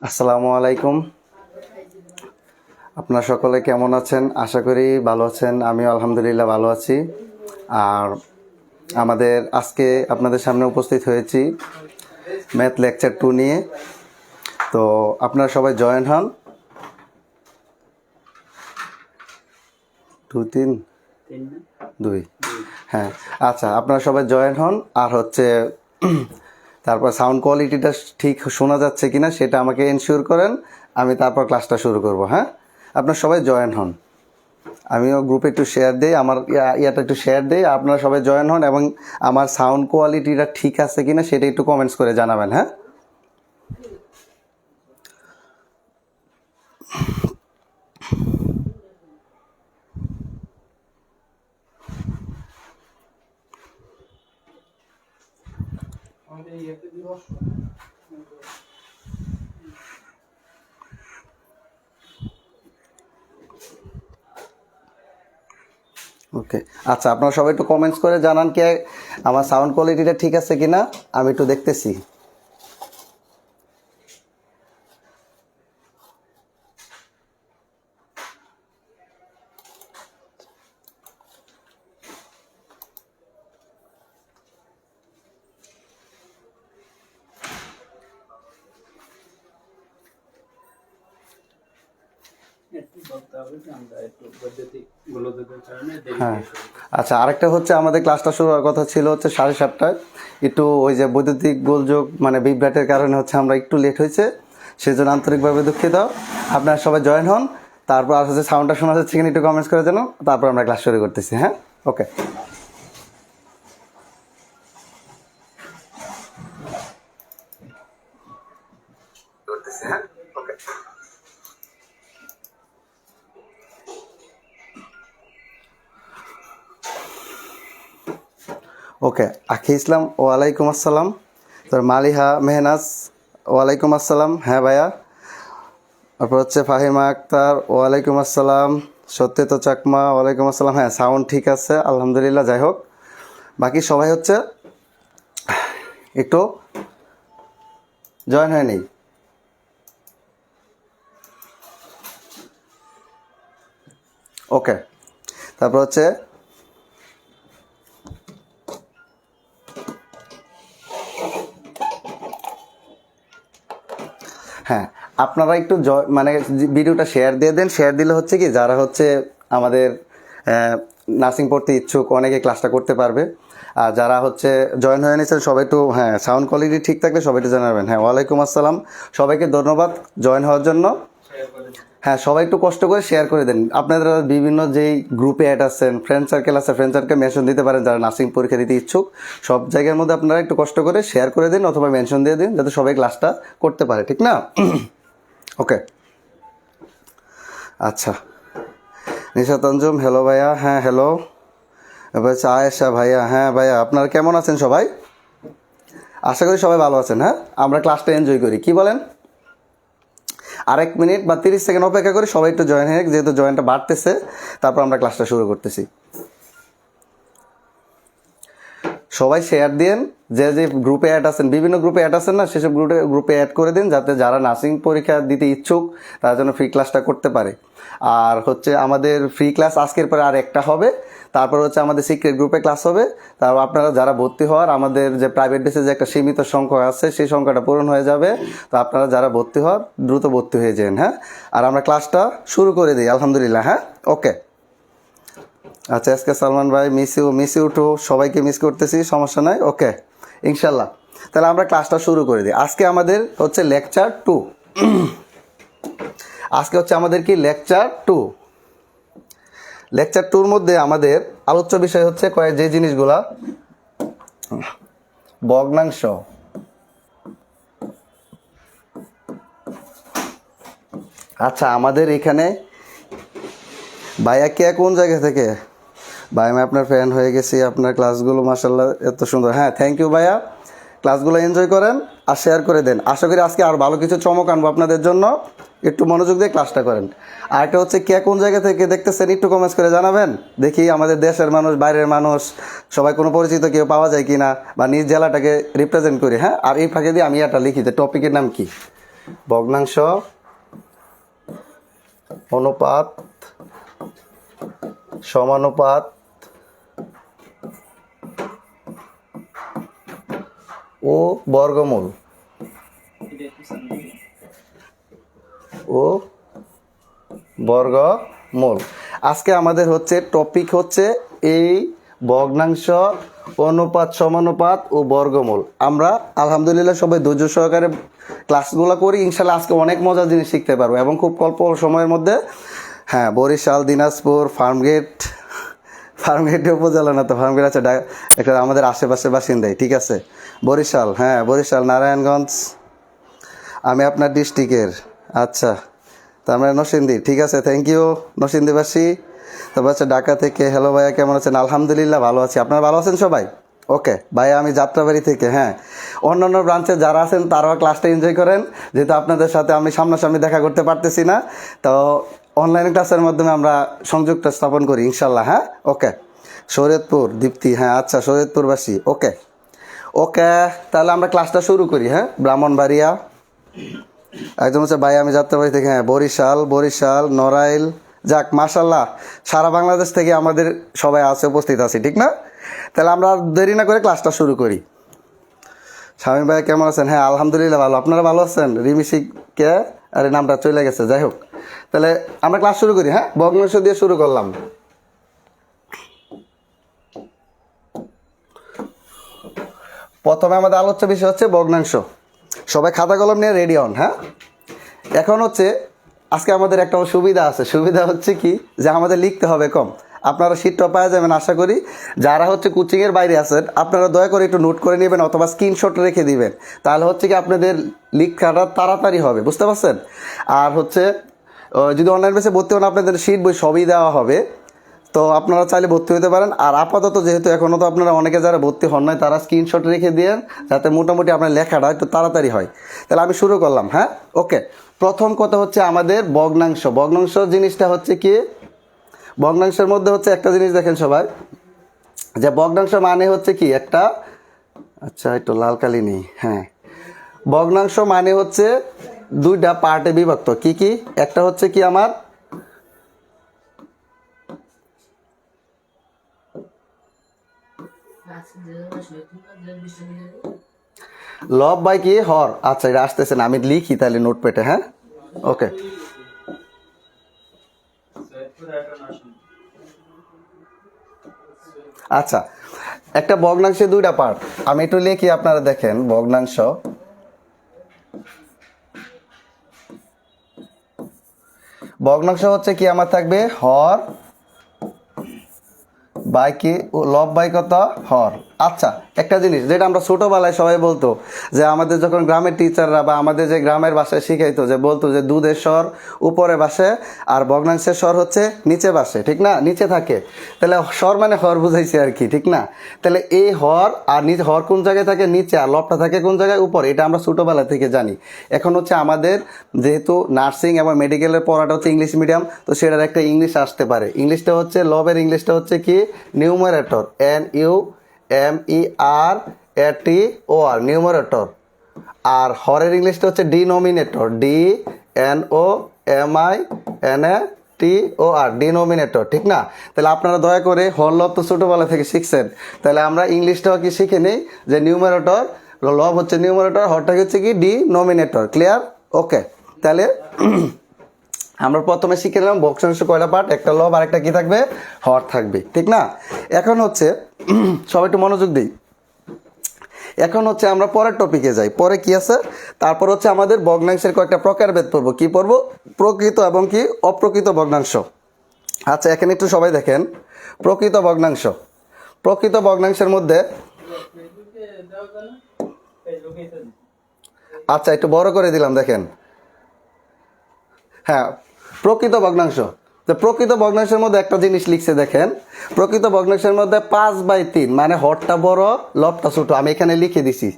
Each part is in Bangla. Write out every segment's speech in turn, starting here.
আসসালামু আলাইকুম। আপনারা সকলে কেমন আছেন? আশা করি ভালো আছেন। আমিও আলহামদুলিল্লাহ ভালো আছি। আর আমাদের আজকে আপনাদের সামনে উপস্থিত হয়েছি ম্যাথ লেকচার 2 নিয়ে। তো আপনারা সবাই জয়েন হন। 2 3 2 হ্যাঁ, আচ্ছা, আপনারা সবাই জয়েন হন। আর হচ্ছে তারপর সাউন্ড কোয়ালিটিটা ঠিক শোনা যাচ্ছে কিনা সেটা আমাকে এনশিওর করেন। আমি তারপর ক্লাসটা শুরু করব। হ্যাঁ, আপনারা সবাই জয়েন হন। আমিও গ্রুপে একটু শেয়ার দিই, আমার ইয়াটা একটু শেয়ার দিই। আপনারা সবাই জয়েন হন এবং আমার সাউন্ড কোয়ালিটিটা ঠিক আছে কিনা সেটা একটু কমেন্টস করে জানাবেন। হ্যাঁ, ওকে। আচ্ছা, আপনারা সবাই একটু কমেন্টস করে জানান কি আমার সাউন্ড কোয়ালিটিটা ঠিক আছে কিনা, আমি একটু দেখতেছি। হ্যাঁ, আচ্ছা, আরেকটা হচ্ছে আমাদের ক্লাসটা শুরু হওয়ার কথা ছিল হচ্ছে 7:30টায়। একটু ওই যে বৈদ্যুতিক গোলযোগ মানে বিভ্রাটের কারণে হচ্ছে আমরা একটু লেট হয়েছে, সেজন্য আন্তরিকভাবে দুঃখিত। আপনারা সবাই জয়েন হন। তারপর আর হচ্ছে সাউন্ডটা শোনা যাচ্ছে কিনা একটু কমেন্টস করে জানো, তারপর আমরা ক্লাস শুরু করতেছি। হ্যাঁ, ওকে। ওকে, আখি ইসলাম ওয়ালাইকুম আসসালাম। তোর মালিহা মেহনাজ ওয়ালাইকুম আসসালাম। হ্যাঁ ভাইয়া। তারপর হচ্ছে ফাহিমা আক্তার ওয়ালাইকুম আসসালাম। সত্যিত চাকমা ওয়ালাইকুম আসসালাম। হ্যাঁ, সাউন্ড ঠিক আছে আলহামদুলিল্লাহ। যাই হোক, বাকি সবাই হচ্ছে একটু জয়েন হয়ে নেই। ওকে, তারপর হচ্ছে হ্যাঁ, আপনারা একটু মানে ভিডিওটা শেয়ার দিয়ে দেন। শেয়ার দিলে হচ্ছে কি যারা হচ্ছে আমাদের নার্সিং পড়তে ইচ্ছুক অনেকে ক্লাসটা করতে পারবে। আর যারা হচ্ছে জয়েন হয়ে নিয়েছেন সবাই একটু, হ্যাঁ, সাউন্ড কোয়ালিটি ঠিক থাকলে সবাই একটু জানাবেন। হ্যাঁ, ওয়ালাইকুম আসসালাম। সবাইকে ধন্যবাদ জয়েন হওয়ার জন্য। হ্যাঁ, সবাই একটু কষ্ট করে শেয়ার করে দেন। আপনারা বিভিন্ন যেই গ্রুপে অ্যাড আছেন, ফ্রেন্ড সার্কেল আছে, ফ্রেন্ড সার্কেল মেনশন দিতে পারেন যারা নার্সিং পরীক্ষা দিতে ইচ্ছুক। সব জায়গার মধ্যে আপনারা একটু কষ্ট করে শেয়ার করে দিন অথবা মেনশন দিয়ে দিন যাতে সবাই ক্লাসটা করতে পারে, ঠিক না? ওকে, আচ্ছা। নিশাত আঞ্জুম হ্যালো ভাইয়া। হ্যাঁ, হ্যালো। এবার হচ্ছে আয়েশা ভাইয়া। হ্যাঁ ভাইয়া, আপনারা কেমন আছেন সবাই? আশা করি সবাই ভালো আছেন। হ্যাঁ, আমরা ক্লাসটা এনজয় করি, কি বলেন? আরেক মিনিট বা 30 সেকেন্ড অপেক্ষা করি, সবাই একটু জয়েন হয়ে, যেহেতু জয়েনটা বাড়তেছে, তারপর আমরা ক্লাসটা শুরু করতেছি। সবাই শেয়ার দিন। যে যে গ্রুপে অ্যাড আছেন, বিভিন্ন গ্রুপে অ্যাড আছেন না, সেসব গ্রুপে অ্যাড করে দিন যাতে যারা নার্সিং পরীক্ষা দিতে ইচ্ছুক তারা যেন ফ্রি ক্লাসটা করতে পারে। আর হচ্ছে আমাদের ফ্রি ক্লাস আজকের পরে আর একটা হবে। তারপর হচ্ছে আমাদের সিক্রেট গ্রুপে ক্লাস হবে। তারপর আপনারা যারা ভর্তি হওয়ার, আমাদের যে প্রাইভেট বেসে যে একটা সীমিত সংখ্যা আছে সেই সংখ্যাটা পূরণ হয়ে যাবে। তো আপনারা যারা ভর্তি হওয়ার দ্রুত ভর্তি হয়ে যান। হ্যাঁ, আর আমরা ক্লাসটা শুরু করে দিই আলহামদুলিল্লাহ। হ্যাঁ, ওকে। আচ্ছা, আজকে সালমান ভাই মিস ইউ টু, সবাইকে মিস করতেছি, সমস্যা নাই। ওকে, ইনশাল্লাহ। তাহলে আমরা ক্লাসটা শুরু করে দিই। আজকে আমাদের হচ্ছে লেকচার 2। আজকে হচ্ছে আমাদের কি লেকচার 2। লেকচার 2-র মধ্যে আমাদের আলোচ্য বিষয় হচ্ছে যে জিনিসগুলা ভগ্নাংশ। আচ্ছা, আমাদের এখানে ভাইয়া কে কোন জায়গা থেকে? ভাই, আমি আপনার ফ্যান হয়ে গেছি। আপনার ক্লাসগুলো মাশাআল্লাহ এত সুন্দর। হ্যাঁ, থ্যাংক ইউ ভাইয়া। ক্লাসগুলো এনজয় করেন আর শেয়ার করে দেন। আশা করি আজকে আর ভালো কিছু চমক আনবো আপনাদের জন্য। একটু মনোযোগ দিয়ে ক্লাসটা করেন। আর একটা হচ্ছে কে কোন জায়গা থেকে দেখতেছেন একটু কমেন্টস করে জানাবেন। দেখি আমাদের দেশের মানুষ, বাইরের মানুষ, সবাই কোনো পরিচিত কেউ পাওয়া যায় কি না, বা নিজ জেলাটাকে রিপ্রেজেন্ট করি। হ্যাঁ, আর এই ফাঁকে দিয়ে আমি একটা লিখি যে টপিকের নাম কি। ভগ্নাংশ অনুপাত সমানুপাত ও বর্গমূল আজকে আমাদের হচ্ছে টপিক হচ্ছে এই ভগ্নাংশ অনুপাত সমানুপাত ও বর্গমূল। আমরা আলহামদুলিল্লাহ সবাই ধৈর্য সহকারে ক্লাসগুলো করি, ইনশাল্লাহ আজকে অনেক মজার জিনিস শিখতে পারবো এবং খুব অল্প সময়ের মধ্যে। হ্যাঁ, বরিশাল, দিনাজপুর, ফার্মগেট উপজেলা না তো, ফার্মগেট আছে একটা আমাদের আশেপাশে বাসিন্দাই, ঠিক আছে। বরিশাল, হ্যাঁ বরিশাল, নারায়ণগঞ্জ, আমি আপনার ডিস্ট্রিক্টের। আচ্ছা, তার মানে নরসিংদী, ঠিক আছে, থ্যাংক ইউ নরসিংদীবাসী। তারপর হচ্ছে ঢাকা থেকে, হ্যালো ভাইয়া কেমন আছেন? আলহামদুলিল্লাহ ভালো আছি, আপনারা ভালো আছেন সবাই? ওকে ভাইয়া, আমি যাত্রাবাড়ি থেকে। হ্যাঁ, অন্যান্য ব্রাঞ্চে যারা আছেন তারাও ক্লাসটা এনজয় করেন, যেহেতু আপনাদের সাথে আমি সামনাসামনি দেখা করতে পারতেছি না, তো অনলাইন ক্লাসের মাধ্যমে আমরা সংযোগটা স্থাপন করি ইনশাল্লাহ। হ্যাঁ, ওকে। শরীয়তপুর, দীপ্তি, হ্যাঁ আচ্ছা, শরীয়তপুরবাসী, ওকে ওকে। তাহলে আমরা ক্লাসটা শুরু করি। হ্যাঁ, ব্রাহ্মণবাড়িয়া, একদম হচ্ছে ভাই আমি যাত্রাবাড়ি থেকে। হ্যাঁ, বরিশাল, নড়াইল, যাক মাশাল্লাহ, সারা বাংলাদেশ থেকে আমাদের সবাই আছে, উপস্থিত আছি, ঠিক না? তাহলে আমরা দেরি না করে ক্লাসটা শুরু করি। স্বামী ভাই কেমন আছেন? হ্যাঁ আলহামদুলিল্লাহ ভালো, আপনারা ভালো আছেন? রিমিশিকে, আরে নামটা চলে গেছে, যাই হোক। তাহলে আমরা ক্লাস শুরু করি। হ্যাঁ, ভগ্নাংশ দিয়ে শুরু করলাম। প্রথমে আমাদের আলোচ্য বিষয় হচ্ছে ভগ্নাংশ। সবাই খাতা কলম নিয়ে রেডি হন। হ্যাঁ, এখন হচ্ছে আজকে আমাদের একটা সুবিধা আছে। সুবিধা হচ্ছে কি, যে আমাদের লিখতে হবে কম, আপনারা শীটটা পাওয়া যাবেন আশা করি। যারা হচ্ছে কোচিংয়ের বাইরে আছেন আপনারা দয়া করে একটু নোট করে নেবেন অথবা স্ক্রিনশট রেখে দিবেন, তাহলে হচ্ছে কি আপনাদের লিখাটা তাড়াতাড়ি হবে, বুঝতে পারছেন? আর হচ্ছে যদি অনলাইন বেসে ভর্তি হন, আপনাদের শীট বই সবই দেওয়া হবে, তো আপনারা চাইলে ভর্তি হতে পারেন। আর আপাতত যেহেতু এখনও তো আপনারা অনেকে যারা ভর্তি হন নাই, তারা স্ক্রিনশট রেখে দিন, যাতে মোটামুটি আপনার লেখাটা একটু তাড়াতাড়ি হয়। তাহলে আমি শুরু করলাম। হ্যাঁ, ওকে। প্রথম কথা হচ্ছে আমাদের ভগ্নাংশ জিনিসটা হচ্ছে কি, ভগ্নাংশের মধ্যে হচ্ছে একটা জিনিস দেখেন সবাই, যে ভগ্নাংশ মানে হচ্ছে কি একটা, আচ্ছা একটু লাল কালি নেই। হ্যাঁ, ভগ্নাংশ মানে হচ্ছে দুইটা পার্টে বিভক্ত। কি কি? একটা হচ্ছে কি আমার লব বাই কি হর। আচ্ছা, এটা আসতেছে না, আমি লিখি তাহলে নোটপ্যাডে। হ্যাঁ, ওকে। আচ্ছা, একটা ভগ্নাংশে দুইটা পার্ট, আমি একটু লিখি, আপনারা দেখেন। ভগ্নাংশ হচ্ছে কি, আমার থাকবে হর বাই কি লব বাই কত হর। আচ্ছা, একটা জিনিস যেটা আমরা ছোটোবেলায় সবাই বলতো, যে আমাদের যখন গ্রামের টিচাররা বা আমাদের যে গ্রামের ভাষায় শিখাইতো, যে বলতো যে দুধের স্বর উপরে বাসে আর ভগ্নাংশের স্বর হচ্ছে নিচে বাসে, ঠিক না? নিচে থাকে। তাহলে স্বর মানে হর বুঝাইছে আর কি, ঠিক না? তাহলে এই হর আর নিচে, হর কোন জায়গায় থাকে? নিচে, আর লবটা থাকে কোন জায়গায়? উপরে। এটা আমরা ছোটোবেলা থেকে জানি। এখন হচ্ছে আমাদের যেহেতু নার্সিং এবং মেডিকেলের পড়াটা হচ্ছে ইংলিশ মিডিয়াম, তো সেটার একটা ইংলিশ আসতে পারে। ইংলিশটা হচ্ছে, লবের ইংলিশটা হচ্ছে কি, নিউমারেটর, NUMERATOR, নিউমারেটর। আর হরের ইংলিশটা হচ্ছে ডিনোমিনেটর, DNOMINATOR, ডিনোমিনেটর, ঠিক না? তাহলে আপনারা দয়া করে হর লব তো ছোটোবেলা থেকে শিখছেন, তাহলে আমরা ইংলিশটাও কি শিখে নিই, যে নিউমারেটর, লব হচ্ছে নিউমারেটর, হরটা হচ্ছে কি ডিনোমিনেটর। ক্লিয়ার? ওকে। তাহলে আমরা প্রথমে শিখে নিলাম ভগ্নাংশ কয়টা পার্ট, একটা লব আর একটা কি থাকবে, হর থাকবে, ঠিক না? এখন হচ্ছে সবাই একটু মনোযোগ দিই। এখন হচ্ছে আমরা পরের টপিকে যাই। পরে কি আছে, তারপর হচ্ছে আমাদের ভগ্নাংশের কয়েকটা প্রকারভেদ পড়বো। কি পড়বো? প্রকৃত এবং কি অপ্রকৃত ভগ্নাংশ। আচ্ছা, এখানে একটু সবাই দেখেন প্রকৃত ভগ্নাংশের মধ্যে, আচ্ছা একটু বড় করে দিলাম, দেখেন। হ্যাঁ, প্রকৃত ভগ্নাংশ। তো প্রকৃত ভগ্নাংশের মধ্যে একটা জিনিস লিখছে, দেখেন। প্রকৃত ভগ্নাংশের মধ্যে 5/3, মানে হরটা বড় লবটা ছোট। আমি এখানে লিখে দিছি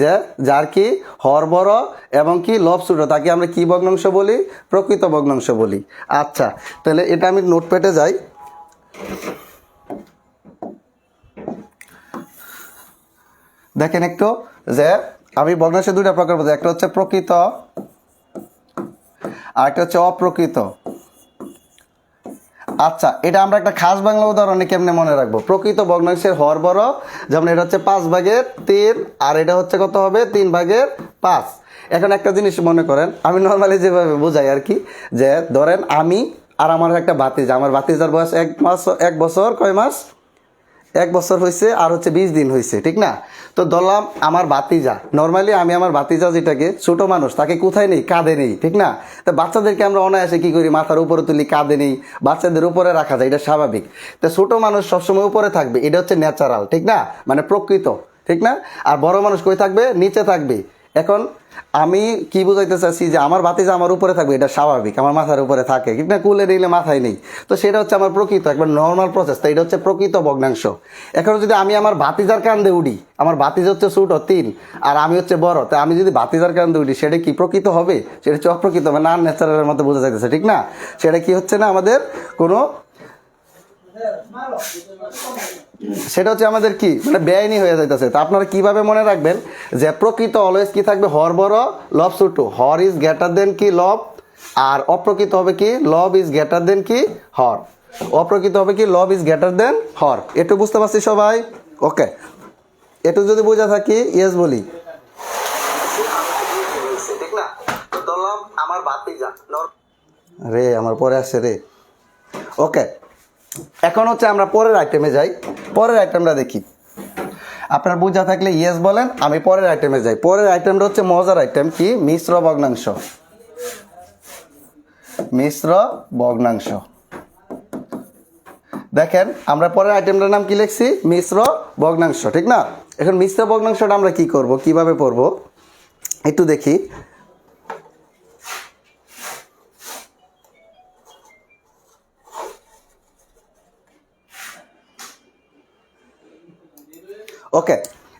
যে যার কি হর বড় এবং কি লব ছোট, তাকে আমরা কি ভগ্নাংশ বলি? প্রকৃত ভগ্নাংশ বলি। আচ্ছা, তাহলে এটা আমি নোটপ্যাডে যাই। দেখেন একটু, যে আমি ভগ্নাংশের দুইটা প্রকার বলছি, একটা হচ্ছে প্রকৃত আর একটা হচ্ছে অপ্রকৃত। আচ্ছা, এটা আমরা একটা খাস বাংলা উদাহরণে কেমনে মনে রাখবো? প্রকৃত ভগ্নাংশের হর বড়, যেমন এটা হচ্ছে 5/3 আর এটা হচ্ছে কত হবে? 3/5। এখন একটা জিনিস মনে করেন, আমি নর্মালি যেভাবে বোঝাই আর কি, যে ধরেন আমি আর আমার একটা ভাতিজা, আমার ভাতিজার বয়স 1 বছর কয় মাস? 1 বছর হয়েছে আর হচ্ছে 20 দিন হয়েছে, ঠিক না? তো ধরলাম আমার ভাতিজা, নর্মালি আমি আমার ভাতিজা যেটাকে ছোট মানুষ, তাকে কোথায় নেই? কাঁধে নেই, ঠিক না? তো বাচ্চাদেরকে আমরা অনায়াসে কী করি? মাথার উপরে তুলি, কাঁধে নেই, বাচ্চাদের উপরে রাখা যায়, এটা স্বাভাবিক। তো ছোট মানুষ সবসময় উপরে থাকবে, এটা হচ্ছে ন্যাচারাল, ঠিক না? মানে প্রকৃত, ঠিক না? আর বড় মানুষ কই থাকবে? নিচে থাকবে। এখন আমি কি বুঝাইতে চাচ্ছি, যে আমার ভাতিজা আমার উপরে থাকবে, এটা স্বাভাবিক, আমার মাথার উপরে থাকে, ঠিক না? কুলে নিলে মাথায় নেই, তো সেটা হচ্ছে আমার প্রকৃত, একবার নর্মাল প্রসেস। তো এটা হচ্ছে প্রকৃত ভগ্নাংশ। এখন যদি আমি আমার ভাতিজার কান্দে উঠি, আমার ভাতিজা হচ্ছে ছোট 3 আর আমি হচ্ছে বড়, তো আমি যদি ভাতিজার কান্দে উঠি, সেটা কি প্রকৃত হবে? সেটা হচ্ছে অপ্রকৃত, মানে না ন্যাচারালের মতো বোঝা যাইতেছে, ঠিক না? সেটা কি হচ্ছে না আমাদের কোনো, সেটা হচ্ছে আমাদের কি, মানে বেআইনি হয়ে যাইতেছে। তো আপনারা কিভাবে মনে রাখবেন যে প্রকৃত অলওয়েজ কি থাকবে? হর বড়, লব ছোট। হর ইজ গ্রেটার দেন কি? লব। আর অপ্রকৃত হবে কি? লব ইজ গ্রেটার দেন কি? হর। অপ্রকৃত হবে কি? লব ইজ গ্রেটার দেন হর। একটু বুঝতে পারছি সবাই? ওকে, একটু যদি বোঝা থাকি ইয়েস বলি। ঠিক না? ধরলাম আমার ভাতিজা, রে আমার পরে আসছে রে। ওকে, এখন হচ্ছে আমরা পরের আইটেমে যাই। পরের আইটেমটা দেখি, আপনার বোঝা থাকলে ইয়েস বলেন, আমি পরের আইটেমে যাই। পরের আইটেমটা হচ্ছে মজার আইটেম, কি? মিশ্র ভগ্নাংশ। মিশ্র ভগ্নাংশ। দেখেন আমরা পরের আইটেমটার নাম কি লিখছি? মিশ্র ভগ্নাংশ, ঠিক না? এখন মিশ্র ভগ্নাংশটা আমরা কি করব, কিভাবে পড়ব একটু দেখি। ওকে,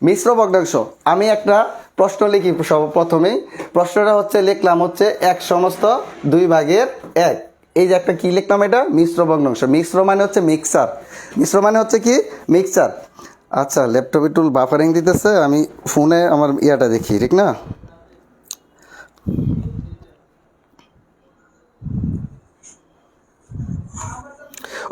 মিশ্র ভগ্নাংশ। আমি একটা প্রশ্ন লিখি প্রথমেই। প্রশ্নটা হচ্ছে লিখলাম হচ্ছে 1/2 এই যে একটা কি লিখলাম, এটা মিশ্র ভগ্নাংশ। মিশ্র মানে হচ্ছে মিক্সার। মিশ্র মানে হচ্ছে কি? মিক্সার। আচ্ছা, ল্যাপটপে টুল বাফারিং দিতেছে, আমি ফোনে আমার ইয়াটা দেখি, ঠিক না?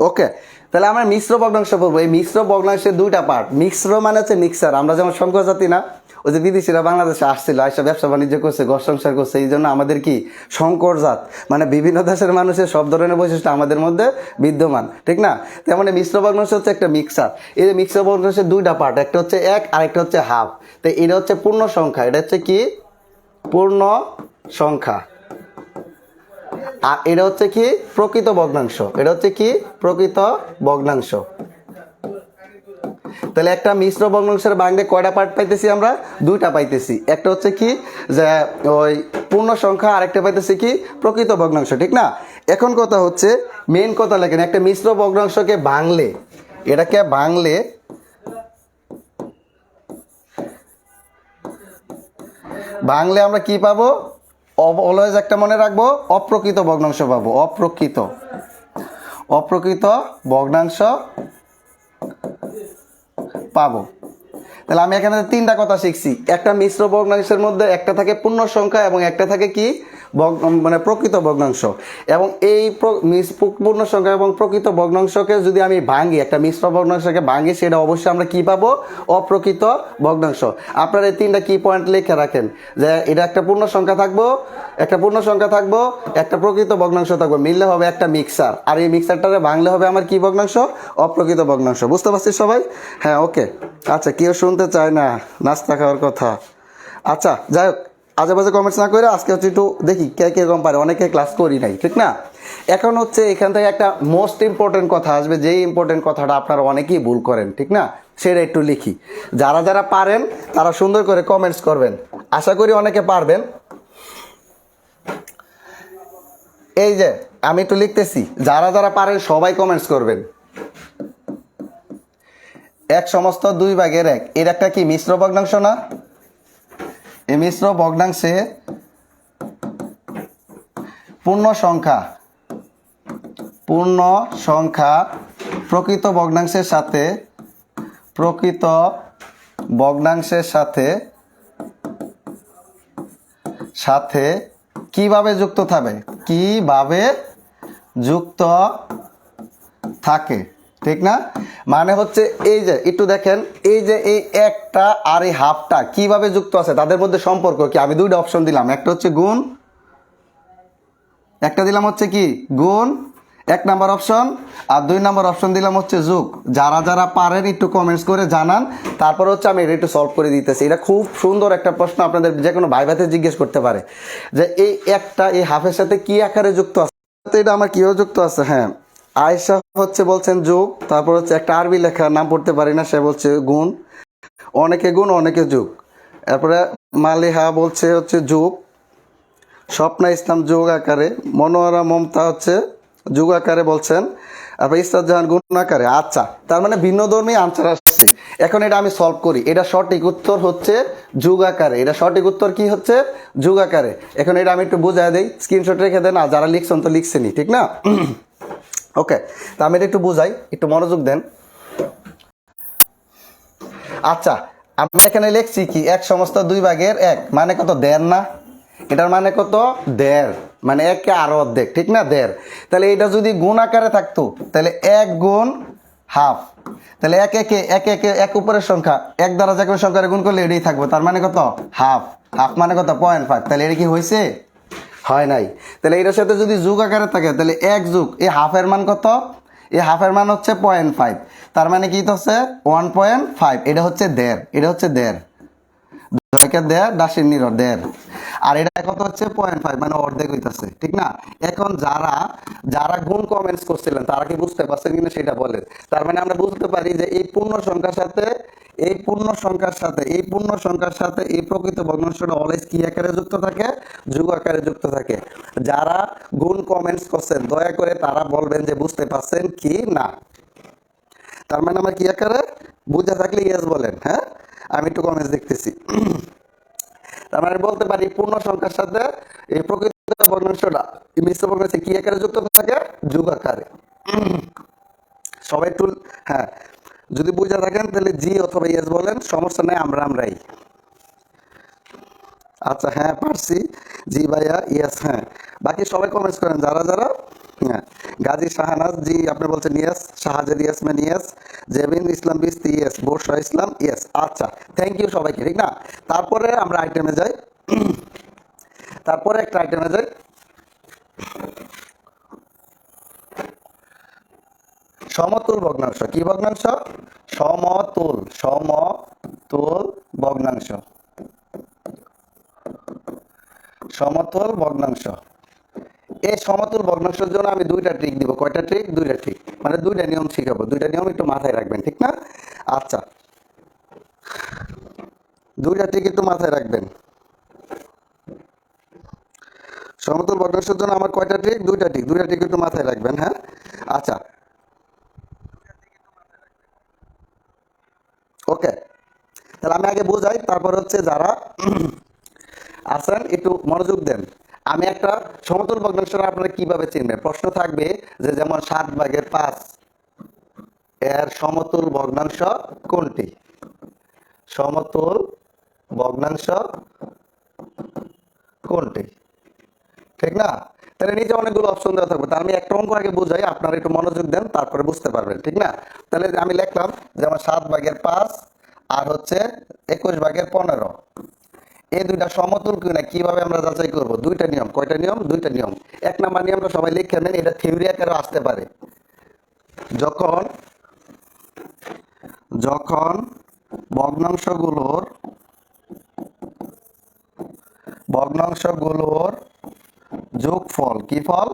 ওকে, তাহলে আমরা মিশ্র ভগ্নাংশ পড়বো। এই মিশ্র ভগ্নাংশের 2টা পার্ট। মিশ্র মানে হচ্ছে মিক্সার। আমরা যেমন সংকর জাতি না, ওই যে বিদেশিরা বাংলাদেশে আসছিল, আইসা ব্যবসা বাণিজ্য করছে, ঘর সংসার করছে, এই জন্য আমাদের কি সংকর জাত, মানে বিভিন্ন দেশের মানুষের সব ধরনের বৈশিষ্ট্য আমাদের মধ্যে বিদ্যমান, ঠিক না? তেমন মিশ্র ভগ্নাংশ হচ্ছে একটা মিক্সার। এই যে মিশ্র ভগ্নাংশের 2টা পার্ট, একটা হচ্ছে 1 আর একটা হচ্ছে হাফ। তো এটা হচ্ছে পূর্ণ সংখ্যা, এটা হচ্ছে কি? পূর্ণ সংখ্যা। আর এটা হচ্ছে কি? প্রকৃত ভগ্নাংশ। এটা হচ্ছে কি? প্রকৃত ভগ্নাংশ। তাহলে একটা মিশ্র ভগ্নাংশের ভাঙলে কয়টা পার্ট পাইতেছি আমরা? 2টা পাইতেছি। একটা হচ্ছে কি, যে ওই পূর্ণ সংখ্যা, আরেকটা পাইতেছি কি? প্রকৃত ভগ্নাংশ, ঠিক না? এখন কথা হচ্ছে, মেইন কথা লেখেন, একটা মিশ্র ভগ্নাংশকে ভাঙলে, এটাকে ভাঙলে আমরা কি পাবো? অলওয়েজ একটা মনে রাখবো, অপ্রকৃত ভগ্নাংশ পাবো। অপ্রকৃত ভগ্নাংশ পাবো। তাহলে আমি এখানে 3টা কথা শিখছি। একটা মিশ্র ভগ্নাংশের মধ্যে একটা থাকে পূর্ণ সংখ্যা এবং একটা থাকে কি? মানে প্রকৃত ভগ্নাংশ। এবং এই পূর্ণ সংখ্যা এবং প্রকৃত ভগ্নাংশকে যদি আমি ভাঙি, একটা মিশ্র ভগ্নাংশকে ভাঙি, সেটা অবশ্যই আমরা কি পাবো? অপ্রকৃত ভগ্নাংশ। আপনারা এই 3টা কি পয়েন্ট লিখে রাখেন, যে এটা একটা পূর্ণ সংখ্যা থাকবো, একটা পূর্ণ সংখ্যা থাকবো, একটা প্রকৃত ভগ্নাংশ থাকবো, মিললে হবে একটা মিক্সার। আর এই মিক্সারটারে ভাঙলে হবে আমার কি ভগ্নাংশ? অপ্রকৃত ভগ্নাংশ। বুঝতে পারছি সবাই? হ্যাঁ, ওকে। আচ্ছা, কেউ শুনতে চায় না নাস্তা খাওয়ার কথা? আচ্ছা, যাই হোক, আজে বাজে কমেন্টস না করে আজকে হচ্ছে একটু দেখি কে কীরকম পারে। অনেকে ক্লাস করি নাই, ঠিক না? এখন হচ্ছে এখান থেকে একটা মোস্ট ইম্পর্টেন্ট কথা আসবে, যেই ইম্পর্টেন্ট কথাটা আপনারা অনেকেই ভুল করেন, ঠিক না? সেটা একটু লিখি। যারা যারা পারেন তারা সুন্দর করে কমেন্টস করবেন, আশা করি অনেকে পারবেন। এই যে আমি একটু লিখতেছি, যারা যারা পারেন সবাই কমেন্টস করবেন। 1/2 এর একটা কি মিশ্র ভগ্নাংশ না? এই মিশ্র ভগ্নাংশে পূর্ণ সংখ্যা প্রকৃত ভগ্নাংশের সাথে কিভাবে যুক্ত থাকে, কিভাবে যুক্ত থাকে, ঠিক না? মানে হচ্ছে এই যে একটু দেখেন, এই যে এই একটা আর এই হাফটা কিভাবে যুক্ত আছে, তাদের মধ্যে সম্পর্ক কি? আমি দুইটা অপশন দিলাম, একটা হচ্ছে গুণ, একটা দিলাম হচ্ছে কি গুণ, 1 নাম্বার অপশন, আর 2 নাম্বার অপশন দিলাম হচ্ছে যোগ। যারা যারা পারেন একটু কমেন্টস করে জানান, তারপর হচ্ছে আমি এটা একটু সলভ করে দিতেছি। এটা খুব সুন্দর একটা প্রশ্ন, আপনাদের যে কোনো ভাইভাতে জিজ্ঞেস করতে পারে যে এই একটা এই হাফের সাথে কি আকারে যুক্ত আছে। এটা আমার কিভাবে যুক্ত আছে? হ্যাঁ, আয়েশা হচ্ছে বলছেন যোগ, তারপর হচ্ছে একটা আরবি লেখা নাম পড়তে পারি না, সে বলছে গুণ, অনেকে গুণ অনেকে যোগ, তারপরে মালিহা বলছে হচ্ছে যোগ, স্বপ্না ইসলাম যোগ আকারে, মনোয়ারা মমতা হচ্ছে যোগ আকারে বলছেন, তারপর ইসরাত জাহান গুণ আকারে। আচ্ছা, তার মানে ভিন্ন ধর্মী আনসার আসছে। এখন এটা আমি সলভ করি, এটা সঠিক উত্তর হচ্ছে যোগ আকারে, এটা সঠিক উত্তর কি হচ্ছে যোগ আকারে। এখন এটা আমি একটু বুঝাই দিই, স্ক্রিনশট রেখে দেন, আর যারা লিখছেন তো লিখছেনি, ঠিক না? ওকে, তা আমি এটা একটু বুঝাই, একটু মনোযোগ দেন। আচ্ছা, আমি এখানে লিখছি কি 1/2 মানে কত? 1.5 না? এটার মানে কত? 1.5, মানে 1 আরো অর্ধেক, ঠিক না? 1.5। তাহলে এটা যদি গুণ আকারে থাকতো তাহলে 1 গুণ হাফ, তাহলে এক উপরের সংখ্যা, 1 দ্বারা যে কোনো সংখ্যার গুণ করলে এটাই থাকবে, তার মানে কত? হাফ। হাফ মানে কত? 0.5। তাহলে এটা কি হয়েছে? হয় নাই। তাহলে এটার সাথে যদি যোগ আকারে থাকে তাহলে 1 যোগ এই হাফের মান কত? এই হাফের মান হচ্ছে 0.5, তার মানে কি হচ্ছে 1.5। এটা হচ্ছে 1.5, এটা হচ্ছে 1.5, জয়কে 1.5, দাসের নির 1.5, আর এটা কত হচ্ছে 0.5, মানে অর্ধেক হইতাছে, ঠিক না? এখন যারা যারা গুণ কমেন্টস করছিলেন তারা কি বুঝতে পারছেন কিনা সেটা বলেন। তার মানে আমরা বুঝতে পারি যে এই পূর্ণ সংখ্যার সাথে এই পূর্ণ সংখ্যার সাথে এই পূর্ণ সংখ্যার সাথে এই প্রকৃত ভগ্নাংশটা অলওয়েজ কি আকারে যুক্ত থাকে? যোগ আকারে যুক্ত থাকে। যারা গুণ কমেন্টস করছেন দয়া করে তারা বলবেন যে বুঝতে পারছেন কি না। তার মানে আমার কি আকারে? বুঝা থাকলে ইয়েস বলেন। হ্যাঁ, আমি একটু কমেন্টস দেখতেছি। তার মানে বলতে পারি পূর্ণ সংখ্যার সাথে এই প্রকৃত ভগ্নাংশটা মিশ্র ভগ্নাংশ কি আকারে যুক্ত থাকে? যোগ আকারে। সবাই একটু, হ্যাঁ, যদি বুঝে থাকেন তাহলে জি অথবা ইয়েস বলেন, সমস্যা নেই, আমরাই। আচ্ছা, হ্যাঁ পারছি, জি ভাইয়া, ইয়েস, হ্যাঁ। বাকি সবাই কমেন্টস করেন যারা যারা। হ্যাঁ, গাজী শাহানাজ জি আপনি বলছেন ইয়েস, শাহাজেদ ইয়াসমিন ইয়েস, জেবিন ইসলাম বিস্তি ইয়েস, বোরশা ইসলাম ইয়েস। আচ্ছা, থ্যাংক ইউ সবাইকে, ঠিক না? তারপরে আমরা আইটেমে যাই, তারপরে একটা আইটেমে যাই। সমতুল ভগ্নাংশ, কি ভগ্নাংশ? সমতুল, সমতুল ভগ্নাংশ, সমতুল ভগ্নাংশ। এই সমতুল ভগ্নাংশের জন্য আমি দুইটা ট্রিক দিব। কয়টা ট্রিক? দুইটা ট্রিক, মানে দুইটা নিয়ম শিখাবো, দুইটা নিয়ম একটু মাথায় রাখবেন, ঠিক না? আচ্ছা, দুইটা ট্রিক একটু মাথায় রাখবেন। সমতুল ভগ্নাংশের জন্য আমার কয়টা ট্রিক? দুইটা ট্রিক, দুইটা ট্রিক একটু মাথায় রাখবেন। হ্যাঁ, আচ্ছা, ওকে, তাহলে আমি আগে বোঝাই, তারপর হচ্ছে যারা আছেন একটু মনোযোগ দেন। আমি একটা সমতুল ভগ্নাংশটা আপনারা কিভাবে চিনবেন? প্রশ্ন থাকবে যে যেমন 7/5 এর সমতুল ভগ্নাংশ কোনটি? সমতুল ভগ্নাংশ কোনটি, ঠিক না? তাহলে নিচে অনেকগুলো অপশন দেওয়া থাকবে, তার আমি একটা অঙ্ক আগে বুঝাই, আপনারা একটু মনোযোগ দেন, তারপরে বুঝতে পারবেন, ঠিক না? তাহলে আমি লিখলাম যেমন 7/5 আর হচ্ছে 21/15, এই দুইটা সমতুল কিনা কিভাবে আমরা যাচাই করব? দুইটা নিয়ম। কয়টা নিয়ম? দুইটা নিয়ম। 1 নাম্বার নিয়মটা সবাই লিখে নেন, এটা থিওরি আকারে আসতে পারে। যখন যখন ভগ্নাংশগুলোর ভগ্নাংশগুলোর যোগফল, কি ফল?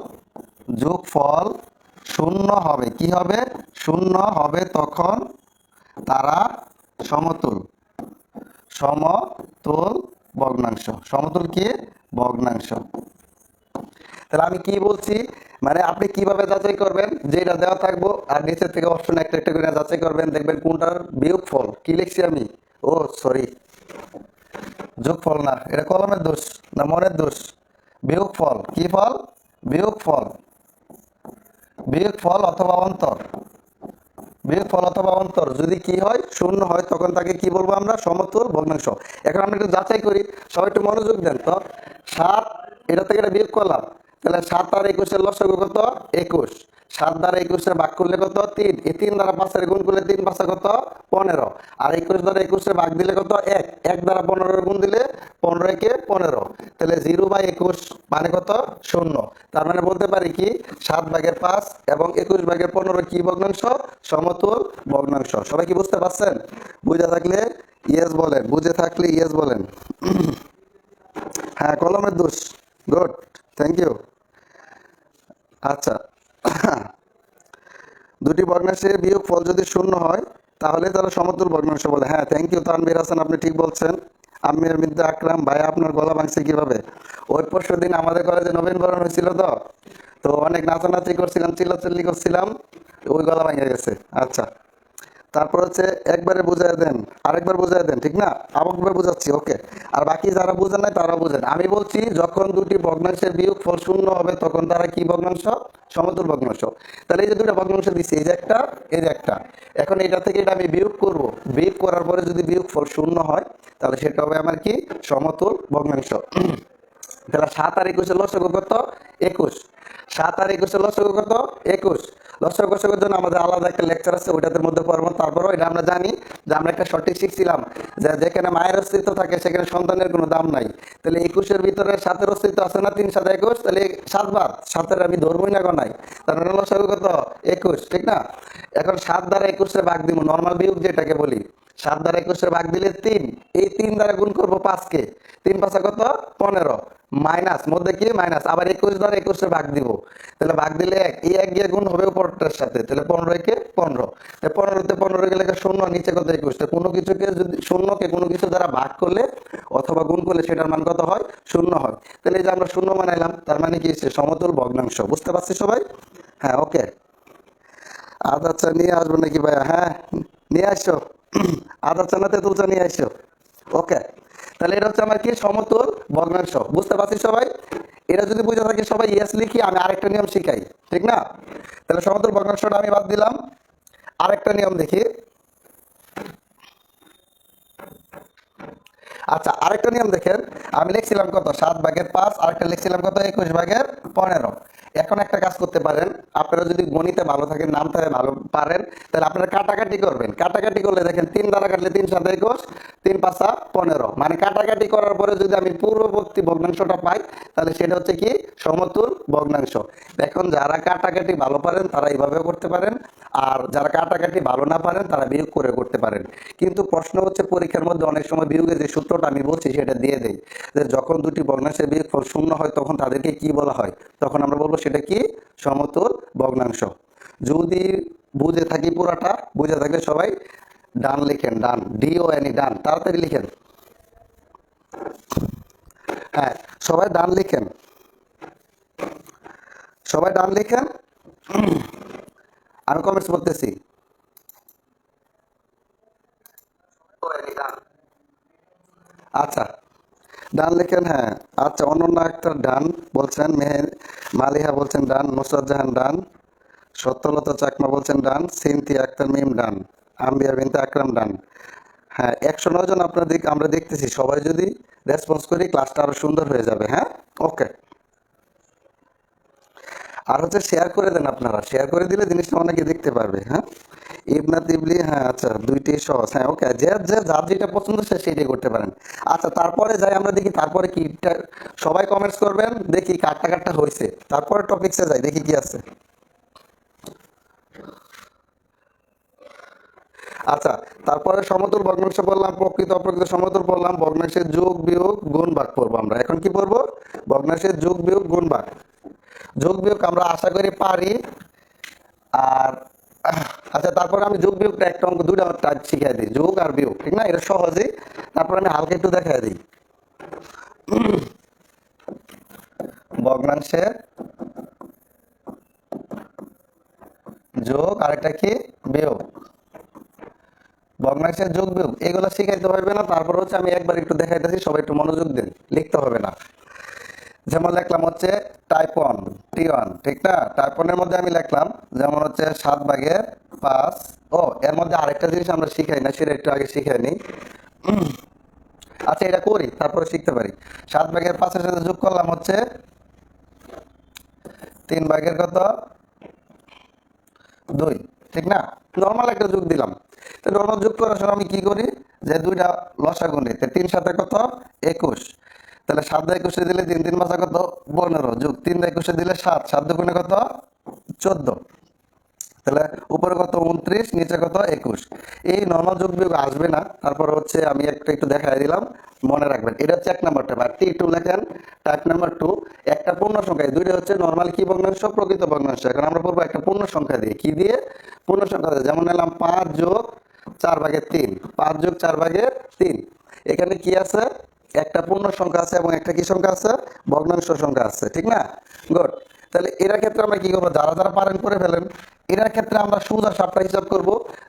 যোগফল শূন্য হবে, কি হবে? শূন্য হবে, তখন তারা সমতুল, সমতুল ভগ্নাংশ। সমতুল কি? ভগ্নাংশ। তাহলে আমি কি বলছি, মানে আপনি কিভাবে যাচাই করবেন? যেটা দেওয়া থাকবো আর নিচের থেকে অপশন একটা একটা করে যাচাই করবেন, দেখবেন কোনটার বিয়োগফল। কি লিখছি আমি? ও সরি, যোগফল না, এটা কলমের দোষ না মনের দোষ। বিয়োগফল, কি ফল? বিয়োগফল, বিয়োগফল অথবা অন্তর, বিয়োগফল অথবা অন্তর যদি কি হয়? শূন্য হয়, তখন তাকে কি বলবো আমরা? সমতুল ভগ্নাংশ। এখন আমরা একটু যাচাই করি, সবাই একটু মনোযোগ দেন তো। 7 এটা থেকে এটা বিয়োগ করলাম, তাহলে 7 আর 21 এর লসাগু কত? 21। 7 দ্বারা 21 এর ভাগ করলে কত? 3। এই 3 দ্বারা 5 এর গুণ করলে 3 5 কত? 15। আর 21 দ্বারা 21 এর ভাগ দিলে কত? 1। 1 দ্বারা 15 এর গুণ দিলে 15 একে 15। তাহলে 0/21 মানে কত? 0। তার মানে বলতে পারি কি 7 ভাগের 5 এবং 21 ভাগের 15 কি ভগ্নাংশ? সমতুল ভগ্নাংশ। সবাই কি বুঝতে পারছেন? বুঝে থাকলে ইয়েস বলেন, বুঝে থাকলে ইয়েস বলেন। হ্যাঁ, কলমের দোষ। Good, thank you. আচ্ছা, দুটি ভগ্নাংশের বিয়োগ ফল যদি শূন্য হয় তাহলে তারা সমতুল ভগ্নাংশ বলে। হ্যাঁ, থ্যাংক ইউ তানভীর হাসান, আপনি ঠিক বলছেন। আমির মির্জা আকরাম ভাই, আপনার গলা ভাঙছে কিভাবে? ওই পরশু দিন আমাদের কলেজে নবীনবরণ হয়েছিল, তো তো অনেক নাচানাচি করছিলাম, চিল্লাচিল্লি করছিলাম, ওই গলা ভাঙে গেছে। আচ্ছা, তারপর হচ্ছে একবারে বুঝাই দেন, আরেকবার বুঝাই দেন, ঠিক না? আরেকবার বুঝাচ্ছি, ওকে। আর বাকি যারা বুঝেন নাই তারা বুঝেন। আমি বলছি যখন দুটি ভগ্নাংশের বিয়োগ ফল শূন্য হবে তখন তারা কি ভগ্নাংশ? সমতুল ভগ্নাংশ। তাহলে এই যে দুটো ভগ্নাংশ দিচ্ছি, এই যে একটা, এই যে একটা, এখন এটা থেকে এটা আমি বিয়োগ করব। বিয়োগ করার পরে যদি বিয়োগ ফল শূন্য হয় তাহলে সেটা হবে আমার কি? সমতুল ভগ্নাংশ। তাহলে 7 আর 21 এর লসাগু কত? 21। 7 আর 21 এর লসাগু কত? 21। লসাগু কষাগুর জন্য আমাদের আলাদা একটা লেকচার আছে, ওইটার মধ্যে পড়বো। তারপরও এটা আমরা জানি যে আমরা একটা সঠিক শিখছিলাম যে যেখানে মায়ের অস্তিত্ব থাকে সেখানে সন্তানের কোনো দাম নাই। তাহলে 21 এর ভিতরে 7 এর অস্তিত্ব আছে না? 3 7 21, তাহলে 7 বাদ 7 এর আমি ধরবই না গো নাই। তার মানে লসাগু কত? 21, ঠিক না? এখন 7 দ্বারা 21 এর ভাগ দিব, নরমাল বিয়োগ যেটাকে বলি। 7 দ্বারা 21 এর ভাগ দিলে 3, এই 3 দ্বারা গুণ করবো 5 কে, 3 5 কত? 15, মাইনাস মধ্যে কি মাইনাস, আবার 21 দ্বারা 21 এর ভাগ দিব, তাহলে ভাগ দিলে 1, এই 1 গিয়ে গুণ হবে উপরটার সাথে, তাহলে 15 কে 15, 15 তে 15 গেলে শূন্য, নিচে কত? 21। কোনো কিছুকে যদি শূন্যকে কোনো কিছু দ্বারা ভাগ করলে অথবা গুণ করলে সেটার মান কত হয়? শূন্য হয়। তাহলে এই যে আমরা শূন্য বানাইলাম, তার মানে কি সমতুল ভগ্নাংশ। বুঝতে পারছি সবাই? হ্যাঁ, ওকে। আদা চা নিয়ে আসবো নাকি ভাইয়া? হ্যাঁ, নিয়ে আসো। আদা চা না তেঁতুল চা নিয়ে আসো। ওকে, তাহলে এটা হচ্ছে আমার কি? সমতুল ভগ্নাংশ। বুঝতে পারছি সবাই? এটা যদি বুঝে থাকি সবাই ইয়েস লিখি, আমি আরেকটা নিয়ম শিখাই, ঠিক না? তাহলে সমতুল ভগ্নাংশটা আমি বাদ দিলাম, আরেকটা নিয়ম দেখি। আচ্ছা, আরেকটা নিয়ম দেখেন, আমি লিখছিলাম কত? 7 ভাগের 5, আরেকটা লিখছিলাম কত? 21 ভাগের 15। এখন একটা কাজ করতে পারেন, আপনারা যদি গণিতে ভালো থাকেন, নাম থাকে ভালো পারেন, তাহলে আপনারা কাটাকাটি করবেন। কাটাকাটি করলে দেখেন 3 দ্বারা কাটলে 3 7 21, 3 5 15, মানে কাটাকাটি করার পরে যদি আমি পূর্ববর্তী ভগ্নাংশটা পাই তাহলে সেটা হচ্ছে কি? সমতুল ভগ্নাংশ। এখন যারা কাটাকাটি ভালো পারেন তারা এইভাবেও করতে পারেন, আর যারা কাটাকাটি ভালো না পারেন তারা বিয়োগ করে করতে পারেন। কিন্তু প্রশ্ন হচ্ছে পরীক্ষার মধ্যে অনেক সময় বিয়োগের যে সূত্রটা আমি বলছি সেটা দিয়ে দেয়, যে যখন দুটি ভগ্নাংশের বিয়োগফল শূন্য হয় তখন তাদেরকে কি বলা হয়? তখন আমরা বলবো সেটা কি? সমতুল ভগ্নাংশ। যদি বুঝে থাকি পুরাটা, বুঝে থাকলে সবাই ডান লিখেন, ডান, DON, ডান, তাড়াতাড়ি লিখেন। হ্যাঁ, সবাই ডান লিখেন, সবাই ডান লিখেন। আমি কমেন্টস বলতেছি। আচ্ছা, ডান লিখেন। হ্যাঁ, আচ্ছা, অনন্যা আক্তার ডান বলছেন, মালিহা বলছেন ডান, নুসরাত জাহান ডান, সত্যলতা চাকমা বলছেন ডান, সিনথিয়া আক্তার মিম ডান, আম্বিয়া বিনতে আকরাম ডান। হ্যাঁ, 109 জন আপনাদের আমরা দেখতেছি। সবাই যদি রেসপন্স করি ক্লাসটা আরো সুন্দর হয়ে যাবে। হ্যাঁ, ওকে। আর হচ্ছে শেয়ার করে দেন, আপনারা শেয়ার করে দিলে জিনিসটা অনেকে দেখতে পারবে। হ্যাঁ, ইবনা তিবলি, হ্যাঁ, আচ্ছা, দুইটি সহজ। হ্যাঁ, ওকে, যে যে যার যেটা পছন্দ সে সেটাই করতে পারেন। আচ্ছা, তারপরে যাই আমরা দেখি, তারপরে কি সবাই কমেন্টস করবেন, দেখি কাটটা কাটটা হয়েছে। তারপরে টপিকসে যাই, দেখি কি আছে। আচ্ছা, তারপরে সমতুল ভগ্নাংশ বললাম, প্রকৃত অপ্রকৃত সমতুল বললাম, ভগ্নাংশের যোগ বিয়োগ গুণ ভাগ পড়বো আমরা। এখন কি পড়বো? ভগ্নাংশের যোগ বিয়োগ গুণ ভাগ। যোগ বিয়োগ আমরা আশা করি পারি। আর আচ্ছা, তারপরে আমি যোগ বিয়োগটা একটা অঙ্ক, দুইটা টাইপ শিখিয়ে দিই, যোগ আর বিয়োগ, ঠিক না? এটা সহজেই। তারপরে আমি হালকা একটু দেখাই দিই। ভগ্নাংশের যোগ আর একটা কি? বিয়োগ। ভগ্নাংশের যোগ বিয়োগ এগুলো শিখাইতে হবে না। তারপর হচ্ছে আমি একবার একটু দেখাইতেছি, সবাই একটু মনোযোগ দিন, লিখতে হবে না। যেমন লিখলাম হচ্ছে টাইপ 1 T1, ঠিক না? টাইপ 1 এর মধ্যে আমি লিখলাম যেমন হচ্ছে 7 ভাগের 5। ও, এর মধ্যে আরেকটা জিনিস আমরা শিখাই না, সেটা একটু আগে শিখাই নি। আচ্ছা এটা করি তারপরে শিখতে পারি। 7/5 সাথে যোগ করলাম হচ্ছে 3/2, ঠিক না? নর্মাল একটা যোগ দিলাম। তো নর্মাল যোগ করার সময় আমি কি করি, যে দুইটা লসাগু নিই। 3 সাথে কত 21, তাহলে 7/21 দিলে 3 3 কত 15, যোগ 3/21 দিলে 7, 7 দুগুণে কত 14, তাহলে উপরে কত 29, নিচে কত 21। এই নর্মাল যোগ বিয়োগ আসবে না, তারপর হচ্ছে আমি একটা একটু দেখাই দিলাম, মনে রাখবেন। এটা হচ্ছে 1 নাম্বার টাইপ। আর T2 লেখেন টাইপ নাম্বার 2, একটা পূর্ণ সংখ্যা, দুইটা হচ্ছে নর্মাল কি ভগ্নাংশ, প্রকৃত ভগ্নাংশ। এখন আমরা পড়বো একটা পূর্ণ সংখ্যা দিয়ে, কি দিয়ে, পূর্ণ সংখ্যা দিয়ে। যেমন নিলাম 5 যোগ 4/3, 5 যোগ 4/3। এখানে কি আছে, একটা পূর্ণ সংখ্যা আছে এবং একটা কি সংখ্যা আছে, ভগ্নাংশ সংখ্যা আছে, ঠিক না? গুড। তাহলে এর ক্ষেত্রে আমরা কি করবো, যারা যারা পারেন করে ফেলেন। এর ক্ষেত্রে আমরা সোজা সাপটা হিসাব করব,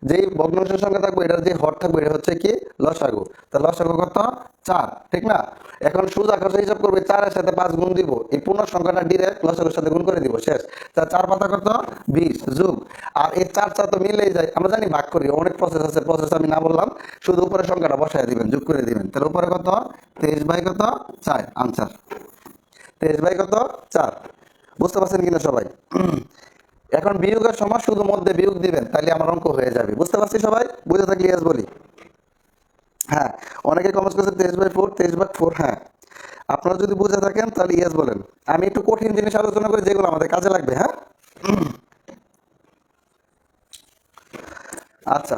যেই ভগ্নাংশ সংখ্যা থাকবে এটার যে হর থাকবে এটা হচ্ছে কি লসাগু। তা লসাগু কত 4, ঠিক না? এখন সোজা খরচা হিসাব করবে, 4 এর সাথে 5 গুণ দিব, এই পূর্ণ সংখ্যাটা ডিরেক্ট লসাগুর সাথে গুণ করে দিব, শেষ। তা 4 পাতা কত 20, যোগ। আর এই 4 4 তো মিলেই যায়, আমরা জানি ভাগ করি, অনেক প্রসেস আছে, প্রসেস আমি না বললাম, শুধু উপরে সংখ্যাটা বসায় দিবেন, যোগ করে দিবেন। তাহলে উপরে কত 23/4, আনসার 23/4। বুঝতে পারছেন কিনা সবাই? এখন বিয়োগের সময় শুধু মধ্যে বিয়োগ দিবেন, তাহলে আমার অঙ্ক হয়ে যাবে। বুঝতে পারছি সবাই? বুঝে থাকলে ইয়েস বলি। হ্যাঁ, অনেকে কমেন্ট করছে 23/4, 23/4। হ্যাঁ, আপনারা যদি বুঝে থাকেন তাহলে ইয়েস বলেন। আমি একটু কঠিন জিনিস আলোচনা করি যেগুলো আমাদের কাজে লাগবে। হ্যাঁ, আচ্ছা,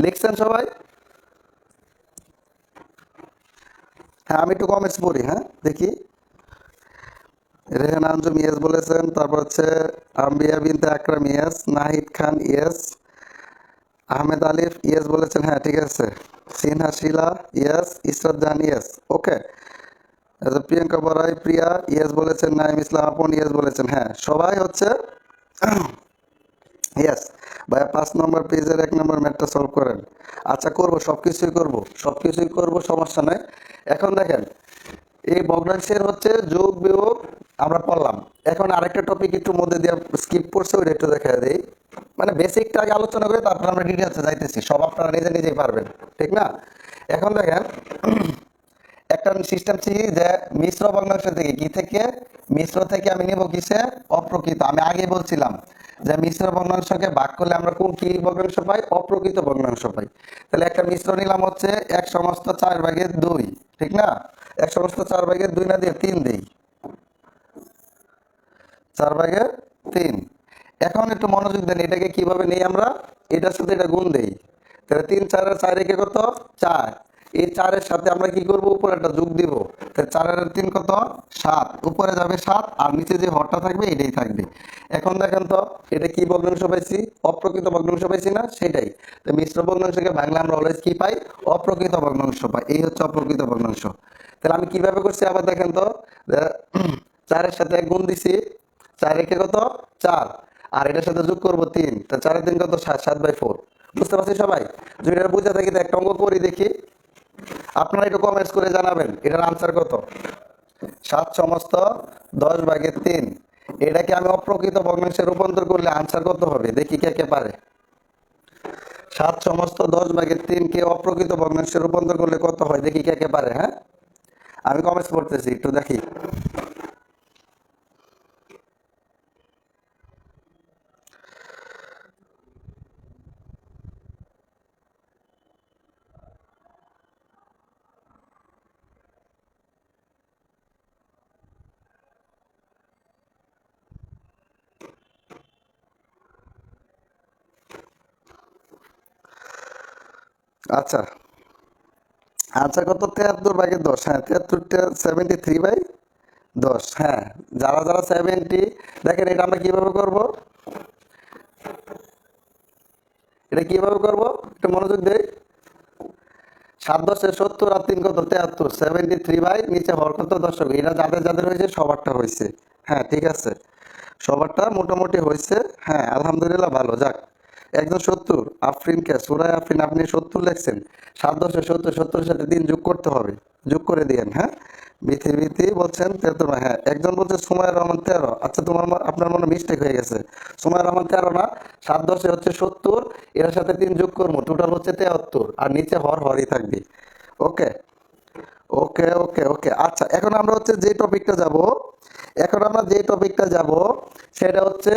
লিখছেন সবাই? হ্যাঁ, আমি একটু কমেন্টস পড়ি। হ্যাঁ, দেখি। রেহান আঞ্জুম ইয়েস বলেছেন, তারপর হচ্ছে আম্বিয়া বিনতে আকরাম ইয়েস, নাহিদ খান ইয়েস, আহমেদ আলিফ ইয়েস বলেছেন। হ্যাঁ, ঠিক আছে। সিনহা শিলা ইয়েস, ইসরাত জাহান ইয়েস, ওকে। প্রিয়াঙ্কা বড়াই প্রিয়া ইয়েস বলেছেন, নাইম ইসলাম আপন ইয়েস বলেছেন। হ্যাঁ, সবাই হচ্ছে ইয়েস। ভাইয়া 5 নম্বর পেজের 1 নম্বর ম্যাথটা সলভ করেন। আচ্ছা, করব, সবকিছুই করব, সমস্যা নাই। এখন দেখেন, এই ভগ্নাংশের হচ্ছে যোগ বিয়োগ আমরা পড়লাম। এখন আরেকটা টপিক একটু মধ্যে দিয়ে স্কিপ করছে, ওইটা একটু দেখা দেই। মানে বেসিকটা আগে আলোচনা করে তারপর আমরা ডিটেলসে যাইতেছি, সব আপনারা নিজে নিজেই পারবেন, ঠিক না? এখন দেখেন, একটা সিস্টেম ছিল যে মিশ্র ভগ্নাংশ থেকে কি থেকে, মিশ্র থেকে আমি নেব কিসে, অপ্রকৃত। আমি আগে বলছিলাম যে মিশ্র ভগ্নাংশকে ভাগ করলে আমরা কোন কি ভগ্নাংশ পাই, অপ্রকৃত ভগ্নাংশ পাই। তাহলে একটা মিশ্র নিলাম হচ্ছে 1/4/2, ঠিক না? 1/4/2 না দিয়ে 3 দিই, 4/3। এখন একটু মনোযোগ দেন, এটাকে কিভাবে নেই আমরা, এটার সাথে এটা গুণ দেই। তাহলে 3 4 আর 4 একে কত 4, এই 4 এর সাথে আমরা কি করব, উপরে একটা যোগ দিব। তাহলে 4 আর 3 কত 7, উপরে যাবে 7 আর নিচে যে হরটা থাকবে এটাই থাকবে। এখন দেখেন তো এটা কি ভগ্নাংশ পাইছি, অপ্রকৃত ভগ্নাংশ পাইছি না, সেটাই। তো মিশ্র ভগ্নাংশকে ভাঙলে আমরা অলওয়েজ কি পাই, অপ্রকৃত ভগ্নাংশ পাই। এই হচ্ছে অপ্রকৃত ভগ্নাংশ। তাহলে আমি কিভাবে করছি আবার দেখেন তো, 4 এর সাথে গুণ দিছি, 4 একে কত 4, আর এটার সাথে যোগ করবো 3, তা 4 এর 3 কত 7, 7/4। বুঝতে পারছি সবাই? যদি এটা বুঝে থাকি তো একটা অঙ্ক করি দেখি, আপনারা একটু কমেন্টস করে জানাবেন এটার আনসার কত। 7/10/3, এটাকে আমি অপ্রকৃত ভগ্নাংশে রূপান্তর করলে আনসার কত হবে, দেখি কে কে পারে। 7/10/3 কে অপ্রকৃত ভগ্নাংশে রূপান্তর করলে কত হয়, দেখি কে কে পারে। হ্যাঁ, আমি কমেন্টস করতেছি, একটু দেখি। আচ্ছা, আনসার কত 73/10। হ্যাঁ, 73/73/10। হ্যাঁ, যারা যারা 70, দেখেন এটা আমরা কিভাবে করব, একটু মনোযোগ দেই। 7×10=70 আর 3 কত 73, 73 নিচে হর কত দশক। এটা যাদের যাদের হয়েছে সবারটা হয়েছে। হ্যাঁ, ঠিক আছে, সবারটা মোটামুটি হয়েছে। হ্যাঁ, আলহামদুলিল্লাহ, ভালো, যাক। একজন 70, আফরিনকে সুরায় আফরিন আপনি 70 লেখছেন। 7×10=70, 70 এর সাথে 3 যোগ করতে হবে, যোগ করে দিয়েন। হ্যাঁ, বিথি বলছেন 73, হ্যাঁ। একজন বলছে সুমাইয়া রহমান 13। আচ্ছা, আপনার মনে মিস্টেক হয়ে গেছে। সুমাইয়া রহমান 13 না, 7 10 হচ্ছে 70, এর সাথে 3 যোগ করবো, টোটাল হচ্ছে 73, আর নিচে হরই থাকবে। ওকে, ওকে, ওকে, ওকে। আচ্ছা, এখন আমরা হচ্ছে যে টপিকটা যাব, সেটা হচ্ছে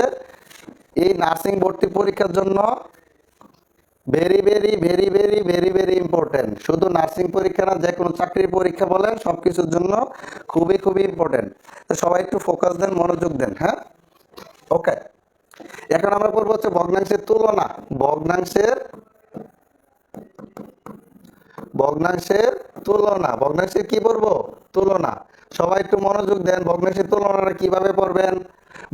এই নার্সিং ভর্তি পরীক্ষার জন্য very very very very very very important. শুধু নার্সিং পরীক্ষা না, যে কোনো চাকরির পরীক্ষা বলেন, সবকিছুর জন্য খুবই খুবই ইম্পর্টেন্ট। তো সবাই একটু ফোকাস দেন, মনোযোগ দেন, হ্যাঁ। ওকে, এখন আমরা করবো হচ্ছে ভগ্নাংশের তুলনা। ভগ্নাংশের কি পড়বো? তুলনা। সবাই একটু মনোযোগ দেন। ভগ্নাংশের তুলনাটা কিভাবে পড়বেন?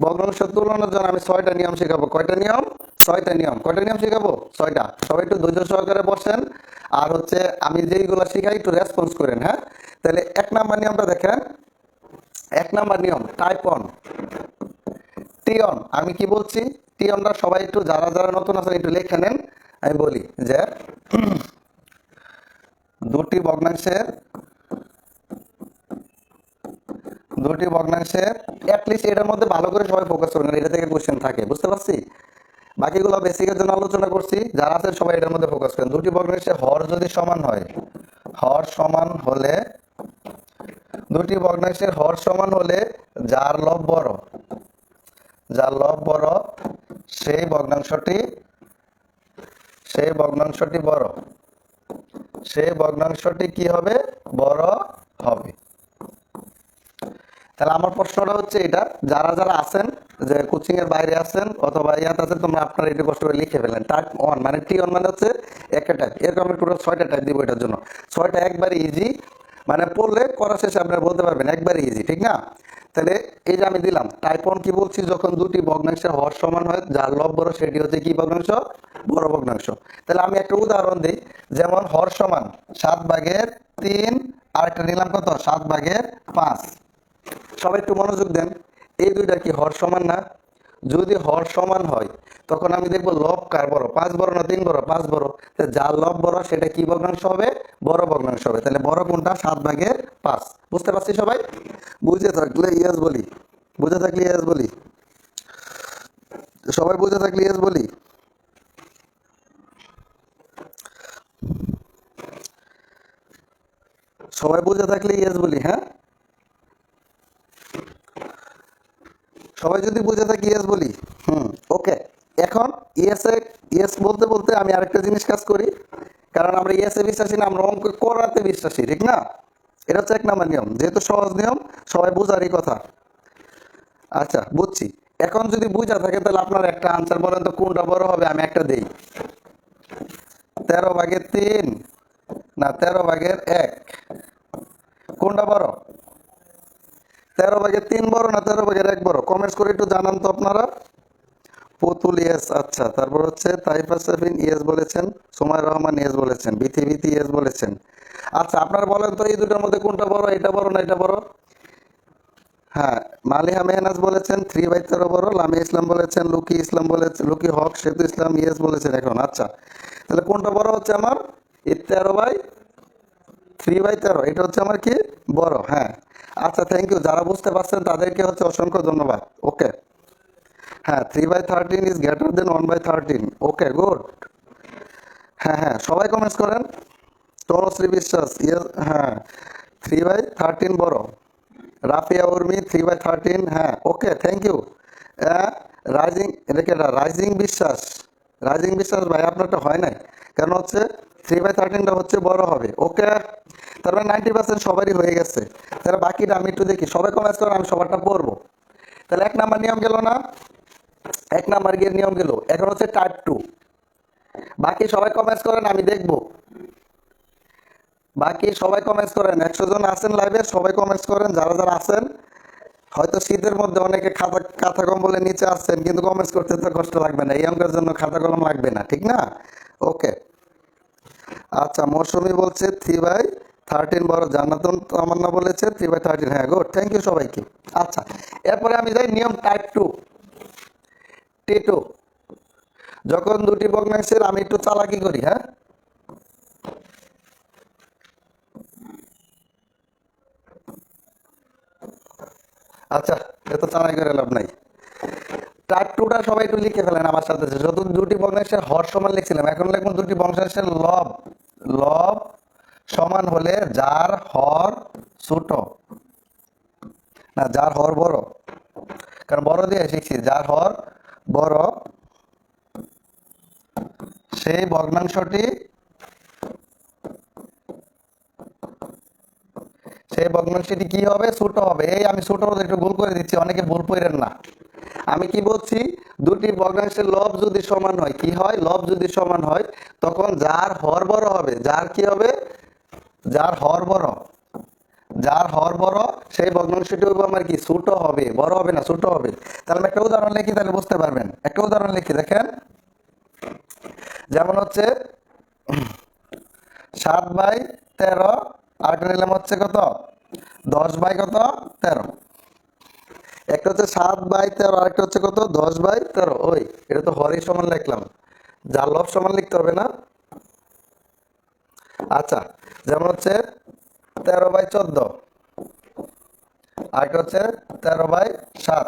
ভগ্নাংশ তুলনার জন্য আমি 6টা নিয়ম শেখাবো। কয়টা নিয়ম? 6টা নিয়ম। কয়টা নিয়ম শেখাবো? 6টা। সবাই একটু ধৈর্য সহকারে বসেন, আর হচ্ছে আমি যেইগুলো শিখাই একটু রেসপন্স করেন, হ্যাঁ। তাহলে 1 নাম্বার নিয়মটা দেখেন। 1 নাম্বার নিয়ম, টাইপ অন টিয়ন। আমি কি বলছি? টিয়নটা সবাই একটু, যারা যারা নতুন আছেন একটু লিখে নেন। আমি বলি যে দুটি ভগ্নাংশের অ্যাটলিস্ট এটার মধ্যে ভালো করে সবাই ফোকাস করবেন, এটা থেকে কোশ্চেন থাকে, বুঝতে পারছি। বাকিগুলো বেসিকের জন্য আলোচনা করছি, যারা আছেন সবাই এটার মধ্যে ফোকাস করেন। দুটি ভগ্নাংশের হর যদি সমান হয়, হর সমান হলে দুটি ভগ্নাংশের হর সমান হলে যার লব বড়, সেই ভগ্নাংশটি বড়, সেই ভগ্নাংশটি কি হবে? বড় হবে। তাহলে আমার প্রশ্নটা হচ্ছে এটা, যারা যারা আছেন, যে কোচিং এর বাইরে আছেন অথবা ইয়াতে আছেন, তোমরা আপনারা একটু কষ্ট করে লিখে ফেলেন। টাইপ 1 মানে T1 মানে হচ্ছে একটা টাইপ। এরকম আমি টোটাল 6টা টাইপ দিব এটার জন্য। 6টা একবারে ইজি, মানে পড়লে করা শেষে আপনারা বলতে পারবেন একবারে ইজি, ঠিক না? তাহলে এই যে আমি দিলাম টাইপ 1 কি বলছি, যখন দুটি ভগ্নাংশের হর সমান হয়, যার লব বড় সেটি হচ্ছে কি ভগ্নাংশ? বড় ভগ্নাংশ। তাহলে আমি একটা উদাহরণ দিই, যেমন হর সমান 7/3, আরেকটা নিলাম কত? 7/5। সবাই একটু মনোযোগ দেন। এই দুইটা কি হর সমান না? যদি হর সমান হয়, তখন আমি দেখবো লব কার বড়? 5 বড় না 3 বড়? 5 বড়। যার লব বড় সেটা কি ভগ্নাংশ হবে? বড় ভগ্নাংশ হবে। তাহলে বড় কোনটা? 7/5। বুঝতে পারছি সবাই? বুঝে থাকলে ইয়েস বলি, সবাই বুঝে থাকলে ইয়েস বলি। সবাই বুঝে থাকলে ইয়েস বলি, হ্যাঁ। সবাই যদি বুঝে থাকি ইয়েস বলি। ওকে। এখন ইয়েস বলতে বলতে আমি আরেকটা জিনিস কাজ করি, কারণ আমরা ইয়েসে বিশ্বাসী না, আমরা অঙ্ক করাতে বিশ্বাসী, ঠিক না? এটা হচ্ছে 1 নাম্বার নিয়ম, যেহেতু সহজ নিয়ম, সবাই বুঝারই কথা। আচ্ছা, বুঝছি। এখন যদি বুঝা থাকে, তাহলে আপনার একটা আনসার বলেন তো কোনটা বড় হবে? আমি একটা দেই। 13/3 না 13/1? কোনটা বড়? 13/3 বড় না 13/1 বড়? কমেন্টস করে একটু জানান তো আপনারা। পুতুল ইয়েস। আচ্ছা, তারপর হচ্ছে তাইফা সাফিন ইয়েস বলেছেন, সুমাইয়া রহমান ইয়েস বলেছেন, বিথি ইয়েস বলেছেন। আচ্ছা, আপনারা বলেন তো এই দুটোর মধ্যে কোনটা বড়? এটা বড় না এটা বড়? হ্যাঁ, মালিহা মেহনাজ বলেছেন 3/13 বড়, লামিয়া ইসলাম বলেছেন, লুকি হক, সেতু ইসলাম ইয়েস বলেছেন এখন। আচ্ছা, তাহলে কোনটা বড় হচ্ছে আমার? এই 3/13, এটা হচ্ছে আমার কি বড়, হ্যাঁ। আচ্ছা, থ্যাংক ইউ। যারা বুঝতে পারছেন তাদেরকে হচ্ছে অসংখ্য ধন্যবাদ। ওকে, হ্যাঁ, 3/13 is greater than 1/13। Okay, good. হ্যাঁ, হ্যাঁ, সবাই কমেন্টস করেন। তনুশ্রী বিশ্বাস ইয়েস, হ্যাঁ, 3/13 বড়। রাফিয়া উর্মি 3/13, হ্যাঁ। ওকে, থ্যাংক ইউ। রাইজিং, এটাকে রাইজিং বিশ্বাস ভাই, আপনারটা হয় নাই, কারণ হচ্ছে 3/13টা হচ্ছে বড় হবে। ওকে, তারপরে 90% সবারই হয়ে গেছে। তাহলে বাকিটা আমি একটু দেখি, সবাই কমেন্টস করেন, আমি সবারটা পড়বো। তাহলে 1 নাম্বার নিয়ম গেল না? 1 নাম্বার গিয়ে নিয়ম গেল। এখন হচ্ছে টাইপ 2। বাকি সবাই কমেন্টস করেন, আমি দেখবো। বাকি সবাই কমেন্টস করেন, 100 জন আছেন লাইভে, সবাই কমেন্টস করেন যারা যারা আছেন। হয়তো শীতের মধ্যে অনেকে কাঁথা কম্বলের নিচে আসছেন, কিন্তু কমেন্টস করতে তো কষ্ট লাগবে না, এই অঙ্কের জন্য খাতা কলম লাগবে না, ঠিক না? ওকে। আচ্ছা, মৌসুমি বলছে 3/13 বড়, জান্নাতুন তামান্না বলেছে 3/13, হ্যাঁ, গুড, থ্যাংক ইউ সবাইকে। আচ্ছা, এরপরে আমি যাই নিয়ম টাইপ 2, T2। যখন দুটি ভগ্নাংশের, আমি একটু চালাকি করি, হ্যাঁ। আচ্ছা, এত চালাই করে লাভ নাই। টাট্টুটা সবাই একটু লিখে ফেলেন আমার সাথে, যত দুটি ভগ্নাংশের হর সমান লিখছিলাম, এখন লিখবো দুটি ভগ্নাংশের লব। লব সমান হলে যার হর ছোট, না যার হর বড়, কারণ বড় দিয়ে শিখছি, যার হর বড় সেই ভগ্নাংশটি, সেই ভগ্নাংশটি কি হবে, ছোট হবে। এই আমি ছোট একটু ভুল করে দিচ্ছি, অনেকে ভুল করেন না। আমি কি বলছি, দুটি ভগ্নাংশের লব যদি সমান হয়, কি হয়, লব যদি সমান হয় তখন যার হর বড় হবে, যার কি হবে, যার হর বড়, যার হর বড় সেই ভগ্নাংশটি হবে আমার কি, ছোট হবে, বড় হবে না, ছোট হবে। তাহলে আমি একটা উদাহরণ লিখি, তাহলে বুঝতে পারবেন। একটা উদাহরণ লিখি, দেখেন। যেমন হচ্ছে 7/13, আরেকটা নিলাম হচ্ছে কত, 10/13। একটা হচ্ছে 7/13, আরেকটা হচ্ছে কত, 10/13। ওই এটা তো হরই সমান লিখলাম, যার লব সমান লিখতে হবে না। আচ্ছা, যেমন হচ্ছে 13/14, আরেকটা হচ্ছে 13/7।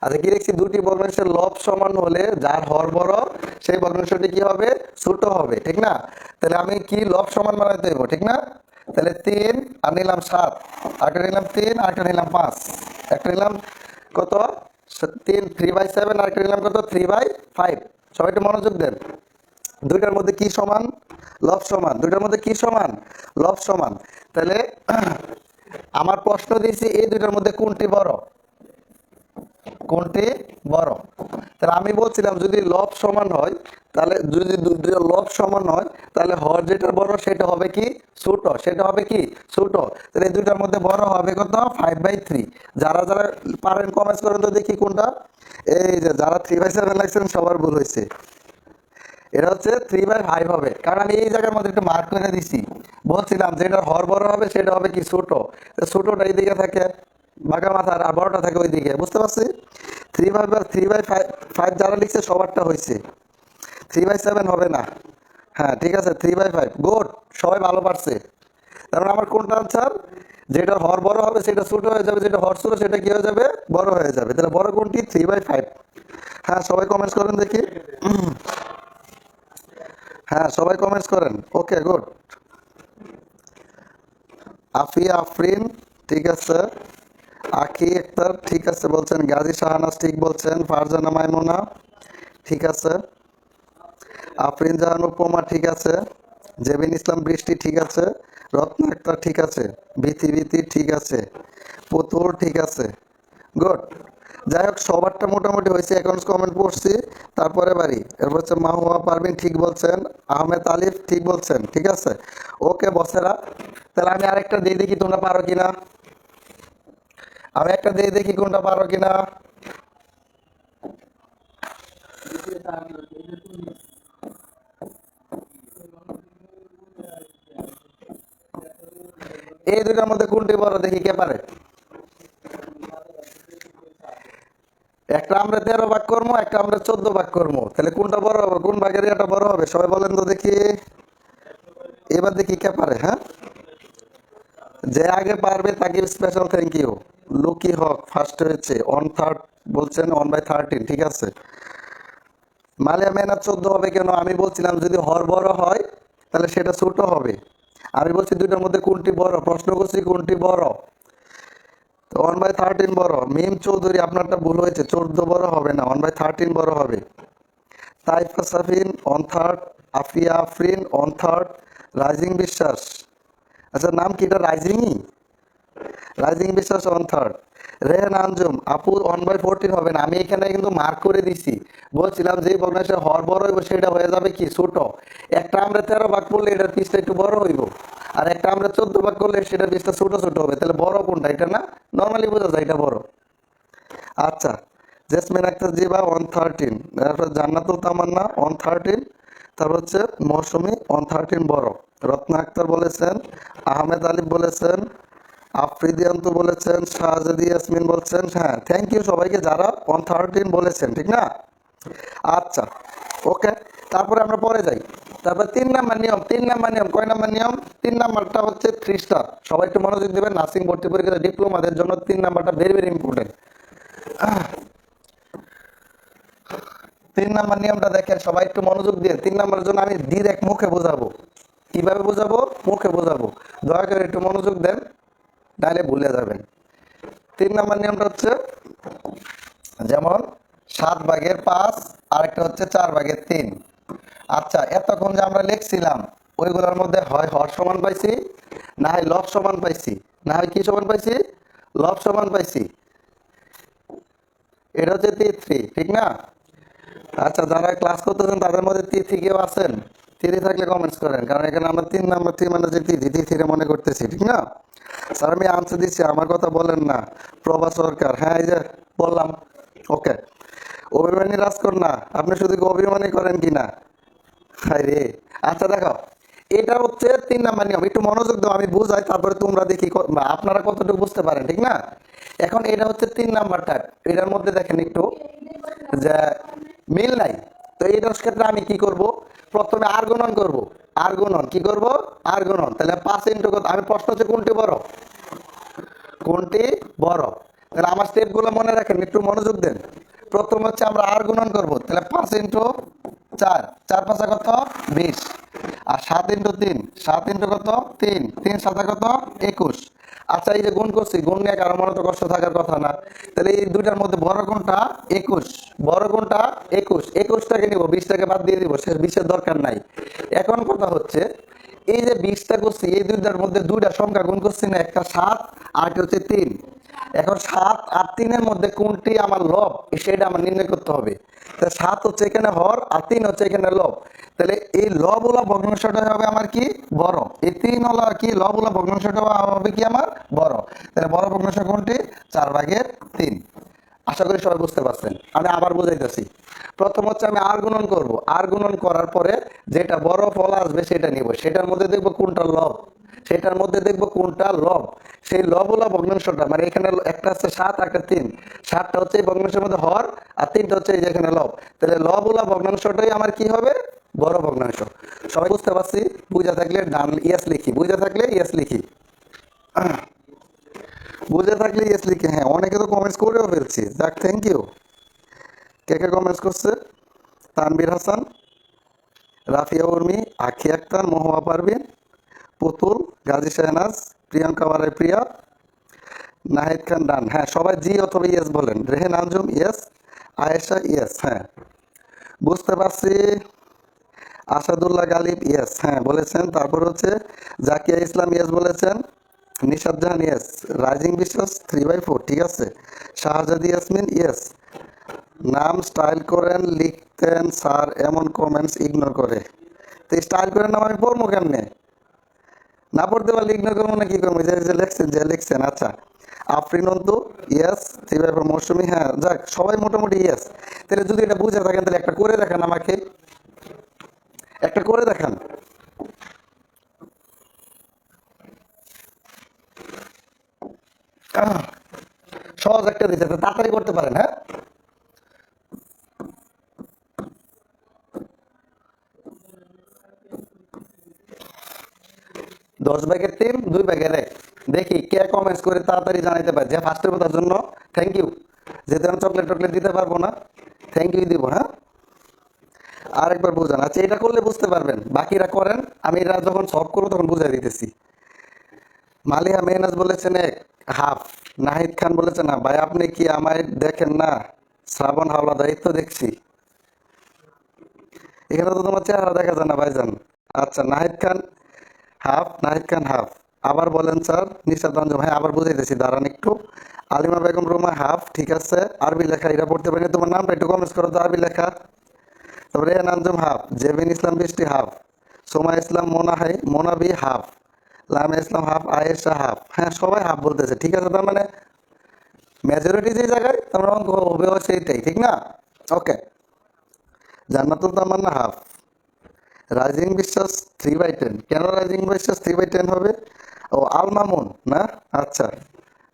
আচ্ছা, কি লিখছি, দুটি ভগ্নাংশের লব সমান হলে যার হর বড় সেই ভগ্নাংশটি কি হবে, ছোট হবে, ঠিক না? তাহলে আমি কি লব সমান বানাইতে হইব, ঠিক না? তাহলে 3 আর নিলাম 7, আরেকটা নিলাম 3, আরেকটা নিলাম 5, একটা নিলাম কত, 3 3/7, আরেকটা নিলাম কত, 3/5। সবাই একটু মনোযোগ দেন। দুইটার মধ্যে কি সমান, লব সমান। দুইটার মধ্যে কি সমান, লব সমান। তাহলে আমার প্রশ্ন দিয়েছি এই দুইটার মধ্যে কোনটি বড়, কোনটি বড়। তাহলে আমি বলছিলাম যদি লব সমান হয়, তাহলে যদি দুটো লব সমান হয় তাহলে হর যেটা বড় সেটা হবে কি, ছোট, সেটা হবে কি, ছোট। তাহলে এই দুইটার মধ্যে বড় হবে কত, 5/3। যারা যারা পারেন কমেন্টস করেন তো দেখি কোনটা। এই যে যারা 3/7 লাগছেন সবার ভুল হয়েছে, এটা হচ্ছে 3/5 হবে, কারণ আমি এই জায়গার মধ্যে একটু মার্ক করে দিছি। বলছিলাম যেটা হর বড় হবে সেটা হবে কি, ছোট। ছোটটা এইদিকে থাকে বাঁকা মাথার, আর বড়টা থাকে ওইদিকে, বুঝতে পারছি। 3/5 যারা লিখছে সবারটা হয়েছে, 3/7 হবে না। হ্যাঁ ঠিক আছে, 3/5, গুড, সবাই ভালো পারছে। কারণ আমার কোনটা আনসার, যেটা হর বড় হবে সেটা ছোট হয়ে যাবে, যেটা হর ছোট সেটা কি হয়ে যাবে, বড় হয়ে যাবে। তাহলে বড় কোনটি, 3/5। হ্যাঁ সবাই কমেন্টস করেন দেখি। হ্যাঁ সবাই কমেন্টস করেন, ওকে গুড। আফিয়া আফরিন ঠিক আছে, আখি আক্তার ঠিক আছে বলছেন, গাজী শাহনাজ ঠিক বলছেন, ফারজানা মাইমুনা ঠিক আছে, আফরিন জাহান উপমা ঠিক আছে, জেবিন ইসলাম বৃষ্টি ঠিক আছে, রত্না আক্তার ঠিক আছে, ভীতি ভীতি ঠিক আছে, পুতুল ঠিক আছে, গুড। যাই হোক সবারটা মোটামুটি হয়েছে, এখন কমেন্ট পড়ছি তারপরে বাড়ি। এরপর হচ্ছে মাহুয়া পারভিন ঠিক বলছেন, আহমেদ আলিফ ঠিক বলছেন, ঠিক আছে, ওকে বসেরা। তাহলে আমি আরেকটা দিয়ে দেখি তোমরা পারো কিনা, আমি একটা দিয়ে দেখি কোনটা পারো কিনা। এই দুইটার মধ্যে কোনটি বড় দেখি কে পারে। একটা আমরা 13 ভাগ করবো, একটা আমরা 14 ভাগ করবো, তাহলে কোনটা বড় হবে, কোন ভাগের এটা বড় হবে, সবাই বলেন তো দেখি। এবার দেখি কে পারে। হ্যাঁ, যে আগে পারবে তাকে special thank you. Luki Haque first হয়েছে, 1/3 বলছেন, 1/13 ঠিক আছে। মালিয়া মেহনাত 14 হবে কেন, আমি বলছিলাম যদি হর বড় হয় তাহলে সেটা ছোট হবে। আমি বলছি দুইটার মধ্যে কোনটি বড়, প্রশ্ন করছি কোনটি বড়, তো 1/13 বড়। মিম চৌধুরী আপনারটা ভুল হয়েছে, 14 বড় হবে না, 1/13 বড় হবে। তাইফা সাফিন 1/3, আফিয়া আফরিন 1/3, রাইজিং বিশ্বাস, আচ্ছা নাম কি এটা, রাইজিংই, রাইজিং বিশ্বাস 1/3, রেহান আঞ্জুম আপু 1/14 হবে না, আমি এখানে কিন্তু মার্ক করে দিছি। বলছিলাম যে ভগ্নাংশের হর বড় হইব সেটা হয়ে যাবে কি, ছোট। একটা আমরা 13 ভাগ করলে এটার পিসটা একটু বড় হইব, আর একটা আমরা 14 ভাগ করলে সেটার পিসটা ছোট ছোট হবে। তাহলে বড় কোনটা, এটা না, নর্মালি বোঝা যায় এটা বড়। আচ্ছা, জেসমিন আক্তার জিবা 1/13, তারপর জান্নাতুল তামান্না 1/13, তারপর হচ্ছে মৌসুমি 1/13 বড়। রত্না আক্তার বলেছেন, আহমেদ আলিফ বলেছেন, আফ্রিদিয়ান্ত বলেছেন, শাহজাদি ইয়াসমিন বলছেন। হ্যাঁ থ্যাংক ইউ সবাইকে যারা 1/13 বলেছেন, ঠিক না। আচ্ছা ওকে, তারপরে আমরা পরে যাই। তারপর 3 নাম্বার নিয়ম, 3 নাম্বার নিয়ম, কয় নাম্বার নিয়ম? 3 নাম্বারটা হচ্ছে 3 স্টার। সবাই একটু মনোযোগ দেবেন, নার্সিং ভর্তি পরীক্ষা ডিপ্লোমাদের জন্য 3 নাম্বারটা ভেরি ভেরি ইম্পর্টেন্ট। 3 নাম্বার নিয়মটা দেখেন, সবাই একটু মনোযোগ দিয়ে। 3 নাম্বারের জন্য আমি ডিরেক্ট মুখে বোঝাবো। কিভাবে বোঝাবো? মুখে বোঝাবো। দয়া করে একটু মনোযোগ দেন, নাহলে ভুলে যাবেন। 3 নাম্বার নিয়মটা হচ্ছে যেমন 7/5, আরেকটা হচ্ছে 4/3। আচ্ছা, এতক্ষণ যে আমরা লিখছিলাম ওইগুলোর মধ্যে হয় হর সমান পাইছি, না হয় লব সমান পাইছি, না হয় কি সমান পাইছি? লব সমান পাইছি। এটা হচ্ছে তিথি, ঠিক না? আচ্ছা, যারা ক্লাস করতেছেন তাদের মধ্যে তিথি কেউ আছেন? তিথি থাকলে কমেন্টস করেন, কারণ এখানে আমরা 3 নাম্বার মানে যে তিথি, তিথিরে মনে করতেছি, ঠিক না? স্যার আমি আনসার দিচ্ছি, আমার কথা বলেন না। প্রভা সরকার, হ্যাঁ এই যে বললাম। ওকে। অভিমানী রাজকন্যা, আপনি শুধু কি অভিমানী করেন কিনা? হায় রে। আচ্ছা দেখো, এটা হচ্ছে 3 নাম্বার নিয়ম। একটু মনোযোগ দাও, আমি বুঝাই, তারপরে তোমরা দেখি আপনারা কতটুকু বুঝতে পারেন, ঠিক না? এখন এটা হচ্ছে 3 নাম্বারটা, এটার মধ্যে দেখেন একটু যে মিল নাই। তো এইটার ক্ষেত্রে আমি কি করব? প্রথমে আর গুণন করব। আর গুণন কি করব? আর গুণন। তাহলে 5 ইন্টু কত? আমি প্রশ্ন হচ্ছে কোনটি বড়, কোনটি বড়। তাহলে আমার স্টেপগুলো মনে রাখেন, একটু মনোযোগ দেন। প্রথম হচ্ছে আমরা আর গুণন করব, তাহলে 5 ইন্টু 4, 4 5 কত? 20। আর 7 ইন্টু 3, 7 ইন্টু কত? 3, 3 7 কত? 21। আচ্ছা, এই যে গুণ করছি, গুণ নিয়ে কারো মনে তো কষ্ট থাকার কথা না। তাহলে এই দুইটার মধ্যে বড় কোনটা? 21। বড় কোনটা? 21। 21টাকে নিব, 20টাকে বাদ দিয়ে দিব, সে 20-এর দরকার নাই। এখন কথা হচ্ছে এই যে 20টা করছি, এই দুইটার মধ্যে দুইটা সংখ্যা গুণ করছি না, একটা 7 আর একটা হচ্ছে 3। এখন 7 আর 3-এর মধ্যে কোনটি আমার লব, সেটা আমার নির্ণয় করতে হবে। তাহলে 7 হচ্ছে এখানে হর, আর 3 হচ্ছে এখানে লব। তাহলে এই লব ওলা ভগ্নাংশটা হবে আমার কি? বড়। এই 3 ওলা কি লব ওলা ভগ্নাংশটা হবে কি আমার? বড়। তাহলে বড় ভগ্নাংশ কোনটি? 4/3। আশা করি সবাই বুঝতে পারছেন। আমি আবার বুঝাইতেছি। প্রথম হচ্ছে আমি আর গুণন করব, আর গুণন করার পরে যেটা বড় ফল আসবে সেটা নিব, সেটার মধ্যে দেখবো কোনটা লব, সেটার মধ্যে দেখবো কোনটা লব। সেই লব হলো ভগ্নাংশটা, মানে এখানে একটা আছে 7 একটা 3। 7টা হচ্ছে এই ভগ্নাংশের মধ্যে হর, আর 3টা হচ্ছে এই যেখানে লব। তাহলে লব হলো ভগ্নাংশটাই আমার কি হবে? বড় ভগ্নাংশ। সবাই বুঝতে পারছি? বুঝা থাকলে ডান ইয়েস লিখি, বুঝা থাকলে ইয়েস লিখি, বুঝে থাকলে ইয়েস লিখে। হ্যাঁ, অনেকে তো কমেন্টস করেও ফেলছি, যাক থ্যাংক ইউ। কে কে কমেন্টস করছে? তানবীর হাসান, রাফিয়া উর্মি, আখি আক্তার, মহুয়া পারভিন, পুতুল, গাজী শাহনাজ, প্রিয়াঙ্কা বারাই প্রিয়া, নাহিদ খান ডান। হ্যাঁ, সবাই জি অথবা ইয়েস বলেন। রেহেন আঞ্জুম ইয়েস, আয়েশা ইয়েস, হ্যাঁ বুঝতে পারছি। আসাদুল্লাহ গালিব ইয়েস, হ্যাঁ বলেছেন। তারপর হচ্ছে জাকিয়া ইসলাম ইয়েস বলেছেন। নিশাদ জাহান ইয়েস। রাইজিং বিশ্বাস 3/4, ঠিক আছে। শাহজাদি ইয়াসমিন ইয়েস। নাম স্টাইল করেন লিখতেন স্যার, এমন কমেন্টস ইগনোর করে। তো স্টাইল করেন নাম আমি পড়বো কেমনে? না পড়তে পারলে ইগনোর করবো না কি করবো? যে লিখছেন, যে লিখছেন। আচ্ছা, আফরিন অন্তু ইয়েস। 3/4 মৌসুমি, হ্যাঁ যাক সবাই মোটামুটি ইয়েস। তাহলে যদি এটা বুঝে থাকেন তাহলে একটা করে দেখান আমাকে, একটা করে দেখান। সহজ একটা দিতে, তাড়াতাড়ি করতে পারেন। হ্যাঁ, 10/3, 2/1। দেখি কে কমেন্টস করে তাড়াতাড়ি জানাইতে পারে। যে ফার্স্টের কথার জন্য থ্যাংক ইউ। যেহেতু আমি চকলেট টকলেট দিতে পারবো না, থ্যাংক ইউ দিব। হ্যাঁ, আরেকবার বুঝান। আচ্ছা, এটা করলে বুঝতে পারবেন, বাকিরা করেন, আমি এটা যখন সলভ করবো তখন বুঝাই দিতেছি। মালিহা মেহনাজ বলেছেন 1/2। নাহিদ খান বলেছেন না ভাই, আপনি কি আমায় দেখেন না? শ্রাবণ হাওলাদার, এই তো দেখছি। এখানে তো তোমার চেহারা দেখা যায় না ভাইজান। আচ্ছা, নাহিদ খান হাফ, নাহিদ খান হাফ। আবার বলেন স্যার। নিশাদ আঞ্জুম, হ্যাঁ আবার বুঝাইতেছি, দাঁড়ান একটু। আলিমা বেগম রুমা হাফ, ঠিক আছে। আরবি লেখা এটা পড়তে পারিনি, তোমার নামটা একটু কমেন্টস করো তো আরবি লেখা। তারপরে রেহান আঞ্জুম হাফ, জেবিন ইসলাম বৃষ্টি হাফ, সোমা ইসলাম মোনাবি হাফ, লামা ইসলাম হাফ, আয়েশা হাফ। হ্যাঁ, সবাই হাফ বলতেছে, ঠিক আছে। তার মানে মেজরিটি যে জায়গায়, তার মানে অঙ্ক হবে সেইটাই, ঠিক না? ওকে। জান্নাতুল তামান্না হাফ। রাইজিং বিশ্বাস 3/10। কেন রাইজিং বিশ্বাস 3/10 হবে? ও আল মামুন না? আচ্ছা,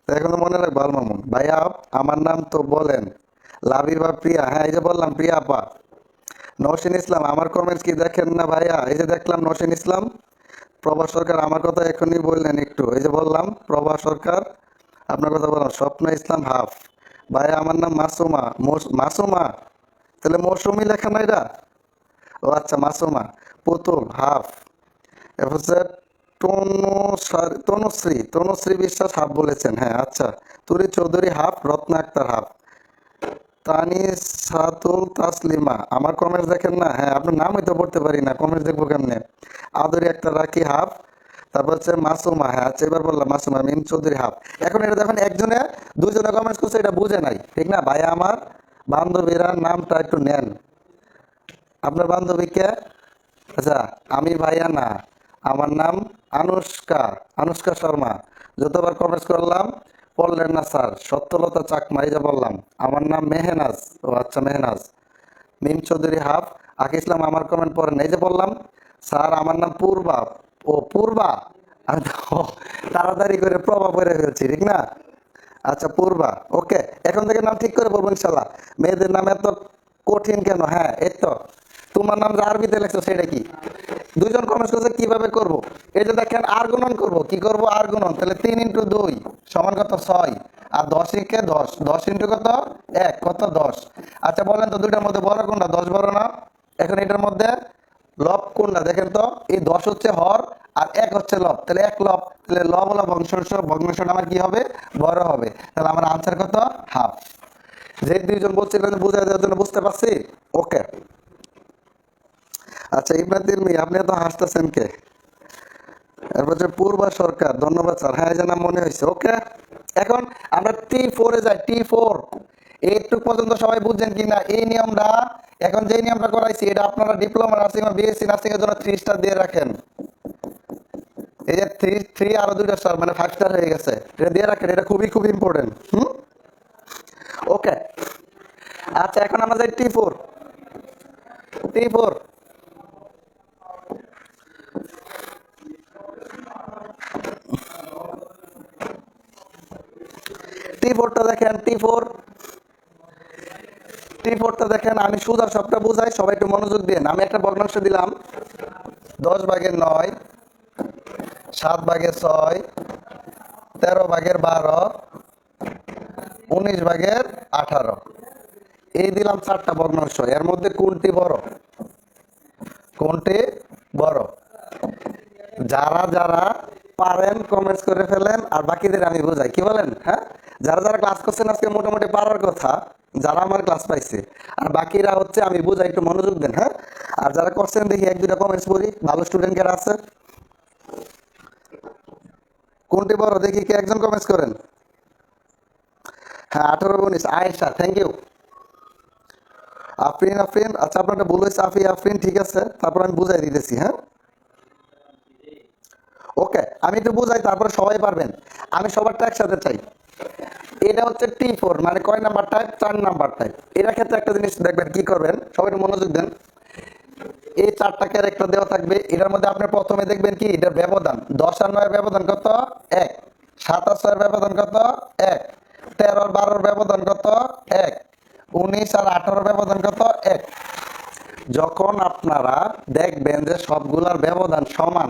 তো এখন তো মনে রাখবো আল মামুন। ভাইয়া আমার নাম তো বলেন। লাবিবা প্রিয়া, হ্যাঁ এই যে বললাম প্রিয়া আপা। নওশিন ইসলাম আমার কমেন্টস কি দেখেন না ভাইয়া? এই যে দেখলাম নওশিন ইসলাম। প্রভা সরকার আমার কথা এখনই বললেন একটু, এই যে বললাম প্রভা সরকার আপনার কথা বললাম। স্বপ্ন ইসলাম হাফ। ভাইয়া আমার নাম মাসুমা। মাসুমা, তাহলে মৌসুমি লেখা না এটা? ও আচ্ছা মাসুমা। পুতুল হাফ। এরপর হচ্ছে তনুশ্রী, তনুশ্রী বিশ্বাস হাফ বলেছেন, হ্যাঁ আচ্ছা। তুরি চৌধুরী হাফ, রত্না আক্তার হাফ। তানিসাতুল তাসলিমা আমার কমেন্টস দেখেন না? হ্যাঁ আপনার নাম হয়তো পড়তে পারি না, কমেন্টস দেখবো কেমনে? আদরি একটা রাখি হাফ। তারপর হচ্ছে মাসুমা, হ্যাঁ আচ্ছা এবার বললাম মাসুমা। মিম চৌধুরী হাফ। এখন এটা দেখুন একজনে দুইজনে কমেন্টস করছে, এটা বুঝে নাই ঠিক না ভাইয়া? আমার বান্ধবীরা নামটা একটু নেন। আপনার বান্ধবী কে? আচ্ছা আমি ভাইয়া না, আমার নাম আনুষ্কা, আনুষ্কা শর্মা। যতবার কমেন্টস করলাম পড়লেন না স্যার। সত্যলতা চাকমা, এই যে বললাম আমার নাম মেহনাজ। ও আচ্ছা মেহনাজ। মিম চৌধুরী হাফ। আকি ইসলাম আমার কমেন্ট পড়েন, এই যে বললাম স্যার আমার নাম পূর্বা। ও পূর্বা, আমি তো তাড়াতাড়ি করে প্রভা পড়ে ফেলছি ঠিক না? আচ্ছা পূর্বা, ওকে এখন থেকে নাম ঠিক করে বলবো ইনশাল্লাহ। মেয়েদের নাম এত কঠিন কেন? হ্যাঁ এই তো তোমার নাম যে আরবিতে লেখছো সেটা কি? দুইজন কমেন্ট করছে কিভাবে করব। এই যে দেখেন আর গুণন করব, কি করব আর গুণন, তাহলে 3 × 2 সমান কত 6, আর 10 × 10, 10 কত 1 কত 10। আচ্ছা বলেন তো দুইটার মধ্যে বড় কোনটা? 10 বড় না? এখন এটার মধ্যে লব কোনটা দেখেন তো? এই 10 হচ্ছে হর আর 1 হচ্ছে লব, তাহলে 1 লব, তাহলে লব হলো ভগ্নাংশ, ভগ্নাংশটা আমার কি হবে? বড় হবে। তাহলে আমার আনসার কত? হাফ। যে দুইজন বলছিলেন বুঝাই দেওয়ার জন্য, বুঝতে পারছি? ওকে আচ্ছা ইবরাত তিরমি আপনি তো হাসতেছেন কে? এরপর হচ্ছে পূর্বা সরকার, ধন্যবাদ স্যার। হ্যাঁ এই যে নাম মনে হয়েছে। ওকে এখন আমরা T4 এ যাই। T4 এইটুক পর্যন্ত সবাই বুঝছেন কিনা এই নিয়মটা? এখন যে নিয়মটা করাইছি এটা আপনারা ডিপ্লোমা নার্সিং বা বিএসসি নার্সিং এর জন্য 3 স্টার দিয়ে রাখেন। এই যে 3 আরো 2টা স্টার মানে 5 স্টার হয়ে গেছে, এটা দিয়ে রাখেন, এটা খুবই খুব ইম্পর্টেন্ট। ওকে আচ্ছা এখন আমরা যাই T4। T4 T4টা দেখেন। T4টা দেখেন, আমি সুদা সবটা বুঝাই, সবাই একটু মনোযোগ দিয়ে। আমি একটা ভগ্নাংশ দিলাম 10/9, 7/6, 13/12, 19/18, এই দিলাম 4টা ভগ্নাংশ। এর মধ্যে কোনটি বড়? কোনটি বড়? যারা যারা পারেন কমেন্টস করে ফেলেন, আর বাকিদের আমি বোঝাই। কি বলেন? হ্যাঁ যারা যারা ক্লাস করছেন আজকে মোটামুটি পারার কথা, যারা আমার ক্লাস পাইছে, আর বাকিরা হচ্ছে আমি বুঝাই, একটু মনোযোগ দেন। হ্যাঁ আর যারা করছেন দেখি 1-2টা কমেন্টস পড়ি, ভালো স্টুডেন্ট যারা আছে। কোনটি বড় দেখি, কে একজন কমেন্টস করেন। হ্যাঁ 18/19 আয়েশা, থ্যাংক ইউ। আফরিন, আফরিন আচ্ছা আপনারটা ভুল হয়েছে। আফরিন ঠিক আছে, তারপর আমি বুঝাই দিতেছি। হ্যাঁ ওকে আমি একটু বুঝাই, তারপরে সবাই পারবেন। আমি সবারটা একসাথে চাই। এটা হচ্ছে T4 মানে কয় নাম্বার টাইপ? 4 number type. এর ক্ষেত্রে একটা জিনিস দেখবেন, কি করবেন সবাই একটু মনোযোগ দেন। এই 4টা ক্যারেক্টার দেওয়া থাকবে, এটার মধ্যে আপনি প্রথমে দেখবেন কি এটার ব্যবধান। 10 আর 9 এর ব্যবধান কত? 1। 7 আর 6 এর ব্যবধান কত? 1। 13 আর 12 এর ব্যবধান কত? 1। 19 আর 18 এর ব্যবধান কত? 1। যখন আপনারা দেখবেন যে সবগুলার ব্যবধান সমান,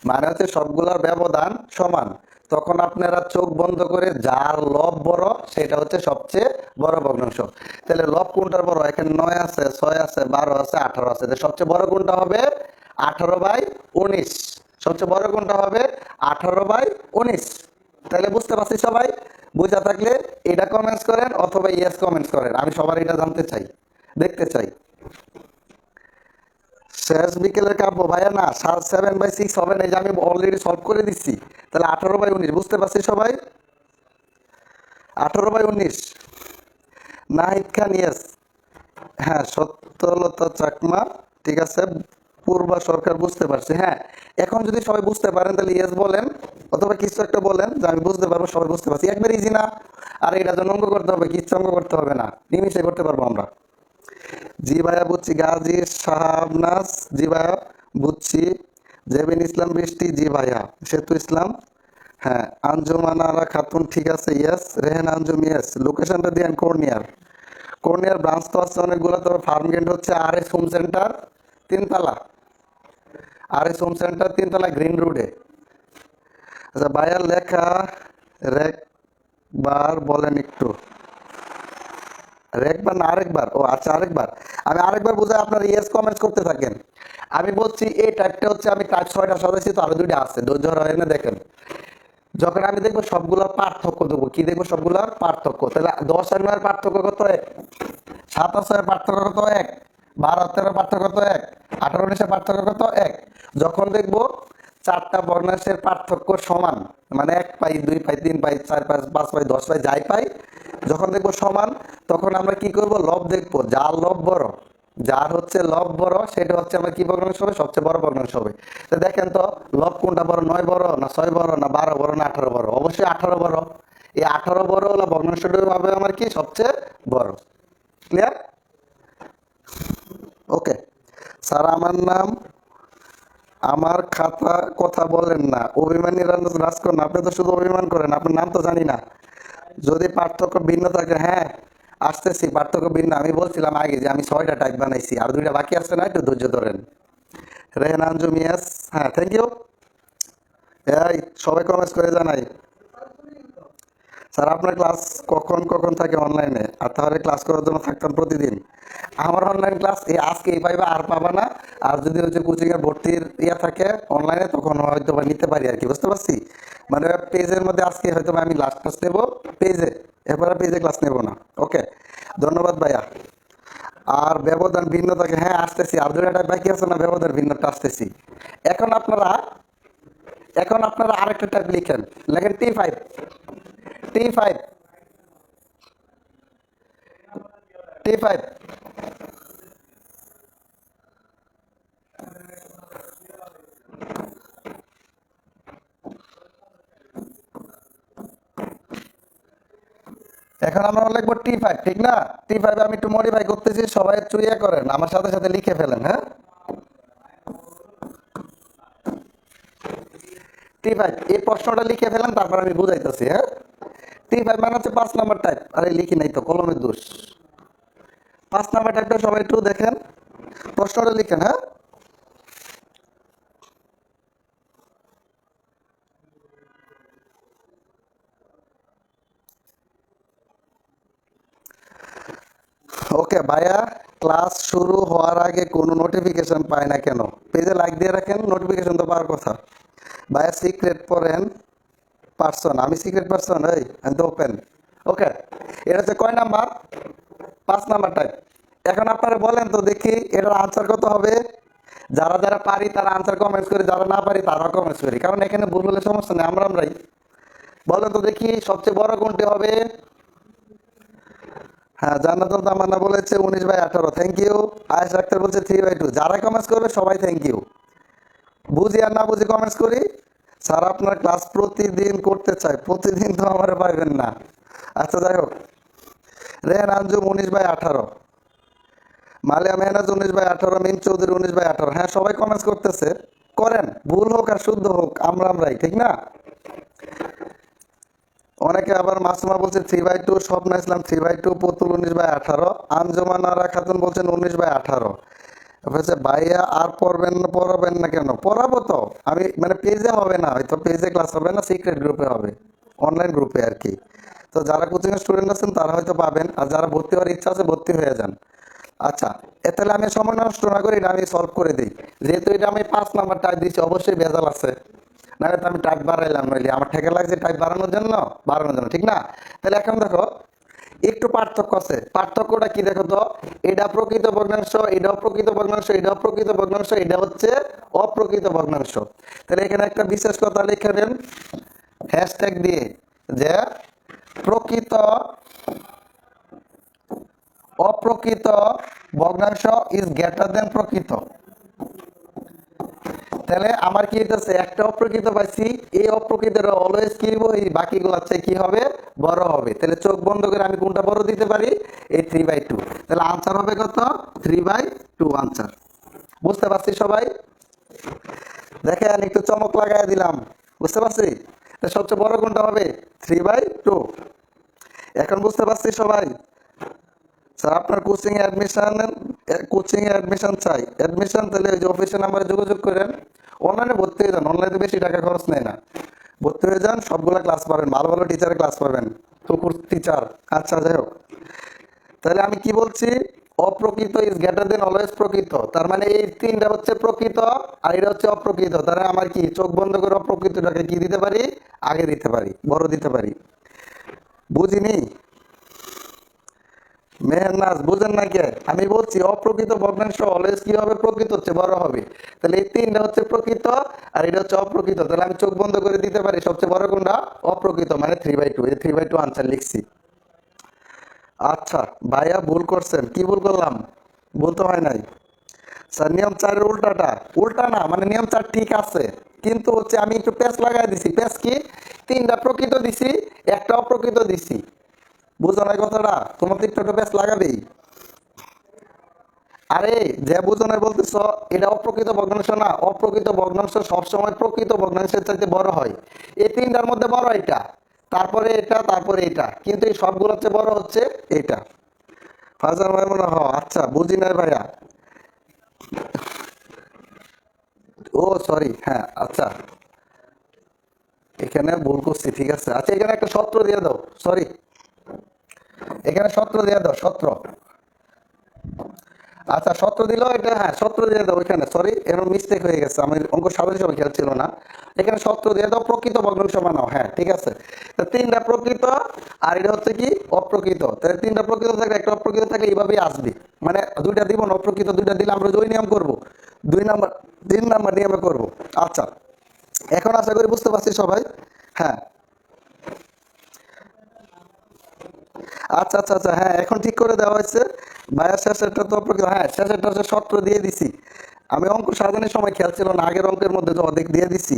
মানে হচ্ছে সবগুলার ব্যবধান সমান, তখন আপনারা চোখ বন্ধ করে যার লব বড় সেটা হচ্ছে সবচেয়ে বড় ভগ্নাংশ। তাহলে লব কোনটার বড়? এখানে 9 আছে, 6 আছে, 12 আছে, 18 আছে, সবচেয়ে বড় কোনটা হবে? 18/19। সবচেয়ে বড় কোনটা হবে? 18/19। তাহলে বুঝতে পারছি সবাই? বুঝা থাকলে এটা কমেন্টস করেন অথবা ইয়েস কমেন্টস করেন, আমি সবার এটা জানতে চাই, দেখতে চাই। শেষ বিকেলের কাব্য ভাইয়া না, 7/6 হবে না, এই যে আমি অলরেডি সলভ করে দিচ্ছি। তাহলে 18/19 বুঝতে পারছি সবাই? 18/19 নাহিদ খান ইয়েস। হ্যাঁ সত্যলতা চাকমা ঠিক আছে। পূর্বা সরকার বুঝতে পারছি। হ্যাঁ এখন যদি সবাই বুঝতে পারেন তাহলে ইয়েস বলেন, অথবা কিছু একটা বলেন যে আমি বুঝতে পারবো, সবাই বুঝতে পারছি। একবার ইজি না, আর এটার জন্য অঙ্ক করতে হবে? কিচ্ছু অঙ্ক করতে হবে না, নিমিশে করতে পারবো আমরা। জি ভাইয়া বুঝছি। গাজী শাহনাজ, জি ভাইয়া বুঝছি। জেবিন ইসলাম বৃষ্টি, জি ভাইয়া। সেতু ইসলাম, হ্যাঁ। আঞ্জুমানারা খাতুন ঠিক আছে, ইয়েস। রেহেনা আঞ্জুম, ইয়েস। লোকেশনটা দিয়েন কর্নিয়ার। কর্নিয়ার ব্রাঞ্চ তো আছে অনেকগুলো, তবে ফার্মগেট হচ্ছে RS হোম সেন্টার 3 তলা, RS হোম সেন্টার 3 তলা গ্রিন রোডে। আচ্ছা ভাইয়ার লেখা রেকবার বলেন একটু, রেকবার না আরেকবার? ও আচ্ছা আরেকবার, আমি আরেকবার বুঝাই, আপনারা ইয়েস কমেন্টস করতে থাকেন। আমি বলছি এই টাইপটা হচ্ছে আমি টাইপ 6টা সাজাইছি, তো আরো 2টা আছে, ধৈর্য হয় না দেখেন। যখন আমি দেখবো সবগুলোর পার্থক্য দেবো, কি দেখবো সবগুলোর পার্থক্য, তাহলে 10 আর 9 পার্থক্য কত? 1। 7 আর 6 পার্থক্য কত? 1। 12 আর 13 পার্থক্য কত? 1। 18 19 পার্থক্য কত? 1। যখন দেখবো 4টা ভগ্নাংশের পার্থক্য সমান, মানে 1 পাই 2 পাই 3 পাই 4 পাই 5 পাই 10 পাই যাই পাই, যখন দেখবো সমান, তখন আমরা কি করব? লব দেখবো, যার লব বড়, যার হচ্ছে লব বড় সেটা হচ্ছে আমার কি ভগ্নাংশ হবে? সবচেয়ে বড় ভগ্নাংশ হবে। তো দেখেন তো লব কোনটা বড়, 9 বড় না 6 বড় না 12 বড় না 18 বড়? অবশ্যই 18 বড়। এই 18 বড় হলো ভগ্নাংশটা হবে আমার কি সবচেয়ে বড়। ক্লিয়ার? ওকে স্যার, আমার নাম, আমার খাতা কথা বলেন না, অভিমানী রাজকন্যা, আপনি তো শুধু অভিমান করেন, আপনার নাম তো জানি না। যদি পার্থক্য ভিন্ন থাকে, হ্যাঁ আসতেছি, পার্থক্য ভিন্ন, আমি বলছিলাম আগে যে আমি 6টা টাইপ বানাইছি, আর 2টা বাকি আছে না, একটু ধৈর্য ধরেন। রেহান আঞ্জুম ইয়েস, হ্যাঁ থ্যাংক ইউ। এই সবাই কমেন্টস করে জানাই। স্যার আপনার ক্লাস কখন কখন থাকে অনলাইনে? আর তাহলে ক্লাস করার জন্য থাকতাম প্রতিদিন। আমার অনলাইন ক্লাস এই আজকে এই পাইবা, আর পাবা না। আর যদি হচ্ছে কোচিং এর ভর্তির থাকে অনলাইনে, তখন হয়তো বা নিতে পারি আর কি, বুঝতে পারছি। মানে পেজের মধ্যে আজকে হয়তো আমি লাস্ট ক্লাস নেবো পেজে, এরপরে পেজে ক্লাস নেব না। ওকে ধন্যবাদ ভাইয়া। আর ব্যবধান ভিন্ন থাকে, হ্যাঁ আসতেছি, আর 2টা বাকি আছে না, ব্যবধান ভিন্নটা আসতেছি। এখন আপনারা আরেকটা টাইপ লিখেন, লেখেন T5, T5, T5। এখন আমরা লিখবো T5, ঠিক না? T5 আমি একটু মডিফাই করতেছি, সবাই চুইয়া করেন, আমার সাথে সাথে লিখে ফেলেন। হ্যাঁ T5 এই প্রশ্নটা লিখে ফেলেন, তারপর আমি বুঝাইতেছি। হ্যাঁ T5 মানে হচ্ছে 5 নাম্বার টাইপ। আরে লিখি নাই তো, কলমের দোষ। 5 নাম্বার টাইপটা সবাই একটু দেখেন, প্রশ্নটা লিখেন। হ্যাঁ ওকে ভাইয়া, ক্লাস শুরু হওয়ার আগে কোনো নোটিফিকেশন পায় না কেন? পেজে লাইক দিয়ে রাখেন, নোটিফিকেশন তো পাওয়ার কথা। ভাইয়া সিক্রেট পড়েন পার্সন, আমি সিক্রেট পার্সন, এই আমি তো ওপেন। ওকে এটা হচ্ছে কয় নাম্বার? 5 number type. এখন আপনারা বলেন তো দেখি এটার আনসার কত হবে? যারা যারা পারি তারা আনসার কমেন্টস করি, যারা না পারি তারা কমেন্টস করি, কারণ এখানে ভুল হলে সমস্যা নেই, আমরাই। বলেন তো দেখি সবচেয়ে বড় কোনটি হবে? হ্যাঁ জান্নাতুল তামান্না বলেছে 19/18, থ্যাংক ইউ। আয়েশ আক্তার বলছে 3/2। যারা কমেন্টস করবে সবাই থ্যাংক ইউ। বুঝি আর না বুঝি কমেন্টস করি। স্যার আপনার ক্লাস প্রতিদিন করতে চাই, প্রতিদিন তো আমার পাইবেন না। আচ্ছা যাই হোক, রেহান আঞ্জুম 19/18, মালিয়া মেহনাজ 19/18, মিম চৌধুরী 19/18। হ্যাঁ সবাই কমেন্টস করতেছে, করেন, ভুল হোক আর শুদ্ধ হোক আমরাই, ঠিক না? অনেকে আবার মাসুমা বলছে 3/2, স্বপ্না ইসলাম 3/2, পুতুল 19/18, আঞ্জুমান আরা খাতুন বলছেন 19/18। বলছে ভাইয়া আর পড়াবেন না কেন? পড়াবো তো আমি, মানে পেজে হবে না, হয়তো পেজে ক্লাস হবে না, সিক্রেট গ্রুপে হবে, অনলাইন গ্রুপে আর কি। তো যারা কোচিং এর স্টুডেন্ট আছেন তারা হয়তো পাবেন, আর যারা ভর্তি হওয়ার ইচ্ছা আছে ভর্তি হয়ে যান। আচ্ছা তাহলে আমি সময় নষ্ট না করি, এটা আমি সলভ করে দিই। যেহেতু এটা আমি 5 নাম্বার টাইপ দিচ্ছি, অবশ্যই ভেজাল আছে, নাহলে তো আমি টাইপ বাড়াইলাম, নইলে আমার ঠেকা লাগছে টাইপ বাড়ানোর জন্য, ঠিক না? তাহলে এখন দেখো একটু পার্থক্য আছে, পার্থক্যটা কি দেখো তো, এটা প্রকৃত ভগ্নাংশ, এটাও প্রকৃত ভগ্নাংশ, এটাও প্রকৃত ভগ্নাংশ, এটা হচ্ছে অপ্রকৃত ভগ্নাংশ। তাহলে এখানে একটা বিশেষ কথা লিখবেন হ্যাশট্যাগ দিয়ে, যে প্রকৃত অপ্রকৃত ভগ্নাংশ ইজ গ্রেটার দেন প্রকৃত। তাহলে আমার কি হইতেছে, একটা অপ্রকৃত পাইছি, এই অপ্রকৃতর অলওয়েজ কি হইব, এই বাকিগুলোর চেয়ে কি হবে, বড় হবে। তাহলে চোখ বন্ধ করে আমি কোনটা বড় দিতে পারি? এই 3/2। তাহলে আনসার হবে কত? 3/2 আনসার। বুঝতে পারছি সবাই? দেখেন একটু চমক লাগাই দিলাম, বুঝতে পারছি? সবচেয়ে বড় কোনটা হবে? 3/2। এখন বুঝতে পারছি সবাই? স্যার আপনার কোচিং এ অ্যাডমিশন চাই, অ্যাডমিশন তাহলে ওই যে অফিসে নাম্বারে যোগাযোগ করেন, অনলাইনে ভর্তি হয়ে যান, অনলাইনে বেশি টাকা খরচ নেয় না, ভর্তি হয়ে যান, সবগুলা ক্লাস পাবেন, ভালো ভালো টিচারের ক্লাস পাবেন, তুকুর টিচার। আচ্ছা যাই হোক, তাহলে আমি কি বলছি, অপ্রকৃত ইজ গ্রেটার দেন অলওয়েজ প্রকৃত, তার মানে এই তিনটা হচ্ছে প্রকৃত আর এটা হচ্ছে অপ্রকৃত, তাহলে আমার কি চোখ বন্ধ করে অপ্রকৃতটাকে কি দিতে পারি, আগে দিতে পারি, বড় দিতে পারি। বুঝিনি মেহনাজ, বুঝেন না কে, আমি বলছি অপ্রকৃত ভগ্নাংশ অলওয়েজ কি হবে, প্রকৃত হচ্ছে বড় হবে, তাহলে এই তিনটা হচ্ছে প্রকৃত আর এটা হচ্ছে অপ্রকৃত, তাহলে আমি চোখ বন্ধ করে দিতে পারি সবচেয়ে বড় কোনটা, অপ্রকৃত, মানে 3/2, এই 3/2 আনসার লিখছি। আচ্ছা ভাইয়া ভুল করছেন, কি ভুল করলাম, ভুল তো হয় নাই স্যার, নিয়ম 4-এর উল্টাটা, উল্টা না মানে নিয়ম 4 ঠিক আছে, কিন্তু হচ্ছে আমি একটু পেঁচ লাগাই দিছি, পেঁচ কি, তিনটা প্রকৃত দিছি, একটা অপ্রকৃত দিছি, বুঝো না কথাটা, তোমার তো একটু পেঁচ লাগাবেই। আরে যে বুঝো না বলতেছ, এটা অপ্রকৃত ভগ্নাংশ না, অপ্রকৃত ভগ্নাংশ সবসময় প্রকৃত ভগ্নাংশের চাইতে বড় হয়, এই তিনটার মধ্যে বড় এটা, তারপরে এটা, তারপরে এটা, কিন্তু এই সবগুলোর চেয়ে বড় হচ্ছে এটা। ফাজার ভাই মনে আচ্ছা বুঝি নাই ভাইয়া, ও সরি, হ্যাঁ আচ্ছা এখানে ভুল করছি, ঠিক আছে, আচ্ছা এখানে একটা সত্র দিয়ে দাও, সরি এখানে সত্র দিয়ে দাও, সত্র, আচ্ছা সত্র দিল এটা, হ্যাঁ সত্র দিয়ে দাও এখানে, সরি এরকম মিস্টেক হয়ে গেছে, আমি অঙ্ক সাধারণ সময় খেয়াল ছিল না, এখানে সত্র দিয়ে দাও, প্রকৃত ভগ্নাংশ বানাও, হ্যাঁ ঠিক আছে, তো তিনটা প্রকৃত আর এটা হচ্ছে কি অপ্রকৃত, তাহলে তিনটা প্রকৃত থাকলে একটা অপ্রকৃত থাকলে এইভাবেই আসবে, মানে দুইটা দিব না, অপ্রকৃত দুইটা দিলে আমরা ওই নিয়ম করবো, 2 নাম্বার 3 নাম্বার নিয়মে করবো। আচ্ছা এখন আশা করি বুঝতে পারছি সবাই, হ্যাঁ আচ্ছা আচ্ছা আচ্ছা, হ্যাঁ এখন ঠিক করে দেওয়া হয়েছে, ভাইয়া শেষেরটা তো অপ্রকৃত, হ্যাঁ শেষেরটা হচ্ছে সত্র দিয়ে দিছি, আমি অঙ্ক সাজানোর সময় খেয়াল ছিল না, আগের অঙ্কের মধ্যে তো অর্ধেক দিয়ে দিছি।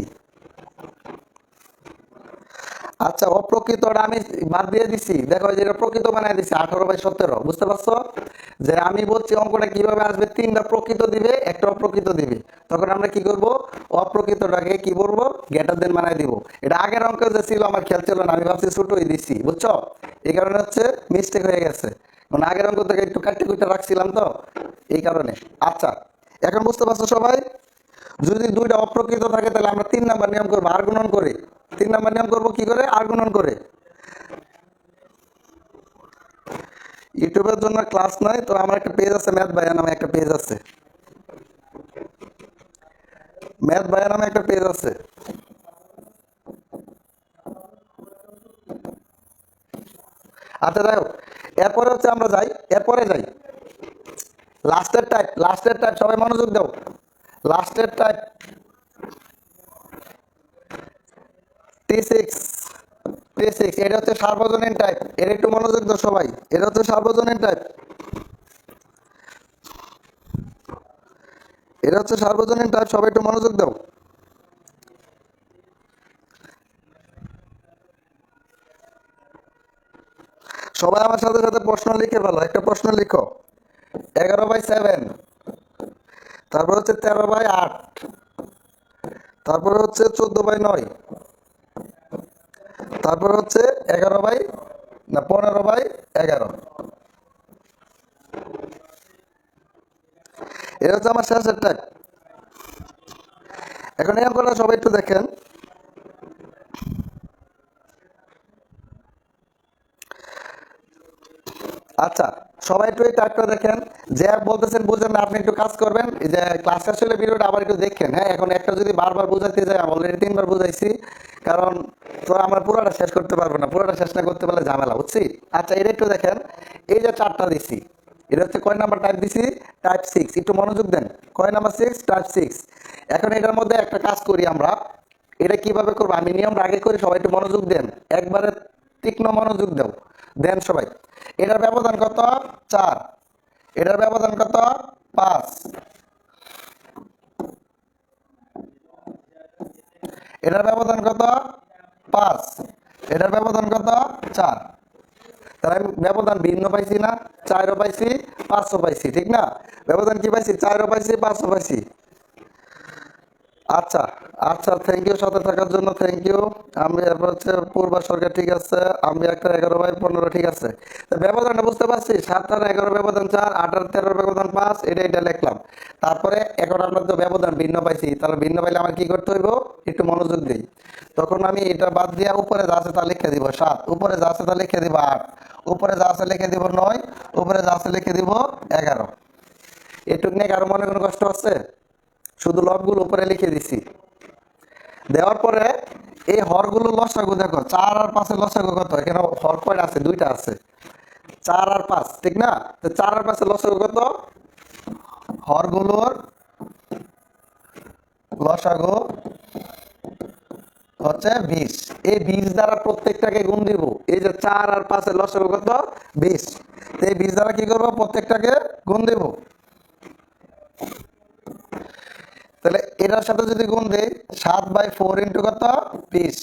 আচ্ছা অপ্রকৃতটা আমি বাদ দিয়ে দিছি, দেখো যেটা প্রকৃত বানাই দিছি 18/17, বুঝতে পারছো, যে আমি বলছি অঙ্কটা কিভাবে আসবে, তিনটা প্রকৃত দিবে একটা অপ্রকৃত দিবে, তখন আমরা কি করব, অপ্রকৃতটাকে কি বলবো, গ্রেটার দেন বানাই দিব, এটা আগের অঙ্ক যে ছিল আমার খেয়াল ছিল না, আমি ভাবছি ছোটই দিছি, বুঝছো, এই কারণে হচ্ছে মিস্টেক হয়ে গেছে, মানে আগের অঙ্ক থেকে একটু কাটতে কুটে রাখছিলাম তো এই কারণে। আচ্ছা এখন বুঝতে পারছো সবাই, যদি দুইটা অপ্রকৃত থাকে তাহলে আমরা 3 নাম্বার নিয়ম করবো, আর গুণন করে, 3 নাম্বার নিয়ম করবো কি করে, আর গুণন করে। ইউটিউবের জন্য ক্লাস নয় তো, আমার একটা পেজ আছে, ম্যাথ ভাইয়া নামে একটা পেজ আছে, ম্যাথ ভাইয়া নামে একটা পেজ আছে। আচ্ছা যাই হোক, এরপরে হচ্ছে আমরা যাই, এরপরে যাই লাস্টের টাইপ, লাস্টের টাইপ সবাই মনোযোগ দাও, লাস্টের টাইপ T6, T6 এটা হচ্ছে সার্বজনীন টাইপ, এর একটু মনোযোগ দাও সবাই, এটা হচ্ছে সার্বজনীন টাইপ, এটা হচ্ছে সার্বজনীন টাইপ, সবাই একটু মনোযোগ দাও। সবাই আমার সাথে সাথে প্রশ্ন লিখে ফেলো, একটা প্রশ্ন লিখো, 11/7, তারপর হচ্ছে 13/8, তারপরে হচ্ছে 14/9, তারপরে হচ্ছে 15/11, এটা হচ্ছে আমার শেষের টাইপ। এখন এই অঙ্কটা সবাই একটু দেখেন, আচ্ছা সবাই একটু এই টাইপটা দেখেন, যে বলতেছেন বুঝেন না আপনি একটু কাজ করবেন, এই যে ক্লাস শেষ হলে ভিডিওটা আবার একটু দেখেন, হ্যাঁ এখন একটা যদি বারবার বোঝাতে যাই, আমি অলরেডি 3বার বুঝাইছি, কারণ তো আমরা পুরোটা শেষ করতে পারবো না, পুরোটা শেষ না করতে পারলে ঝামেলা, বুঝছি। আচ্ছা এটা একটু দেখেন, এই যে 4টা দিছি, এটা হচ্ছে কয় নাম্বার টাইপ দিছি, টাইপ 6, একটু মনোযোগ দেন, কয় নাম্বার 6, টাইপ 6। এখন এটার মধ্যে একটা কাজ করি আমরা, এটা কিভাবে করবো আমি নিয়মটা আগে করি, সবাই একটু মনোযোগ দেন, একবারে তীক্ষ্ণ মনোযোগ দাও, দেন সবাই। এটার ব্যবধান কত, 4, এটার ব্যবধান কত, 5, এটার ব্যবধান কত, 5, এটার ব্যবধান কত, 4, তাহলে আমি ব্যবধান ভিন্ন পাইছি না, 4ও পাইছি 5ও পাইছি, ঠিক না, ব্যবধান কি পাইছি, 4ও পাইছি 5ও পাইছি। আচ্ছা আচ্ছা, থ্যাংক ইউ সাথে থাকার জন্য, থ্যাংক ইউ। আমি এরপর হচ্ছে পূর্বা সরকার, ঠিক আছে। আমি একটা 11/15, ঠিক আছে। তো ব্যবধানটা বুঝতে পারছি, 7 আর 11 ব্যবধান 4, 8 আর 13 ব্যবধান 5, এটা লিখলাম। তারপরে এখন আমরা তো ব্যবধান ভিন্ন পাইছি, তাহলে ভিন্ন পাইলে আমার কি করতে হইব, একটু মনোযোগ দিই। তখন আমি এটা বাদ দিয়ে উপরে যা আছে তা লিখে দিব 7, উপরে যা আছে তা লিখে দিব 8, উপরে যা আছে লিখে দিব 9, উপরে যা আছে লিখে দিব 11। এটুক নিয়ে কারো মনে কোনো কষ্ট আছে? শুধু লবগুলো উপরে লিখে দিছি। দেওয়ার পরে এই হরগুলো লসাগু দেখো, 4 আর 5 এর লসাগু কত? এখানে হর কয়টা আছে? 2টা আছে, 4 আর 5, ঠিক না? তো 4 আর 5 এর লসাগু কত? হরগুলোর লসাগু হচ্ছে 20। এই 20 দ্বারা প্রত্যেকটাকে গুণ দিব। এই যে 4 আর 5 এর লসাগু কত? 20। তো এই 20 দ্বারা কি করব? প্রত্যেকটাকে গুণ দিব। তাহলে এটার সাথে যদি গুণ দেই, 7/4 ইন্টু কত? 20।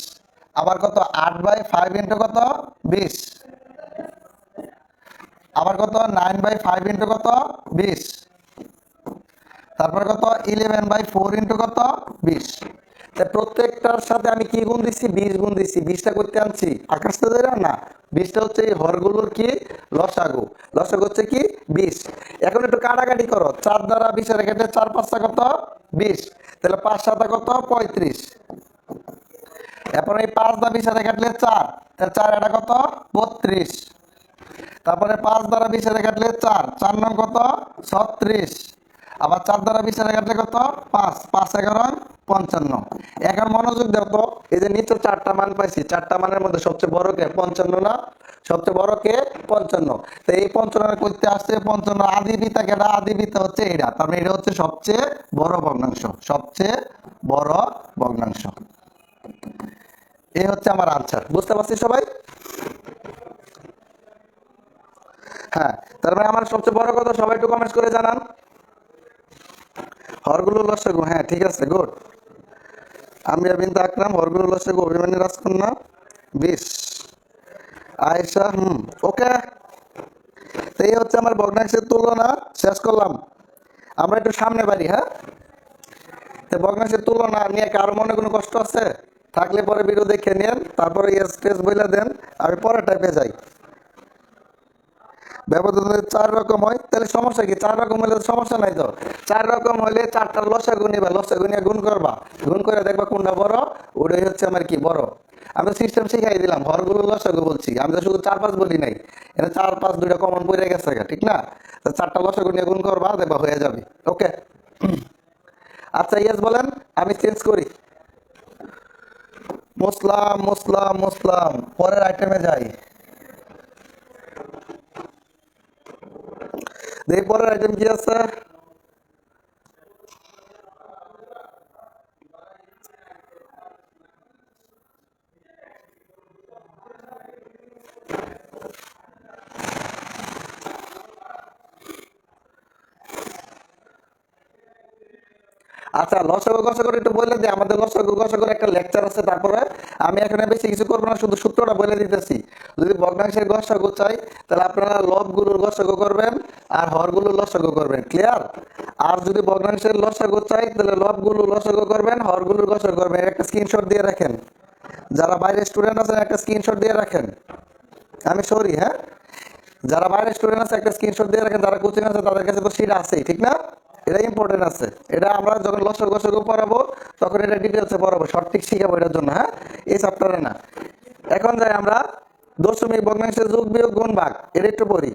আবার কত? 8/5 ইন্টু কত? 20। আবার কত? 9/5 ইন্টু কত? 20। তারপর কত? 11/4 ইন্টু কত? 20। প্রত্যেকটার সাথে আমি কি গুণ দিচ্ছি? 20 গুণ দিচ্ছি। 20টা করতে আনছি আকাশ তো ধরে না, 20টা হচ্ছে এই হরগুলোর কি লসাগু। লসাগু হচ্ছে কি 20। এখন একটু কাটাকাটি করো, 4 দ্বারা 20 এর কেটে 4 5 কত? 20। তাহলে 5 7 কত? 35। এরপর এই 5 দ্বারা 20 এর কাটলে 4, 4 এটা কত? 32। তারপরে 5 দ্বারা 20 এর কাটলে 4, 4 9 কত? 36। আবার 4 দ্বারা 20 এর কাটলে কত? 5, 5 11 55। এখন মনোযোগ দাও তো, এই যে নিচে 4টা মান পাইছি, 4টা মানের মধ্যে সবচেয়ে বড় কে? 55 না? সবচেয়ে বড় কে? 55। তো এই 55 করতে আসছে 55 আদি পিতা কেডা? আদি পিতা হচ্ছে এটা, তার মানে এটা হচ্ছে সবচেয়ে বড় ভগ্নাংশ, সবচেয়ে বড় ভগ্নাংশ। এই হচ্ছে আমার আনসার। বুঝতে পারছি সবাই? হ্যাঁ, তার মানে আমার সবচেয়ে বড় কথা সবাই একটু কমেন্টস করে জানান। হরগুলো লসাগু, হ্যাঁ ঠিক আছে, গুড। আমি বিনতে আকরাম, হরগুলো লসাগু অভিমানী রাজকন্যা 20। আয়েশা, ওকে। তো এই হচ্ছে আমার ভগ্নাংশের তুলনা, শেষ করলাম। আমরা একটু সামনে বাড়ি, হ্যাঁ। তো ভগ্নাংশের তুলনা নিয়ে কারো মনে কোনো কষ্ট আছে? থাকলে পরে ভিডিও দেখে নেন, তারপরে স্পেস বইলা দেন, আমি পরের টাইপে যাই। ব্যবধান যদি 4 রকম হয় তাহলে সমস্যা কি? 4 রকম হলে সমস্যা নাই তো। 4 রকম হলে 4টার লসাগু নিবা, লসাগু নিয়ে গুণ করবা, গুণ করে দেখবা কোনটা বড়, ওটাই হচ্ছে আমার কি বড়। আমি সিস্টেম শিখাই দিলাম, হরগুলো লসাগু বলছি, আমি তো শুধু 4 5 বলি নাই। এটা 4 5 দুইটা কমন পড়ে গেছে, ঠিক না? তো 4টা লসাগু নিয়ে গুণ করবা, দেখবা হয়ে যাবে। ওকে, আচ্ছা ইয়েস বলেন, আমি চেঞ্জ করি। মুসলাম মুসলাম মুসলাম, পরের আইটেমে যাই। দেখি পরের আইটেম কি আছে। আচ্ছা, লসাগু গসাগু একটু বলে দিই। আমাদের লসাগু গসাগুর একটা লেকচার আছে, তারপরে আমি এখানে বেশি কিছু করবো না, শুধু সূত্রটা বলে দিতেছি। যদি ভগ্নাংশের গসাগু চাই তাহলে আপনারা লবগুলোর গসাগু করবেন আর হরগুলোর লসাগু করবেন, ক্লিয়ার? আর যদি ভগ্নাংশের লসাগু চাই তাহলে লবগুলোর লসাগু করবেন, হরগুলোর গসাগু করবেন। একটা স্ক্রিনশট দিয়ে রাখেন, যারা বাইরে স্টুডেন্ট আছেন একটা স্ক্রিনশট দিয়ে রাখেন। আমি সরি, হ্যাঁ, যারা বাইরে স্টুডেন্ট আছে একটা স্ক্রিনশট দিয়ে রাখেন, যারা কোচিং আছে তাদের কাছে তো সিট আছেই, ঠিক না? এটা ইম্পর্টেন্ট আছে, এটা আমরা যখন লসাগু গসাগু পড়াবো তখন এটা ডিটেলসে পড়াবো, সঠিক শিখাবো এটার জন্য, হ্যাঁ, এই চ্যাপ্টারে না। এখন যাই আমরা দশমিক ভগ্নাংশের যোগ বিয়োগ গুণ ভাগ, এটা একটু পড়ি।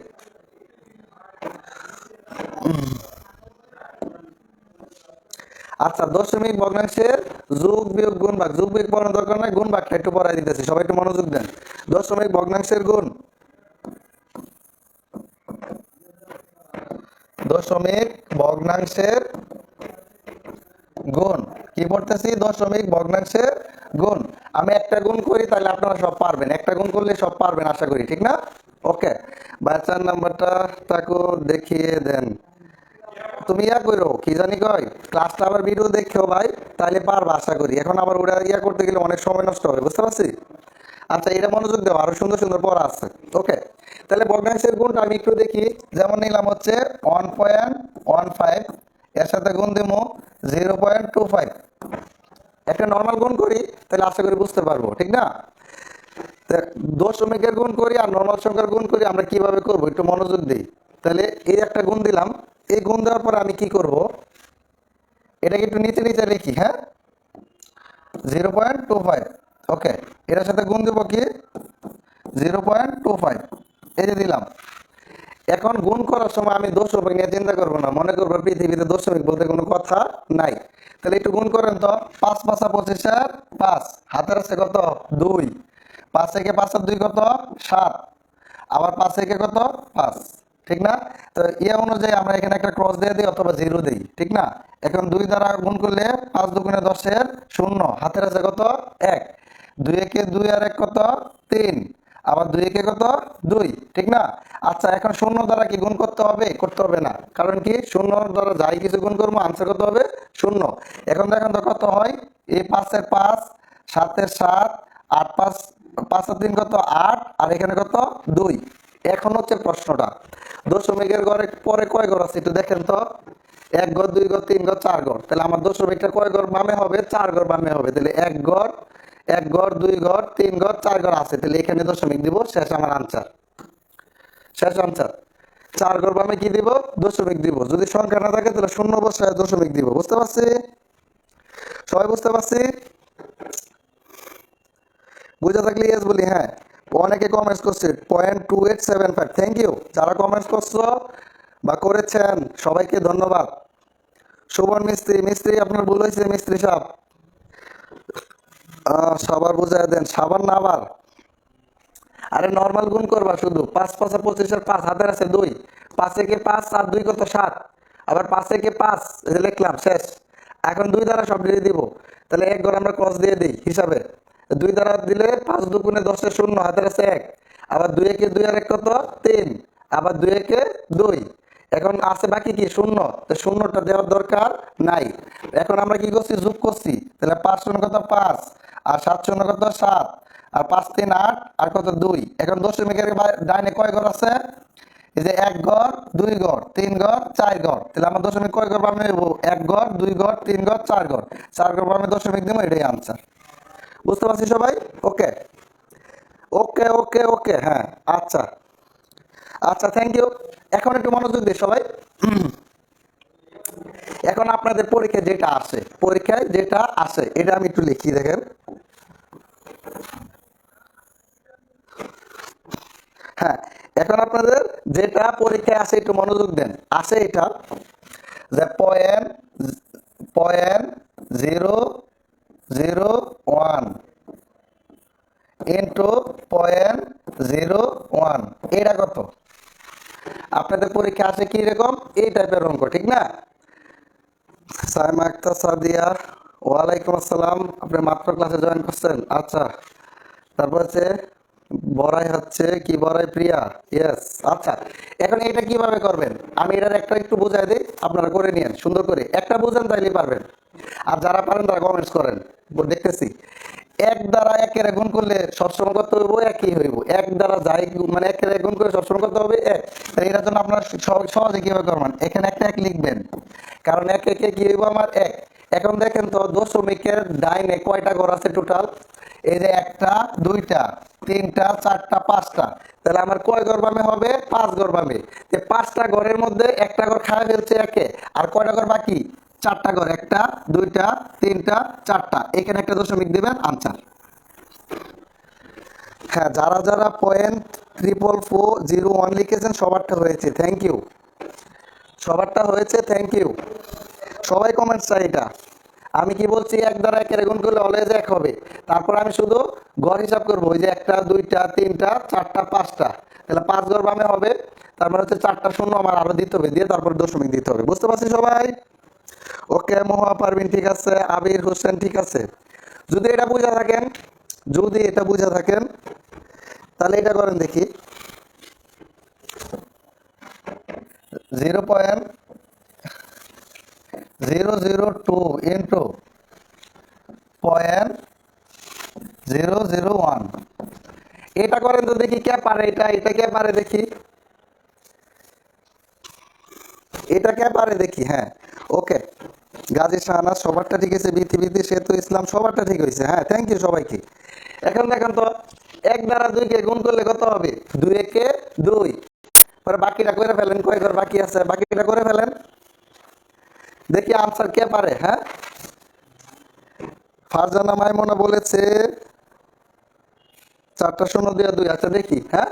আচ্ছা, দশমিক ভগ্নাংশের যোগ বিয়োগ গুণ ভাগ, যোগ বিয়োগ পড়ানোর দরকার নাই, গুণ ভাগটা একটু পড়াই দিতেছি, সবাই একটু মনোযোগ দেন। দশমিক ভগ্নাংশের গুণ, দশমিক ভগ্নাংশের গুণ কি পড়তেছি? দশমিক ভগ্নাংশের গুণ। আমি একটা গুণ করি তাহলে আপনারা সব পারবেন, একটা গুণ করলে সব পারবেন আশা করি, ঠিক না? ওকে, বাচ্চার নাম্বারটা তাকে দেখিয়ে দেন। তুমি ইয়া করো, কি জানি কয়, ক্লাসটা আবার ভিডিও দেখো ভাই, তাহলে পারবা আশা করি। এখন আবার ওটা ইয়া করতে গেলে অনেক সময় নষ্ট হবে, বুঝতে পারছি? আচ্ছা, এটা মনোযোগ দেওয়া, আরো সুন্দর সুন্দর পড়া আছে। ওকে, তাহলে ভগ্নাংশের গুণটা আমি একটু দেখি। যেমন নিলাম হচ্ছে 1.15, এর সাথে গুণ দিব 0.25। একটা নর্মাল গুণ করি তাহলে আশা করি বুঝতে পারবো, ঠিক না? দশমিকের গুণ করি আর নর্মাল সংখ্যার গুণ করি, আমরা কিভাবে করব একটু মনোযোগ দিই। তাহলে এই একটা গুণ দিলাম, এই গুণ দেওয়ার পর আমি কি করব, এটাকে একটু নিচে নিচে লিখি, হ্যাঁ, 0.25। ওকে, এটার সাথে গুণ দেবো কি 0.25, এই যে দিলাম। এখন গুণ করার সময় আমি দশমিক নিয়ে চিন্তা করবো না, মনে করবো পৃথিবীতে দশমিক বলতে কোনো কথা নাই। তাহলে একটু গুণ করেন তো, 5 5 25 5, হাতের আছে কত 2, 5 থেকে 5 আর 2 কত 7, আবার 5 থেকে কত 5, ঠিক না? তো ইয়ে অনুযায়ী আমরা এখানে একটা ক্রস দিয়ে দিই অথবা 0 দিই, ঠিক না? এখন 2 দ্বারা গুণ করলে 5 দুগুণে 10 এর 0, হাতের আছে কত 1, 2 একে 2 আর 1 কত 3, আবার 2 একে কত 2, ঠিক না? আচ্ছা, এখন 0 দ্বারা কি গুণ করতে হবে? করতে হবে না, কারণ কি 0 দ্বারা যাই কিছু গুণ করবো আনসার কত হবে 0। এখন দেখেন তো কত হয়, এই 5 এর 5, 7 এর 7, 8 5, 5 আর 3 কত 8, আর এখানে কত 2। এখন হচ্ছে প্রশ্নটা, দশমিকের ঘরে পরে কয় ঘর আছে একটু দেখেন তো, 1 ঘর 2 ঘর 3 ঘর 4 ঘর। তাহলে আমার দশমিকটা কয় ঘর বামে হবে? 4 ঘর বামে হবে। তাহলে 1 ঘর 2 ঘর 3 ঘর 4 ঘর আছে, তাহলে এখানে দশমিক দিব, শেষ আমার আনসার, শেষ আনসার। 4 ঘর বামে কি দিব? দশমিক দিব। যদি সংখ্যা না থাকে তাহলে শূন্য বসায় দশমিক দিব। বুঝতে পারছি? সবাই বুঝতে পারছি? বুঝা থাকলে ইয়েস বলি, হ্যাঁ। অনেকে কমেন্টস করছে 0.2875, থ্যাংক ইউ যারা কমেন্টস করছো বা করেছেন, সবাইকে ধন্যবাদ। শোভন মিস্ত্রি, মিস্ত্রি আপনার ভুল হয়েছে মিস্ত্রি সাহেব, সবার বুঝাই দেন, সাবান না আবার। আরে নর্মাল গুণ করবা শুধু, 5 5 25 আর 5, হাতের আছে 2, 5 একে 5 আর 2 কত 7, আবার 5 একে 5, এই যে লিখলাম, শেষ। এখন 2 দ্বারা সব দিয়ে দিব, তাহলে 1 ঘর আমরা ক্রস দিয়ে দিই হিসাবে। 2 দ্বারা দিলে 5 দুগুণে 10 এর 0, হাতের আছে 1, আবার 2 একে 2 আর 1 কত 3, আবার 2 একে 2। এখন আছে বাকি কি 0, তো 0টা দেওয়ার দরকার নাই। এখন আমরা কি করছি? যোগ করছি, তাহলে 5 শূন্য কত 5, আর 7 শূন্য কত 7, আর 5 3 8, আর কত 2। এখন দশমিকের ডাইনে কয় ঘর আছে? এই যে 1 ঘর 2 ঘর 3 ঘর 4 ঘর। তাহলে আমার দশমিক কয় ঘর বামে নেব? 1 ঘর 2 ঘর 3 ঘর 4 ঘর, 4 ঘর বামে দশমিক দেবো, এটাই আনসার। বুঝতে পারছি সবাই? ওকে ওকে ওকে ওকে, হ্যাঁ, আচ্ছা আচ্ছা, থ্যাংক ইউ। এখন একটু মনোযোগ দিই সবাই। এখন আপনাদের পরীক্ষায় যেটা আসে, পরীক্ষায় যেটা আসে এটা আমি একটু লিখি, দেখেন। হ্যাঁ, এখন আপনাদের যেটা পরীক্ষায় আসে একটু মনোযোগ দেন। আসে এটা যে পয়েন্ট পয়েন্ট 001 ইন্টু 0.01, এটা কত? আপনাদের পরীক্ষা আসে কি রকম? এই টাইপের অঙ্ক, ঠিক না? সাইমা আক্তার সাদিয়া, ওয়ালাইকুম আসসালাম, আপনি মাত্র ক্লাসে জয়েন করছেন, আচ্ছা। তারপর হচ্ছে বড়াই হচ্ছে কি, বড়াই প্রিয়া, ইয়েস, আচ্ছা। এখন এটা কিভাবে করবেন আমি এটার একটা একটু বোঝাই দিই, আপনারা করে নিন সুন্দর করে, একটা বুঝেন তাইলে পারবেন। আর যারা পারেন তারা কমেন্টস করেন, দেখতেছি। 1 দ্বারা 1 এর গুণ করলে সবসময় কত হইব? 1ই হইব। 1 দ্বারা যাই মানে 1 এর গুণ করে সবসময় কত হবে? 1। তাই এটার জন্য আপনারা সহজে কিভাবে করবেন, এখানে একটা 1 লিখবেন, কারণ 1 একে কি হইব আমার 1। এখন দেখেন তো দশমিকের ডাইনে কয়টা ঘর আছে টোটাল? এই যে 1টা 2টা 3টা 4টা 5টা, তাহলে আমার কয় ঘর বামে হবে? 5 ঘর বামে। 5টা ঘরের মধ্যে একটা ঘর খাওয়া ফেলছে একে, আর কয়টা ঘর বাকি? 4টা ঘর, 1টা 2টা 3টা 4টা, এখানে একটা দশমিক দিবেন, আনসার। হ্যাঁ, যারা যারা 0.44001 লিখেছেন সবারটা হয়েছে, থ্যাংক ইউ, সবারটা হয়েছে, থ্যাংক ইউ। সবাই কমেন্টস চাই এটা। আমি কি বলছি? 1 দ্বারা 1 এর গুণ করলে অলওয়েজ 1 হবে। তারপর আমি শুধু ঘর হিসাব করবো, ওই যে 1টা 2টা 3টা 4টা 5টা, তাহলে 5 ঘর বামে হবে। তারপর হচ্ছে 4টা শূন্য আমার আরো দিতে হবে, দিয়ে তারপর দশমিক দিতে হবে। বুঝতে পারছি সবাই? ওকে, মহা পারবিন ঠিক আছে, আবির হোসেন ঠিক আছে। যদি এটা বুঝা থাকেন, যদি এটা বুঝা থাকেন তাহলে এটা করেন দেখি, 0.002 ইন্টু 0.001, এটা করেন তো দেখি কে পারে। এটা কে পারে দেখি, এটা কে পারে দেখি। হ্যাঁ, ওকে, গাজী শাহনাজ সবারটা ঠিক আছে, বিথি সেতু ইসলাম সবারটা ঠিক হয়েছে। হ্যাঁ, থ্যাংক ইউ সবাইকে। এখন দেখেন তো, 1 দ্বারা 2 কে গুণ করলে কত হবে? 2 একে 2। পরে বাকিটা করে ফেলেন, কয় ঘর বাকি আছে বাকিটা করে ফেলেন, দেখি আনসার কে পারে। হ্যাঁ, ফারজানা মাইমুনা বলেছে 4টা শূন্য দিয়ে 2। আচ্ছা দেখি। হ্যাঁ,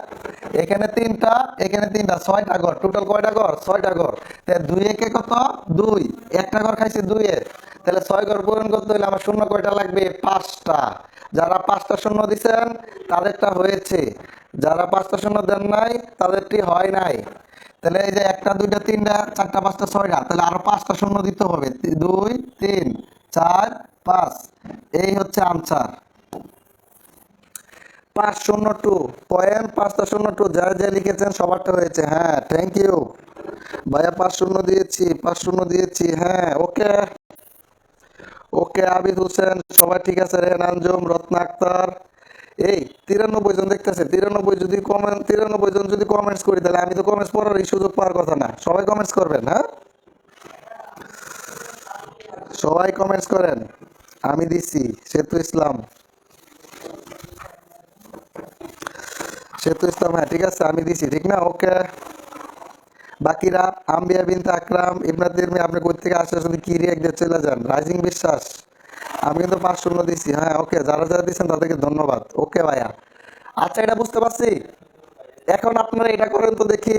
এখানে 3টা, এখানে 3টা, 6টা ঘর। টোটাল কয়টা ঘর? 6টা ঘর। তাহলে 2 একে কত? 2। একটা ঘর খাইছে 2-এ, তাহলে 6 ঘর পূরণ করতে হলে আমার শূন্য কয়টা লাগবে? 5টা। যারা 5টা শূন্য দিচ্ছেন তাদেরটা হয়েছে, যারা 5টা শূন্য দেন নাই তাদেরটি হয় নাই। তাহলে এই যে 1টা 2টা 3টা 4টা 5টা 6টা, তাহলে আরো 5টা শূন্য দিতে হবে। 2 3 4 5। এই হচ্ছে আনসার। 502 পয়েন্ট 502। যা যা লিখেছেন সবারটা হয়েছে। হ্যাঁ, থ্যাংক ইউ ভাইয়া। 5-0 দিয়েছি, 5-0 দিয়েছি। হ্যাঁ, ওকে ওকে। আবিদ হোসেন সবাই ঠিক আছে। রেহান আঞ্জুম, রত্না আক্তার। এই 93 জন দেখতেছে। 93 জন যদি কমেন্টস করি, তাহলে আমি তো কমেন্টস পড়ার সুযোগ পাওয়ার কথা না। সবাই কমেন্টস করবেন। হ্যাঁ, সবাই কমেন্টস করেন। আমি দিচ্ছি সেতু ইসলাম, সেতু ইসলাম। হ্যাঁ ঠিক আছে, আমি দিছি, ঠিক না? ওকে। বাকিরা আম্বিয়া বিনতে আকরাম, ইবনাতির মেয়ে, আপনি কোথা থেকে আসে যদি কি রিয়েক্ট দিয়ে চলে যান। রাইজিং বিশ্বাস, আমি কিন্তু 5-0 দিছি। হ্যাঁ, ওকে, যারা যারা দিচ্ছেন তাদেরকে ধন্যবাদ। ওকে ভাইয়া। আচ্ছা, এটা বুঝতে পারছি। এখন আপনারা এটা করেন তো দেখি,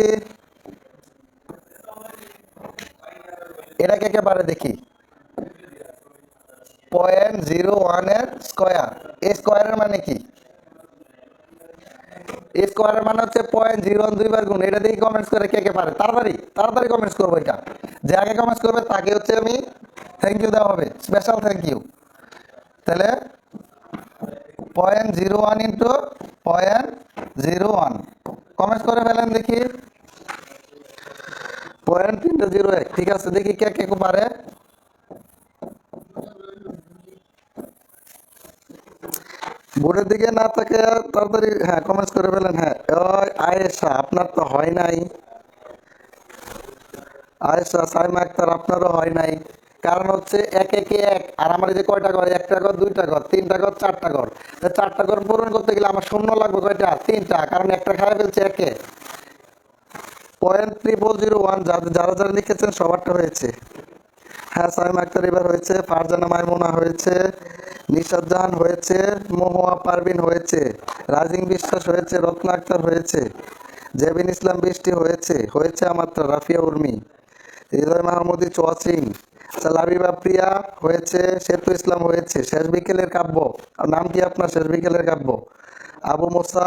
এটা কে কে পারে দেখি। 0.01 এর স্কোয়ার। এই স্কোয়ারের মানে কি? এই স্কোয়ারের মানে হচ্ছে 0.01 2 বার গুণ। এটা দিয়ে কমেন্টস করে কে কে পারে, তাড়াতাড়ি তাড়াতাড়ি কমেন্টস করবো। এটা যে আগে কমেন্টস করবে তাকে হচ্ছে আমি থ্যাংক ইউ দেওয়া হবে, স্পেশাল থ্যাংক ইউ। তাহলে 0.01 ইন্টু 0.01 কমেন্টস করে ফেলেন দেখি। 0.301। ঠিক আছে, দেখি কে কে পারে। বোর্ডের দিকে না থাকে, তাড়াতাড়ি হ্যাঁ কমেন্টস করে ফেলেন। হ্যাঁ, ওই আয়েশা, আপনার তো হয় নাই। আয়েশা, সাইমা আক্তার, আপনারও হয় নাই। কারণ হচ্ছে 1-1-1, আর আমার এই যে কয়টা ঘর? 1টা ঘর, 2টা ঘর, 3টা ঘর, 4টা ঘর। 4টা ঘর পূরণ করতে গেলে আমার শূন্য লাগবে কয়টা? 3টা, কারণ একটা খারাপ ফেলছে একে। 0.3001। যারা যারা লিখেছেন সবারটা হয়েছে। হ্যাঁ, সাইমা আক্তার এবার হয়েছে, ফারজানা মাইমুনা হয়েছে, নিশাদ জাহান হয়েছে, মহুয়া পারভিন হয়েছে, রাজিং বিশ্বাস হয়েছে, রত্না আক্তার হয়েছে, জেবিন ইসলাম বৃষ্টি হয়েছে, হয়েছে আমার তো রাফিয়া উর্মি, হৃদয় মাহমুদি চোয়াচিং, লাবিবা প্রিয়া হয়েছে, সেতু ইসলাম হয়েছে, শেষ বিকেলের কাব্য। আর নাম কি আপনার? শেষ বিকেলের কাব্য। আবু মোসা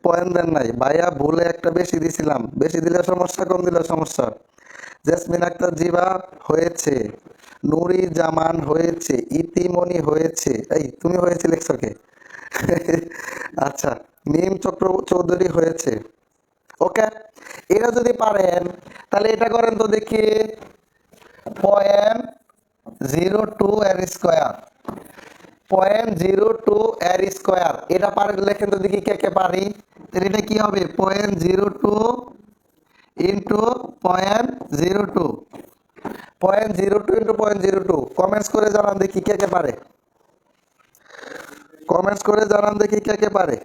পয়েন্ট দেন নাই ভাইয়া, ভুলে একটা বেশি দিছিলাম। বেশি দিলে সমস্যা, কম দিলে সমস্যা। জেসমিন আক্তার জিবা হয়েছে, নুরি জামান হয়েছে, ইতিমণি হয়েছে। এই তুমি হয়েছে লেখছো কে? আচ্ছা, মিম চক্র চৌধুরী হয়েছে। ওকে, এরা যদি পারেন তাহলে এটা করেন তো দেখি। 0.02 এর স্কোয়ার। 0.02 এর স্কোয়ার, এটা পারে লেখেন তো দেখি কে কে পারি। তাহলে এটা কি হবে? 0.02 ইন্টু 0.02। 0.02 ইন্টু 0.02 কমেন্টস করে জানান দেখি কে কে পারে। কমেন্টস করে জানান দেখি কে কে পারে।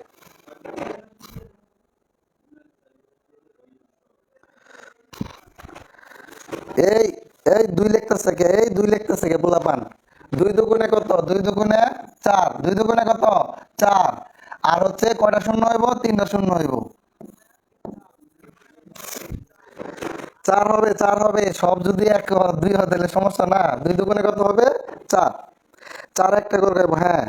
এই এই 2 লিখতেছে কে? এই 2 লিখতেছে কে? পোলা পান। 2 দুগুণে কত? 2 দুগুণে 4। 2 দুগুণে কত? 4। আর হচ্ছে কয়টা শূন্য হইব? 3টা শূন্য হইব। 4 হবে, 4 হবে। সব যদি 2 হয় তাহলে সমস্যা না। 2 দুগুণে কত হবে? 4। 4 একটা করে খাইব। হ্যাঁ,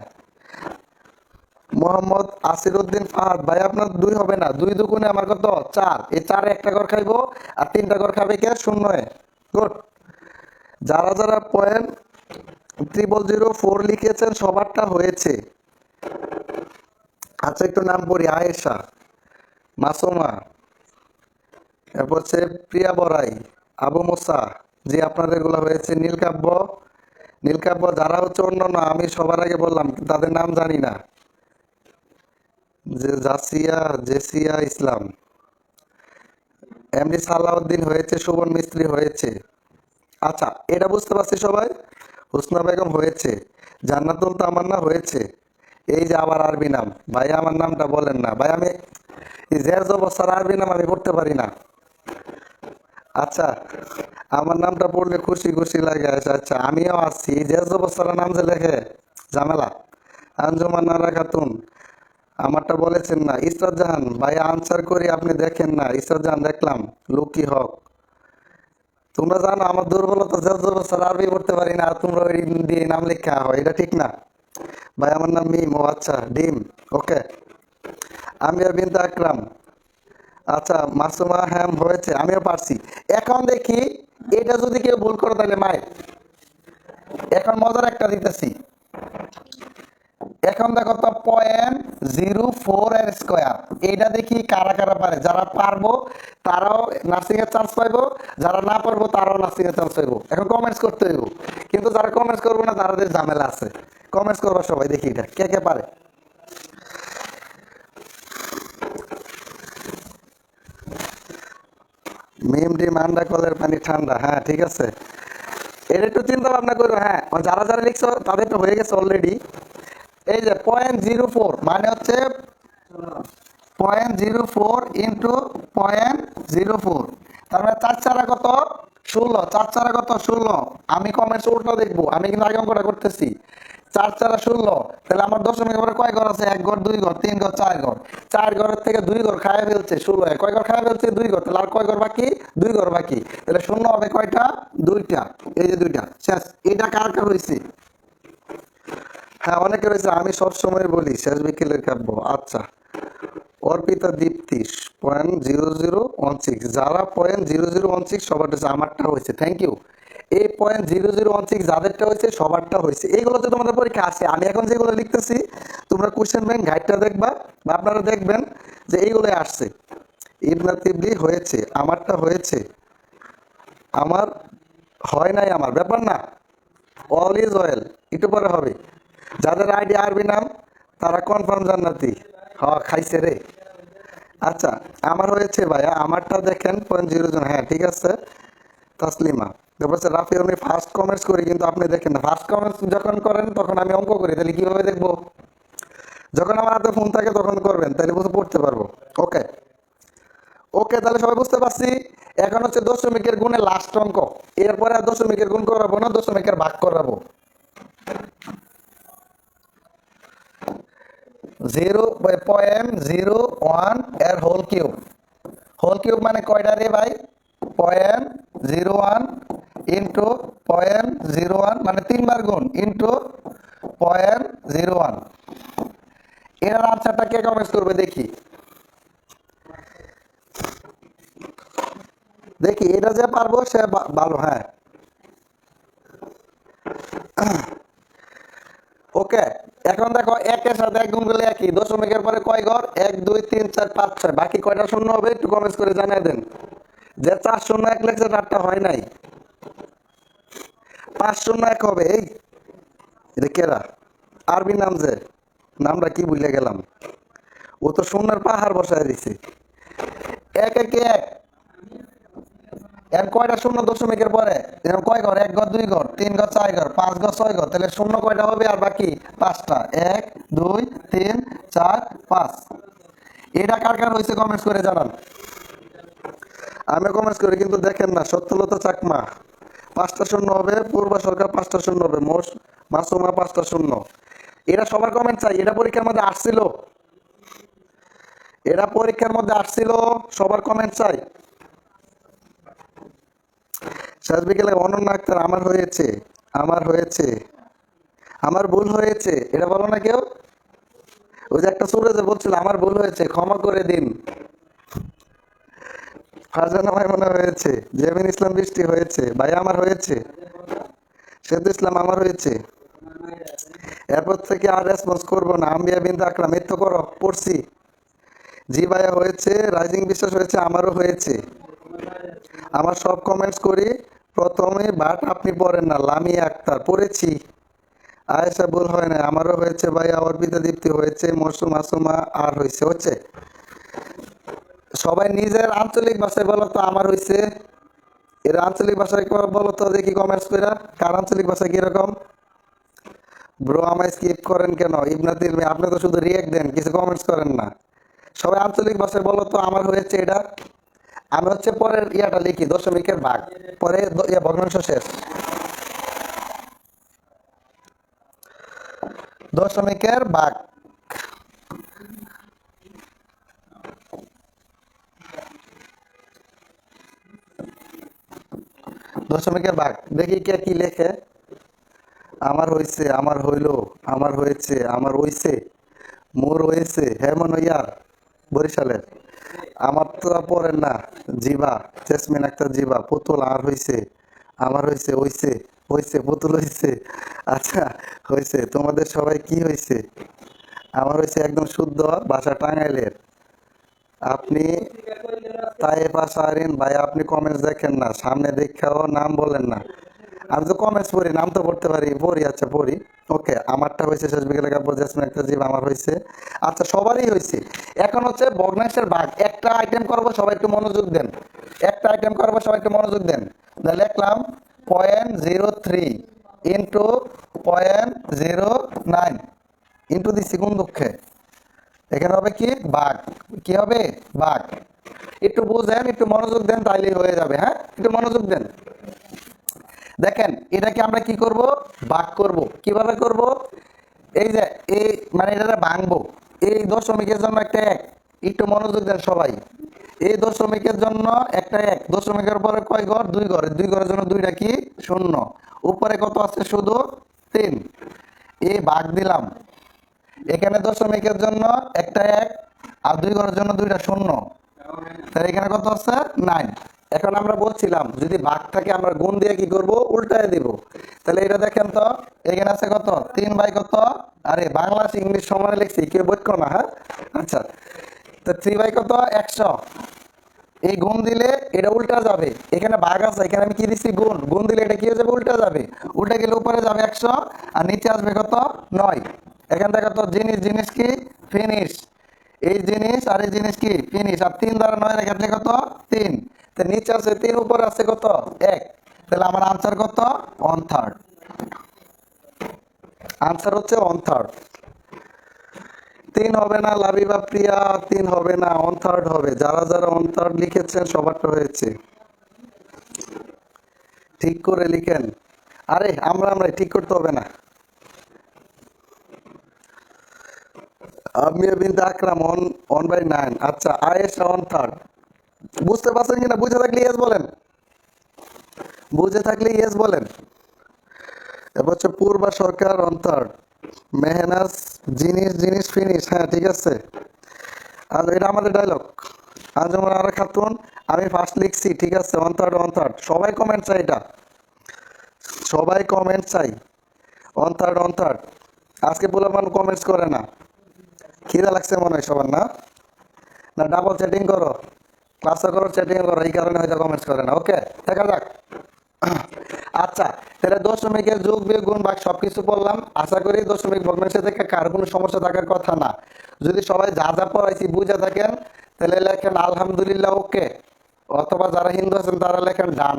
মোহাম্মদ আসিরউদ্দিন ফাহাদ ভাই, আপনার 2 হবে না। 2 দুগুণে আমার কত? 4। এই 4 একটা ঘর খাইবো, আর 3টা ঘর খাবে কে? শূন্য। গুড। যারা যারা 0.0004 লিখেছেন সবারটা হয়েছে। আচ্ছা, একটু নাম পড়ি। আয়েশা, মাসুমা, এরপর হচ্ছে প্রিয়া বড়াই, আবু মোসা। জি, আপনাদের এগুলো হয়েছে। নীলকাব্য, নীলকাব্য। যারা হচ্ছে অন্য না, আমি সবার আগে বললাম তাদের নাম জানি না। যে জাসিয়া, জেসিয়া ইসলাম, এমডি সালাউদ্দিন হয়েছে, সুবন মিস্ত্রি হয়েছে, আচ্ছা, এটা বুঝতে পারছি সবাই। হুসনা বেগম হয়েছে, জান্নাতুল তামান্না হয়েছে। এই যে আবার আরবি নাম, ভাই আমার নামটা বলেন না ভাই, আমি এই জের জবস্থার আরবি নাম আমি পড়তে পারি না। আচ্ছা, আমার নামটা পড়লে খুশি খুশি লাগে। আচ্ছা আচ্ছা, আমিও আসছি। এই জের জবস্থার নাম যে লেখে ঝামেলা। আঞ্জুমান নারা খাতুন, আমারটা বলেছেন না। ইসরাত জাহান ভাই, আনসার করি আপনি দেখেন না। ইসরাত জাহান দেখলাম। লুকি হক, তোমরা জানো আমার দুর্বলতা, যত বছর আরবি পড়তে পারি না, আর তোমরা ওই দিয়ে নাম লেখা হয়, এটা ঠিক না ভাই। আমার নাম মিম। ও আচ্ছা, ডিম। ওকে। আমির বিনতে আকরাম, আচ্ছা। মাসুমা হ্যাম হয়েছে, আমিও পারছি। এখন দেখি, এটা যদি কেউ ভুল করে তাহলে মাই। এখন মজার একটা দিতেছি। এখন দেখো তো, 0.04 এর স্কোয়ার, এটা দেখি কারা কারা পারে। যারা পারবো তারাও নার্সিং এর চান্স পাইবো, যারা না পারবো তারাও নার্সিং এর চান্স পাইবো। এখন কমেন্টস করতে হইব, কিন্তু যারা কমেন্টস করবো না তাদের ঝামেলা আছে। কমেন্টস করবা সবাই, দেখি এটা কে কে পারে। মিম ডিম আন্ডা কলের পানি ঠান্ডা, হ্যাঁ ঠিক আছে। এটা একটু চিন্তা ভাবনা করো। হ্যাঁ, যারা যারা লিখছো তাদের তো হয়ে গেছে অলরেডি। এই যে 0.04 মানে হচ্ছে 0.04 ইন্টু 0.04, তার মানে 4 4 কত? 16। 4 4 কত? 16। আমি কমেন্টস উল্টো দেখবো, আমি কিন্তু আগে অঙ্কটা করতেছি। 4 4 16, তাহলে আমার দশমিক ঘরে কয় ঘর আছে? 1 ঘর, 2 ঘর, 3 ঘর, 4 ঘর। 4 ঘরের থেকে 2 ঘর খায় ফেলছে 16। কয় ঘর খায় ফেলছে? 2 ঘর। তাহলে আর কয় ঘর বাকি? 2 ঘর বাকি। তাহলে শূন্য হবে কয়টা? 2টা। এই যে 2টা শেষ। এটা কার কার হয়েছে? হ্যাঁ, অনেকে রয়েছে। আমি সবসময় বলি শেষ বিকেলের কাব্য। আচ্ছা, অর্পিতা দীপ্তি 0.0016, যারা 0.0016 সবার হয়েছে, আমারটা হয়েছে। Thank you. এই 0.0016 যাদেরটা হয়েছে সবারটা হয়েছে। এইগুলোতে তোমাদের পরীক্ষা আসে। আমি এখন যেগুলো লিখতেছি, তোমরা কোশ্চেন ব্যাংক গাইডটা দেখবা, বা আপনারা দেখবেন যে এইগুলোই আসছে। ইবনা তিবলি হয়েছে, আমারটা হয়েছে। আমার হয় নাই, আমার ব্যাপার না। অল ইজ ওয়েল, একটু পরে হবে। যাদের আইডি আরবি নাম তারা কনফার্ম জান্নাতি। খাইছে রে। আচ্ছা, আমার হয়েছে ভাইয়া, আমারটা দেখেন 0.00। হ্যাঁ ঠিক আছে। তাসলিমা, তারপর হচ্ছে রাফি, আমি ফার্স্ট কমেন্টস করি কিন্তু আপনি দেখেন না। ফার্স্ট কমেন্টস যখন করেন তখন আমি অঙ্ক করি, তাহলে কিভাবে দেখবো? যখন আমার হাতে ফোন থাকে তখন করবেন, তাহলে বুঝে পড়তে পারবো। ওকে ওকে, তাহলে সবাই বুঝতে পারছি। এখন হচ্ছে দশমিকের গুণে লাস্ট অঙ্ক। এরপরে আর দশমিকের গুণ করাবো না, দশমিকের ভাগ করাবো। 0.01 এর হোল কিউব। হোল কিউব মানে কয়টা রে ভাই? 0.01 ইন্টু 0.01 মানে 3 বার গুণ ইন্টু 0.01। এর আনসারটা কে কমেন্টস করবে দেখি? দেখি এটা যে পারবো সে ভালো। হ্যাঁ ওকে। এখন দেখো, একের সাথে এক গুণ করলে একই। দশমিকের পরে কয় ঘর? 1 2 3 4 5 6, বাকি কয়টা শূন্য হবে একটু কমেন্টস করে জানিয়ে দেন। যে 4 0 1 লেখছে তারটা হয় নাই। 5 0 1 হবে। এই এটা কেরা? আরবি নাম যে, নামটা কি ভুলে গেলাম। ও তো সোনার পাহাড় বসায় দিছে। 1 1 1। এর কয়টা শূন্য দশমিকের পরে? এরকম কয় ঘর? 1 ঘর, 2 ঘর, 3 ঘর, 4 ঘর, 5 ঘর, 6 ঘর। তাহলে শূন্য কয়টা হবে আর বাকি? 5টা। 1 2 3 4 5। এটা কার কার হয়েছে কমেন্টস করে জানান। আমি কমেন্টস করি কিন্তু দেখেন না। সত্যলতা চাকমা 5টা শূন্য হবে। পূর্ব সরকার 5টা শূন্য হবে। মাসুমা 5টা শূন্য। এরা সবার কমেন্ট চাই। এটা পরীক্ষার মধ্যে আসছিল, এরা পরীক্ষার মধ্যে আসছিল। সবার কমেন্ট চাই। শেষ বিকেলে অনন্য আক্তার, আমার হয়েছে, আমার হয়েছে, আমার ভুল হয়েছে, এটা বলো না কেউ। ওই যে একটা সুরে যে বলছিল আমার ভুল হয়েছে, ক্ষমা করে দিন। ফারজানা মাইমুনা হয়েছে। জেমিন ইসলাম বৃষ্টি হয়েছে। ভাই আমার হয়েছে। সেদু ইসলাম আমার হয়েছে। এরপর থেকে আর রেসপন্স করবো না। আম্বিয়া বিনতে আকরাম, এই তো করো, পড়ছি। জি ভাইয়া হয়েছে। রাইজিং বিশ্বাস হয়েছে, আমারও হয়েছে। আমার সব কমেন্টস করি প্রথমে, বাট আপনি পড়েন না। লামিয়া আক্তার পড়েছি। আয়েশা ভুল হয় না, আমারও হয়েছে ভাইয়া। অর্পিতা দীপ্তি হয়েছে। মরসুম মাসুমা আর হয়েছে। হচ্ছে সবাই নিজের আঞ্চলিক ভাষায় বলো তো আমার হয়েছে। এর আঞ্চলিক ভাষায় বলো তো দেখি কমেন্টস করে, কার আঞ্চলিক ভাষা কিরকম। ব্রো আমায় স্কিপ করেন কেন? ইবনাতির মেয়ে, আপনি তো শুধু রিয়েক্ট দেন, কিছু কমেন্টস করেন না। সবাই আঞ্চলিক ভাষায় বলো তো। আমার হয়েছে এটা, আমি হচ্ছে পরের ইয়াটা লিখি, দশমিকের ভাগ, পরে ভগ্নাংশ শেষ। দশমিকের ভাগ, দশমিকের ভাগ, দেখি কে কি লেখে। আমার হইছে, আমার হইল, আমার হয়েছে, আমার হইছে, মোর হয়েছে, হেমন ইয়ার বরিশালের। আমার তো পড়েন না, জিবা, জেসমিন আক্তার জিবা, পুতুল আর হইছে, আমার হইছে, হইছে, হইছে, পুতুল হইছে। আচ্ছা, হইছে, তোমাদের সবাই কি হইছে? আমার হইছে একদম শুদ্ধ ভাষা টাঙ্গাইলের। আপনি তাই পাশারিন ভাই, আপনি কমেন্টস দেখেন না, সামনে দেখাও নাম বলেন না। আমি তো কমেন্টস পড়ি, নাম তো পড়তে পারি, পড়ি, আচ্ছা পড়ি। ওকে, আমারটা হয়েছে শেষ বিকেলে কাব্য, জেসমিন একটা জীব, আমার হয়েছে। আচ্ছা, সবারই হয়েছে। এখন হচ্ছে ভগ্নাংশের ভাগ, একটা আইটেম করবো, সবাই একটু মনোযোগ দেন। একটা আইটেম করবো, সবাই একটু মনোযোগ দেন। লিখলাম 0.03 ইন্টু 0.09 ইন্টু দিচ্ছি কোন দুঃখে, এখানে হবে কি ভাগ, কি হবে ভাগ। একটু বুঝেন, একটু মনোযোগ দেন, তাইলেই হয়ে যাবে। হ্যাঁ, একটু মনোযোগ দেন। দেখেন, এটাকে আমরা কি করব, ভাগ করব। কিভাবে করব? এই যে এই মানে এটা ভাঙবো, এই দশমিকের জন্য একটা এক, একটু মনোযোগ দেন সবাই। এই দশমিকের জন্য একটা এক, দশমিকের পরে কয় ঘর? দুই ঘর, দুই ঘরের জন্য দুইটা কি শূন্য, উপরে কত আছে শুধু 3। এই ভাগ দিলাম, এখানে দশমিকের জন্য একটা এক, আর দুই ঘরের জন্য দুইটা শূন্য, তাহলে এখানে কত আছে 9। এখন আমরা বলছিলাম যদি ভাগ থাকে আমরা গুণ দিয়ে কি করব, উল্টায় দিব। তাহলে এটা দেখেন তো, এখানে আছে কত 3 বাই কত, আরে বাংলা ইংলিশ সমানে লিখছি, কেউ বৈক্য না। হ্যাঁ, আচ্ছা, তো 3 বাই কত 100। এই গুণ দিলে এটা উল্টা যাবে, এখানে ভাগ আছে, এখানে আমি কি দিচ্ছি গুণ, গুণ দিলে এটা কি হয়ে যাবে, উল্টা যাবে। উল্টা গেলে উপরে যাবে 100, আর নিচে আসবে কত 9। এখান থেকে কত জিনিস, জিনিস কি ফিনিশ, এই জিনিস আর এই জিনিস কি ফিনিশ, আর 3 দ্বারা 9 এর ক্ষেত্রে কত 3, তো নিচে আছে 3, উপরে আছে কত 1। তাহলে আমার আনসার কত 1/3, আনসার হচ্ছে 1/3। 3 হবে না লাবিবা প্রিয়া, 3 হবে না, 1/3 হবে। যারা যারা 1/3 লিখেছেন সবারটা হয়েছে, ঠিক করে লিখেন। আরে আমরা ঠিক করতে হবে না। আমি বিনতে আকরাম 1/9। আচ্ছা, আয়েশা 1/3। বুঝতে পারছেন কিনা? বুঝে থাকলে ইয়েস বলেন, বুঝে থাকলে ইয়েস বলেন। এবার হচ্ছে পূর্বা সরকার 1/3, মেহনাজ জিনিস, জিনিস ফিনিশ। হ্যাঁ, ঠিক আছে। আর এটা আমাদের ডায়লগ। আঞ্জুমান আরা খাতুন, আমি ফার্স্ট লিখছি, ঠিক আছে। 1/3, 1/3, সবাই কমেন্ট চাই, এটা সবাই কমেন্ট চাই। 1/3, 1/3। আজকে পোলাপান কমেন্টস করে না, খিদা লাগছে মনে হয় সবার, না না ডাবল চ্যাটিং করো, ক্লাসও করো, চ্যাটিং করো, এই কারণে হয়তো কমেন্টস করে না। ওকে, দেখা যাক। আচ্ছা, তাহলে দশমিকের যোগ বিয়োগ গুণ ভাগ সবকিছু বললাম। আশা করি দশমিক ভগ্নাংশ থেকে কার কোনো সমস্যা থাকার কথা না। যদি সবাই যা যা পড়াইছি বুঝে থাকেন তাহলে লেখেন আলহামদুলিল্লাহ, ওকে। অথবা যারা হিন্দু আছেন তারা লেখেন ডান,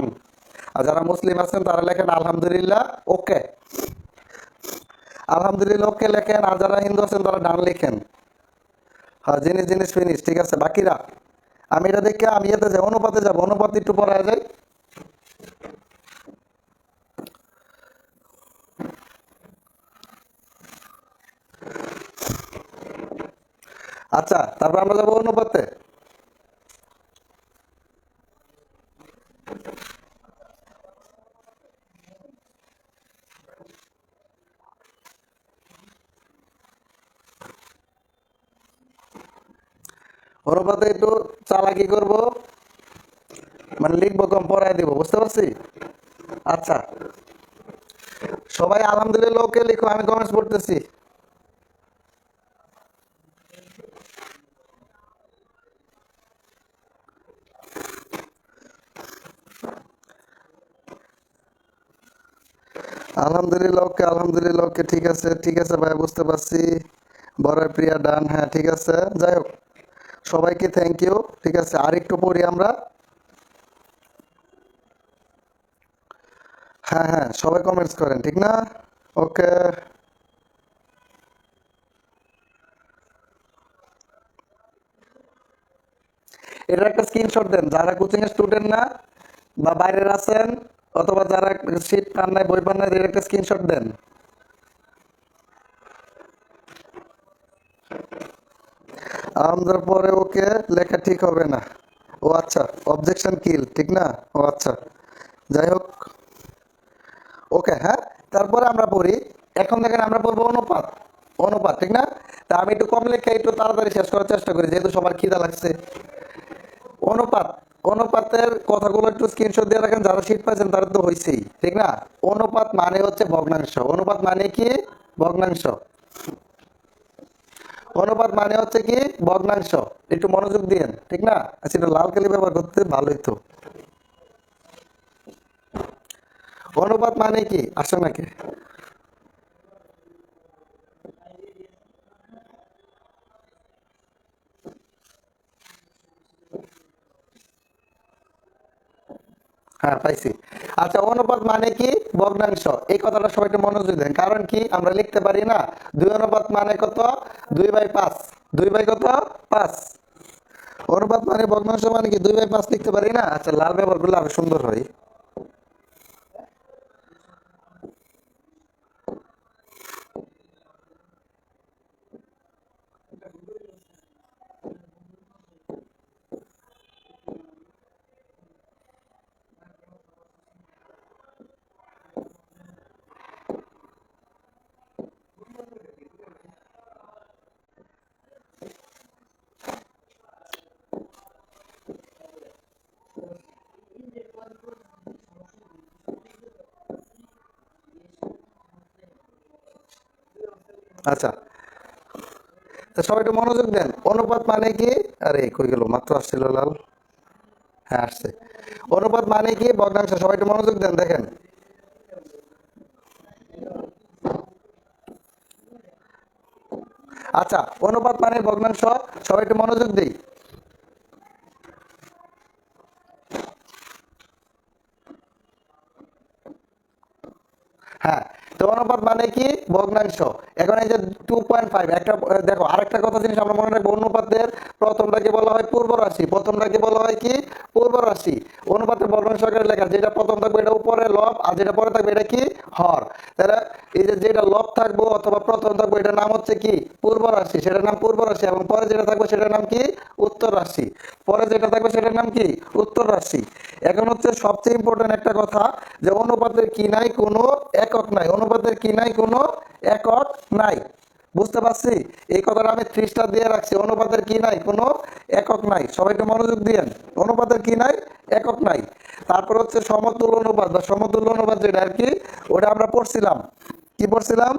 আর যারা মুসলিম আছেন তারা লেখেন আলহামদুলিল্লাহ ওকে। আলহামদুলিল্লাহ ওকে লেখেন, আর যারা হিন্দু আছেন তারা ডান লিখেন। হ্যাঁ, জিনিস, জিনিস ফিনিশ, ঠিক আছে। বাকিরা আমি এটা দেখে আমি এতে যাই, অনুপাতে যাবো, অনুপাত একটু পড়া যায়। আচ্ছা, তারপর আমরা যাবো অনুপাতে। অনুপাতে একটু চালাকি করব, মানে লিখবো কম, পড়ায় দিব, বুঝতে পারছি। আচ্ছা, সবাই আলহামদুলিল্লাহ ওকে লিখো, আমি কমেন্টস পড়তেছি। আলহামদুলিল্লাহ ওকে, আলহামদুলিল্লাহ ওকে, ঠিক আছে, ঠিক আছে ভাই, বুঝতে পারছি। বড় প্রিয়া ডান, হ্যাঁ ঠিক আছে। যাই হোক, সবাইকে থ্যাংক ইউ। ঠিক আছে, আর একটু পড়ি আমরা। হ্যাঁ হ্যাঁ, সবাই কমেন্টস করেন, ঠিক না? ওকে। এটা একটা স্ক্রিনশট দেন যারা কোচিং এর স্টুডেন্ট না বা বাইরের আছেন, অথবা যারা শীট পান নাই, বই পান নাই, এর একটা স্ক্রিনশট দেন। আমাদের পরে ওকে লেখা ঠিক হবে না। ও আচ্ছা, অবজেকশন কিল, ঠিক না? ও আচ্ছা, যাই হোক। ওকে, হ্যাঁ। তারপরে আমরা পড়ি, এখন দেখেন আমরা পড়বো অনুপাত। অনুপাত, ঠিক না? তা আমি একটু কম লেখা একটু তাড়াতাড়ি শেষ করার চেষ্টা করি, যেহেতু সবার খিদা লাগছে। অনুপাত, অনুপাতের কথাগুলো একটু স্ক্রিনশট দিয়ে রাখেন, যারা শীট পাচ্ছেন তারা তো হয়েছেই, ঠিক না? অনুপাত মানে হচ্ছে ভগ্নাংশ। অনুপাত মানে কি? ভগ্নাংশ। অনুপাত মানে হচ্ছে কি? ভগ্নাংশ। একটু মনোযোগ দিয়েন, ঠিক না? আচ্ছা, এটা লাল কালি ব্যবহার করতে ভালোই তো। অনুপাত মানে কি আসে নাকি? হ্যাঁ, পাইছি। আচ্ছা, অনুপাত মানে কি? ভগ্নাংশ। এই কথাটা সবাই একটু মনোযোগ দেন, কারণ কি আমরা লিখতে পারি না 2 অনুপাত মানে কত? 2/5। 2/কত? 5। অনুপাত মানে ভগ্নাংশ মানে কি 2/5 লিখতে পারি না? আচ্ছা, লাল ব্যবহার করলে আরো সুন্দর হয়। আচ্ছা, তো সবাই একটু মনোযোগ দেন। অনুপাত মানে কি? আরে কই গেল, মাত্র আসছিল লাল। হ্যাঁ, আসছে। অনুপাত মানে কি? ভগ্নাংশ। সবাই একটু মনোযোগ দেন, দেখেন। আচ্ছা, অনুপাত মানে ভগ্নাংশ। সবাই একটু মনোযোগ দিই। হ্যাঁ, তো অনুপাত মানে কি? ভগ্নাংশ। এখন এই যে 2.5, একটা দেখো, আরেকটা কথা জিনিস আমরা মনে রাখবো, অনুপাতের প্রথমটাকে বলা হয় পূর্ব রাশি। প্রথমটাকে বলা হয় কি? পূর্ব রাশি। অনুপাতের ভগ্নাংশ আকারে লেখা, যেটা প্রথম থাকবে এটা উপরে লব, আর যেটা পরে থাকবে এটা কি? হর। তাহলে এই যে যেটা লব থাকবো অথবা প্রথম থাকবো এটার নাম হচ্ছে কি? পূর্ব রাশি, সেটার নাম পূর্ব রাশি। এবং পরে যেটা থাকবে সেটার নাম কি? উত্তর রাশি। পরে যেটা থাকবে সেটার নাম কি? উত্তর রাশি। এখন হচ্ছে সবচেয়ে ইম্পর্টেন্ট একটা কথা, যে অনুপাতের কি নাই? কোনো একক নাই। অনুপাতের কি নাই? কোনো একক নাই। বুঝতে পারছি? এই কথাটা আমি 3 স্টার দিয়ে রাখছি। অনুপাতের কি নাই? কোনো একক নাই। সবাই একটু মনোযোগ দিয়েন। অনুপাতের কি নাই? একক নাই। তারপর হচ্ছে সমতুল্য অনুপাত বা সমতুল্য অনুপাত, যেটা আর কি, ওটা আমরা পড়ছিলাম। কি পড়ছিলাম?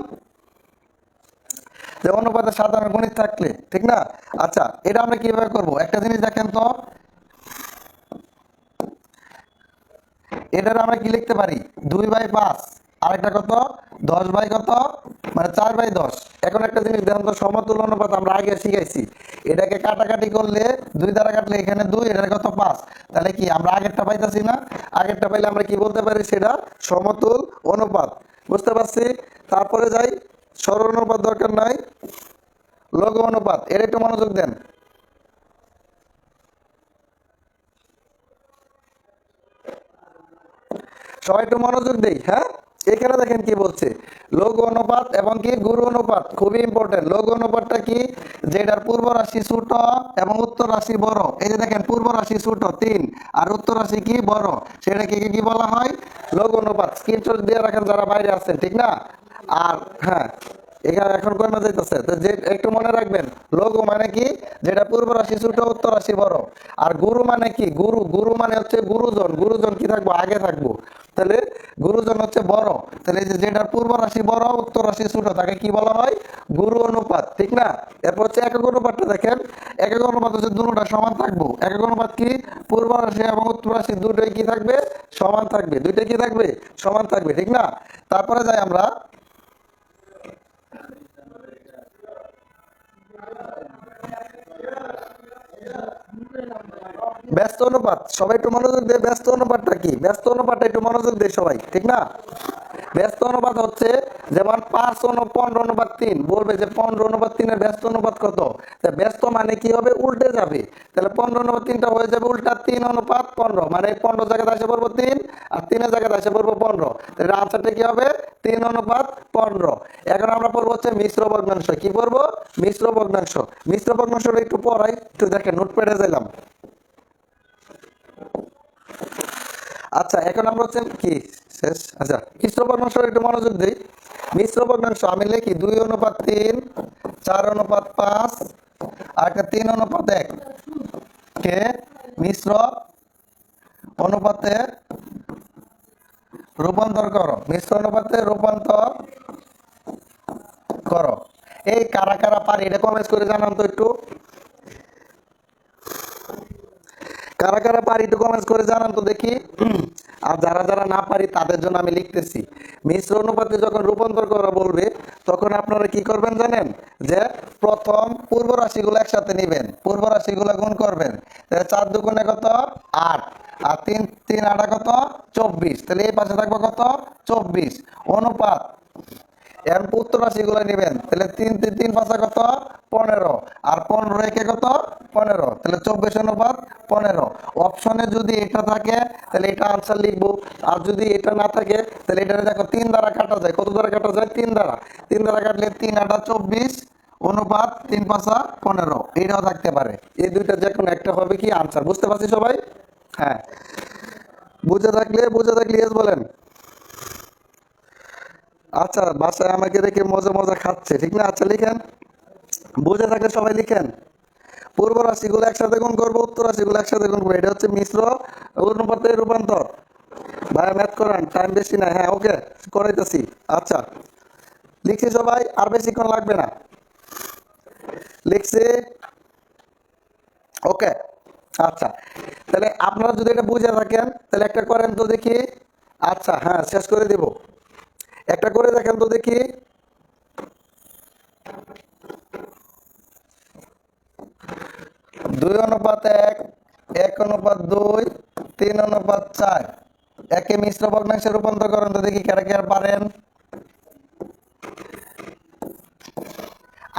যে অনুপাতের সাধারণ গণিত থাকলে, ঠিক না? আচ্ছা, এটা আমরা কিভাবে করব? একটা জিনিস দেখেন তো, এটার আমরা কি লিখতে পারি? 2/5। আরেকটা কত? 10/কত? মানে 4/10। এখন একটা জিনিস দেখুন তো, সমতুল্য অনুপাত আমরা আগে শিখাইছি। এটাকে কাটাকাটি করলে 2 দ্বারা কাটলে এখানে 2, এটার কত? 5। তাহলে কি আমরা আগেরটা পাইতাছি না? আগেরটা পাইলে আমরা কি বলতে পারি? সেটা সমতুল অনুপাত। বুঝতে পারছি? তারপরে যাই, সরল অনুপাত দরকার নাই, লঘু অনুপাত। এর একটু মনোযোগ দেন। সবাই একটু মনোযোগ দেই, হ্যাঁ। এখানে দেখেন কি বলছে, লঘু অনুপাত এবং কি গুরু অনুপাত, খুবই ইম্পর্টেন্ট। লঘু অনুপাতটা কি? যেটার পূর্ব রাশি ছোট এবং উত্তর রাশি বড়। এই যে দেখেন, পূর্ব রাশি ছোট 3 আর উত্তর রাশি কি? বড়। সেটাকে কি বলা হয়? লঘু অনুপাত। স্ক্রিনশট দিয়ে রাখেন যারা বাইরে আছেন, ঠিক না? আর হ্যাঁ, এখানে এখন কমে যাইতেছে, তো যে একটু মনে রাখবেন, লঘু মানে কি? যেটা পূর্ব রাশি ছোট, উত্তর রাশি বড়। আর গুরু মানে কি? গুরু, গুরু মানে হচ্ছে গুরুজন। গুরুজন কি থাকবো? আগে থাকবো। তাহলে গুরুজন হচ্ছে বড়। তাহলে এই যে যেটার পূর্ব রাশি বড়, উত্তর রাশি ছোট, তাকে কি বলা হয়? গুরু অনুপাত, ঠিক না? এরপর হচ্ছে একক অনুপাতটা দেখেন। একক অনুপাত হচ্ছে দুটোটা সমান থাকবো। একক অনুপাত কি? পূর্ব রাশি এবং উত্তর রাশি দুটোই কি থাকবে? সমান থাকবে। দুইটাই কি থাকবে? সমান থাকবে, ঠিক না? তারপরে যাই আমরা ব্যস্ত অনুপাত, সবাই একটু মনোযোগ দিয়ে, ব্যস্ত অনুপাতটা কি? ব্যস্ত অনুপাতটা একটু মনোযোগ দিয়ে সবাই, ঠিক না? ব্যস্ত অনুপাত হচ্ছে যেমন 5:15:3 বলবে যে 15:3 ব্যস্ত অনুপাত কত? ব্যস্ত মানে কি হবে? উল্টে যাবে। তাহলে 15:3টা হয়ে যাবে উল্টা 3:15, মানে 15 জায়গায় আসে পড়বো 3 আর 3 জায়গায় আসে পড়বো 15। তাহলে আনসারটা কি হবে? 3:15। এখন আমরা পড়বো হচ্ছে মিশ্র ভগ্নাংশ। কি পড়বো? মিশ্র ভগ্নাংশ। মিশ্র ভগ্নাংশটা একটু পড়াই, একটু দেখেন, নোটপ্যাডে দিলাম। আচ্ছা, এখন আমরা হচ্ছে কি শেষ? আচ্ছা, মিশ্র ভগ্নাংশ একটু মনোযোগ দিই। মিশ্র ভগ্নাংশ আমি লিখি 2:3, 4:5 আর একটা 3:1 কে মিশ্র অনুপাতে রূপান্তর করো। মিশ্র অনুপাতে রূপান্তর করো। এই কারা কারা পারি এটা কমেন্টস করে জানান তো একটু। কারা কারা পারি একটু কমেন্টস করে জানান তো দেখি। আর যারা যারা না পারি তাদের জন্য আমি লিখতেছি। মিশ্র অনুপাতে যখন রূপান্তর করা বলবে তখন আপনারা কি করবেন জানেন? যে প্রথম পূর্ব রাশিগুলো একসাথে নেবেন, পূর্ব রাশিগুলো গুণ করবেন। 4 দুগুণে কত? 8 আর 3 3 8 কত? 24। তাহলে এই পাশে থাকবে কত? 24 অনুপাত। এর উত্তর রাশিগুলো নেবেন, তাহলে 3 3 3 পাঁচা কত? 15 আর 15 একে কত? 15। তাহলে 24:15। অপশনে যদি এটা থাকে তাহলে এটা আনসার লিখবো, আর যদি এটা না থাকে তাহলে এটা দেখো 3 দ্বারা কাটা যায়। কত দ্বারা কাটা যায়? 3 দ্বারা। 3 দ্বারা কাটলে 3 8 24 অনুপাত 3 5 15। এটাও থাকতে পারে। এই দুইটা যে কোনো একটা হবে কি আনসার। বুঝতে পারছি সবাই? হ্যাঁ, বুঝে থাকলে ইয়েস বলেন। আচ্ছা, বাসায় আমাকে রেখে মজা মজা খাচ্ছে, ঠিক না? আচ্ছা লিখেন, বুঝে থাকলে সবাই লিখেন। পূর্ব রাশিগুলো একসাথে গুণ করবো, উত্তর রাশিগুলো একসাথে গুণ করবো, এটা হচ্ছে মিশ্র অনুপাতের রূপান্তর। ভাই ম্যাথ করান, টাইম বেশি না। হ্যাঁ ওকে, করাইতেছি। আচ্ছা লিখছি সবাই, আর বেশিক্ষণ লাগবে না। লিখছি, ওকে। আচ্ছা, তাহলে আপনারা যদি এটা বুঝে থাকেন তাহলে একটা করেন তো দেখি। আচ্ছা হ্যাঁ, শেষ করে দেব। একটা করে দেখেন তো দেখি। 2:1, 1:2, 3:4 একে মিশ্র ভগ্নাংশে রূপান্তর করেন তো দেখি কারা কারা পারেন।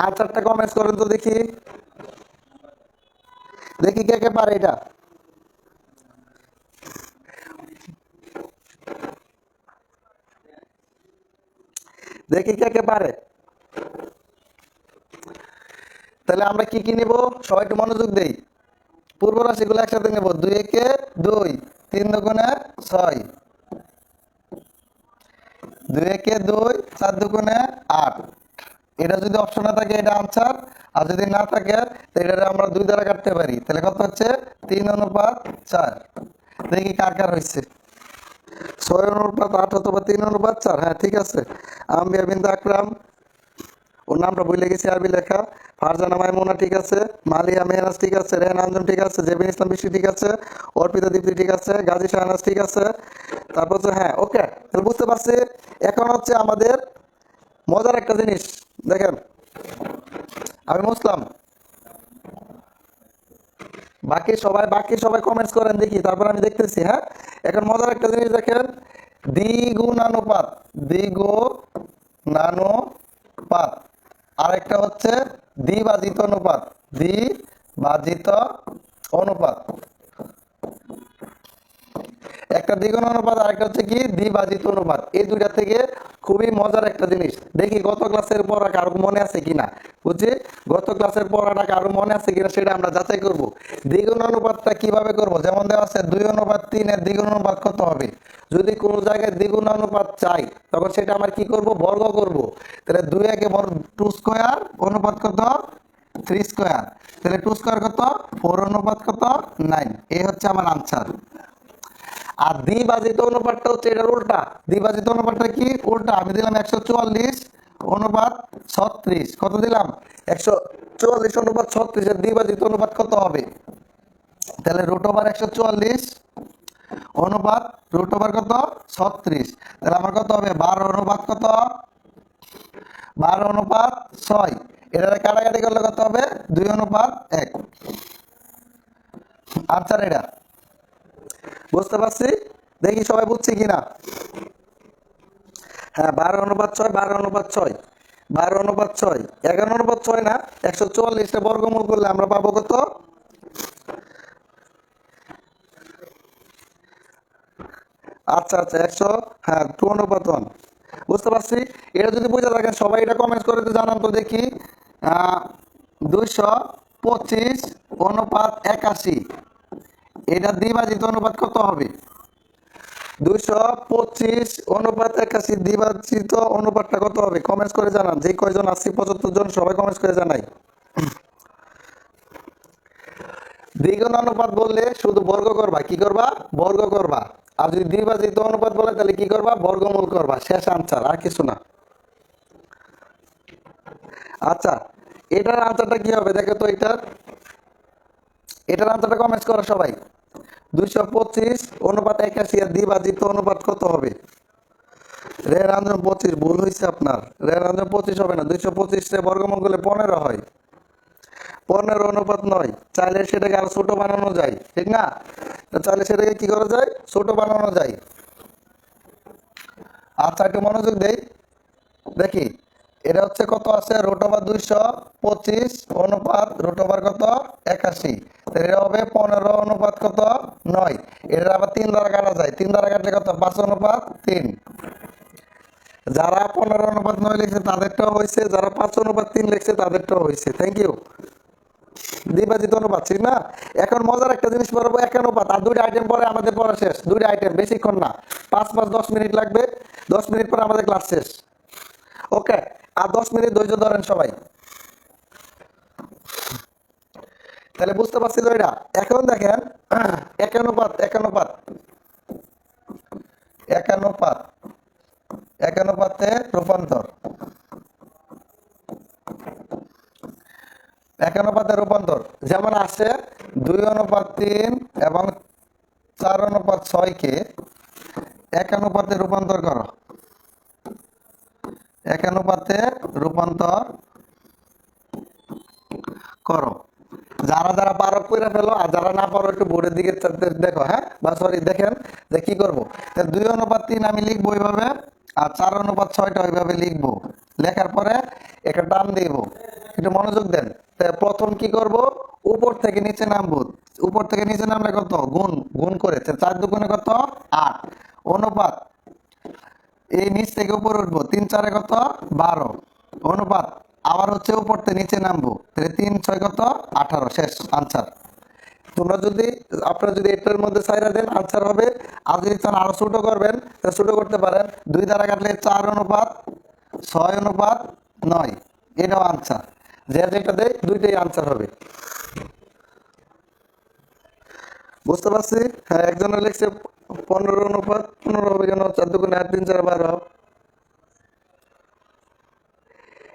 আনসারটা কমেন্টস করেন তো দেখি, দেখি কে কে পারে এটা। দেখি কে কে পারে। তাহলে আমরা কি কি নিব? সবাই একটু মনোযোগ দেই। পূর্ব রাশিগুলো একসাথে নেব। 2 একে 2, 3 দুগুণে 6, 2 একে 2, 4 দুগুণে 8। এটা যদি অপশনে থাকে এটা আনসার, আর যদি না থাকে তাহলে এটা আমরা 2 দ্বারা কাটতে পারি। তাহলে কত হচ্ছে? 3:4। দেখি কার কার হয়েছে। 6:8 অথবা 3:4। হ্যাঁ ঠিক আছে। আম্বিয়া বিন্দু আকরাম, ওর নামটা ভুলে গেছি, আরবি লেখা। ফারজানা মাইমুনা ঠিক আছে, মালিয়া মেহনাজ ঠিক আছে, রেহান আঞ্জুম ঠিক আছে, জেবিন ইসলাম বৃষ্টি ঠিক আছে, অর্পিতা দীপ্তি ঠিক আছে, গাজী শাহনাজ ঠিক আছে। তারপর হচ্ছে হ্যাঁ ওকে, তাহলে বুঝতে পারছি। এখন হচ্ছে আমাদের মজার একটা জিনিস দেখেন, আমি মুসলাম, বাকি সবাই কমেন্টস করেন দেখি, তারপর আমি দেখতেছি। হ্যাঁ, এখন মজার একটা জিনিস দেখেন, দ্বিগুণানুপাত, দ্বিগুণানুপাত। আরেকটা হচ্ছে দ্বিভাজিত অনুপাত, দ্বিভাজিত অনুপাত। একটা দ্বিগুণ অনুপাত, আরেকটা হচ্ছে কি দ্বিভাজিত অনুপাত। এই দুইটা থেকে খুবই মজার একটা জিনিস দেখি গত ক্লাসের পড়া কারো মনে আছে কিনা। বুঝছি, গত ক্লাসের পড়াটা কারো মনে আছে কিনা সেটা আমরা যাচাই করব। দ্বিগুণ অনুপাতটা কিভাবে করব? যেমন দেওয়া আছে 2:3 এর দ্বিগুণ অনুপাত কত হবে। যদি কোনো জায়গায় দ্বিগুণ অনুপাত চাই তখন সেটা আমরা কি করব? বর্গ করব। তাহলে 2 একে 2 স্কয়ার অনুপাত কত? 3 স্কয়ার। তাহলে 2 স্কয়ার কত? 4 অনুপাত কত? 9। এই হচ্ছে আমার আনসার। আর দ্বিভাজিত অনুপাতটা হচ্ছে এটার উল্টা। দ্বিভাজিত অনুপাতটা কি? উল্টা। আমি দিলাম 144 অনুপাত 36। কত দিলাম? 144 অনুপাত 36 এর দ্বিভাজিত অনুপাত কত হবে? তাহলে √144 অনুপাত √কত? 36। তাহলে আমার কত হবে? 12 অনুপাত কত? 12:6। এটা কাটাকাটি করলে কত হবে? 2:1। আনসার এটা বুঝতে পারছি, দেখি সবাই বুঝছি কিনা। হ্যাঁ 12:6, 12:6, 12:6, 11:6 না, 144টা বর্গমূল করলে আমরা পাবো কত? আচ্ছা আচ্ছা 100, হ্যাঁ 2:1। বুঝতে পারছি। এটা যদি বুঝে থাকেন সবাই এটা কমেন্ট করে তো জানান তো দেখি। 225:81, এটা দ্বিভাজিত অনুপাত কত হবে? 225:81 দ্বিভাজিত অনুপাতটা কত হবে? কমেন্টস করে জানান। যে কয়জন আছি 75 জন, সবাই কমেন্টস করে জানাই। দ্বিগুণ অনুপাত বললে শুধু বর্গ করবা, কি করবা? বর্গ করবা। আর যদি দ্বিভাজিত অনুপাত বলে তাহলে কি করবা? বর্গমূল করবা। শেষ আনসার, আর কিছু না। আচ্ছা এটার আনসারটা কি হবে দেখো তো। এটার আনসারটা কমেন্টস করো সবাই। 225:81 এর দ্বিভাজিত অনুপাত কত হবে? রে রাঞ্জন 25, ভুল হয়েছে আপনার। রে রাঞ্জন 25 হবে না, 225 বর্গমূল করলে 15 হয়। 15:9। চাইলে সেটাকে আরো ছোট বানানো যায়, ঠিক না? চাইলে সেটাকে কি করা যায়? ছোট বানানো যায়। আচ্ছা একটু মনোযোগ দেই, দেখি এটা হচ্ছে কত আছে, √225 অনুপাত √কত 81, এটা হবে 15 অনুপাত কত 9। এটা আবার 3 দ্বারা কাটা যায়, 3 দ্বারা কাটলে কত? 5:3। যারা 15:9 লিখছে তাদেরটাও হয়েছে, যারা 5:3 লিখছে তাদেরটাও হয়েছে। Thank you. দ্বিভাজিত অনুপাত, ঠিক না? এখন মজার একটা জিনিস পড়াবো, একানুপাত। আর দুইটা আইটেম পরে আমাদের পড়া শেষ। দুইটা আইটেম, বেশিক্ষণ না, 5 10 মিনিট লাগবে। 10 মিনিট পরে আমাদের ক্লাস শেষ। ওকে, আর 10 মিনিট ধৈর্য ধরেন সবাই। তাহলে বুঝতে পারছি তো এটা। এখন দেখেন একানুপাত, একানুপাত, একানুপাত, একানুপাতে রূপান্তর, একানুপাতে রূপান্তর যেমন আসে 2:3 এবং 4:6 কে একানুপাতে রূপান্তর করো। একানুপাতে রূপান্তর করো। যারা যারা পারো করে ফেলো, আর যারা না পারো একটু বোর্ডের দিকে দেখো, হ্যাঁ, বা সরি দেখেন যে কি করবো। 2:3 আমি লিখবো এইভাবে, আর 4:6টা ওইভাবে লিখবো। লেখার পরে একটা টান দিব, একটু মনোযোগ দেন। প্রথম কি করব? উপর থেকে নিচে নামবো। উপর থেকে নিচে নামলে কত? গুণ, গুণ করে 4 দুগুণে কত? 8। অনুপাত, এই নিচ থেকে উপরে উঠবো, 3 4 কত? 12। অনুপাত, আবার হচ্ছে উপর থেকে নিচে নামবো, তাহলে 3 6 কত? 18। শেষ আনসার। তোমরা যদি, আপনারা যদি এটার মধ্যে সাইরা দেন আনসার হবে। আর যদি চান আরো ছোট করবেন তাহলে ছোট করতে পারেন। 2 দ্বারা কাটলে 4:6:9, এটাও আনসার। যে যেটা দেয় দুইটাই আনসার হবে। বুঝতে পারছি? হ্যাঁ একজনের লিখছে 15:15 হবে কেন? 4 দুগুণে 8 3 4 12।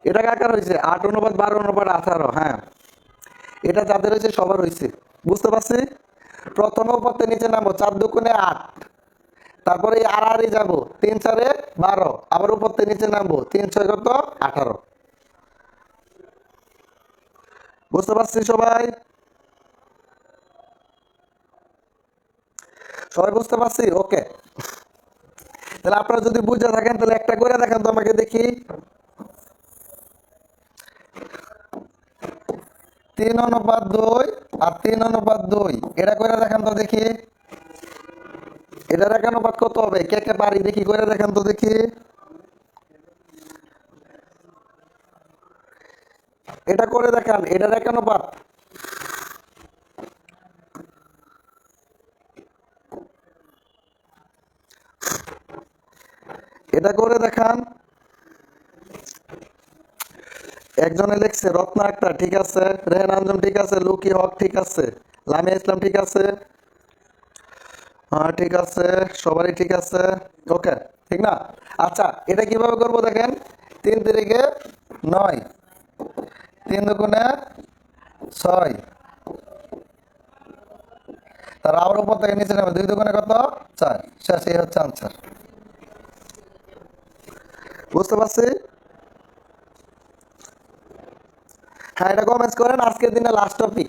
এটা কাকার হয়েছে 8:12:18। হ্যাঁ এটা যাদের হয়েছে সবার হয়েছে। বুঝতে পারছি? প্রথম পথে নিচে নামবো, 4 দুগুণে 8, তারপরে আর আরই যাবো, 3 4 12, আবার উপর থেকে নিচে নামবো, 3 6 কত? 18। বুঝতে পারছি সবাই? সবাই বুঝতে পারছি? ওকে, তাহলে আপনারা যদি বুঝে থাকেন তাহলে একটা করে দেখেন তো আমাকে দেখি। 3:2 আর 3:2, এটা করে দেখেন তো দেখি। এটার একানুপাত কত হবে? কে কে পারি দেখি, করে দেখেন তো দেখি। এটা করে দেখান, এটার একানুপাত। এটা করে দেখান। একজনে লিখছে রত্না আক্তার, ঠিক আছে। রেহান আঞ্জুম, ঠিক আছে। লুকি হক, ঠিক আছে। লামিয়া ইসলাম, ঠিক আছে। হ্যাঁ ঠিক আছে, সবারই ঠিক আছে। ওকে, ঠিক না? আচ্ছা এটা কিভাবে করবো দেখেন। 3 তিরিকে 9, 3 দুগুণে 6, তার আবার উপর থেকে নিচে নেবে, 2 দুগুণে কত? 4। শেষ, এই হচ্ছে আনসার। বুঝতে পারছি? হ্যাঁ এটা কমেন্টস করেন। আজকের দিনে লাস্ট টপিক,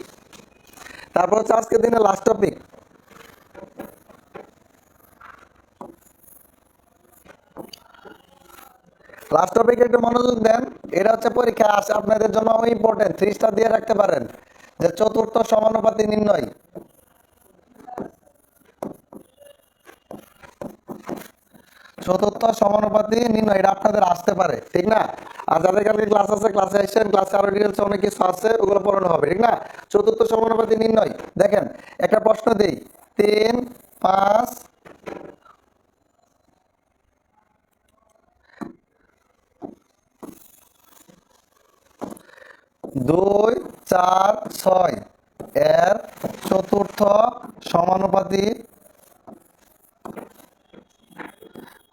তারপর হচ্ছে আজকের দিনে লাস্ট টপিক, লাস্ট টপিকে একটু মনোযোগ দেন। এটা হচ্ছে পরীক্ষা আসে আপনাদের জন্য ইম্পর্টেন্ট, 3 স্টার দিয়ে রাখতে পারেন, যে চতুর্থ সমানুপাতি নির্ণয়। চতুর্থ সমানুপাতি নির্ণয় এটা আপনাদের আসতে পারে, ঠিক না? আর যাদের কালকে ক্লাস আছে ক্লাসে আসেন, ক্লাসে আরো ডিটেলস অনেক কিছু আছে, ওগুলো পড়ানো হবে, ঠিক না? চতুর্থ সমানুপাতি নির্ণয় দেখেন, একটা প্রশ্ন দেই, 3 5 2 4 6 এর চতুর্থ সমানুপাতি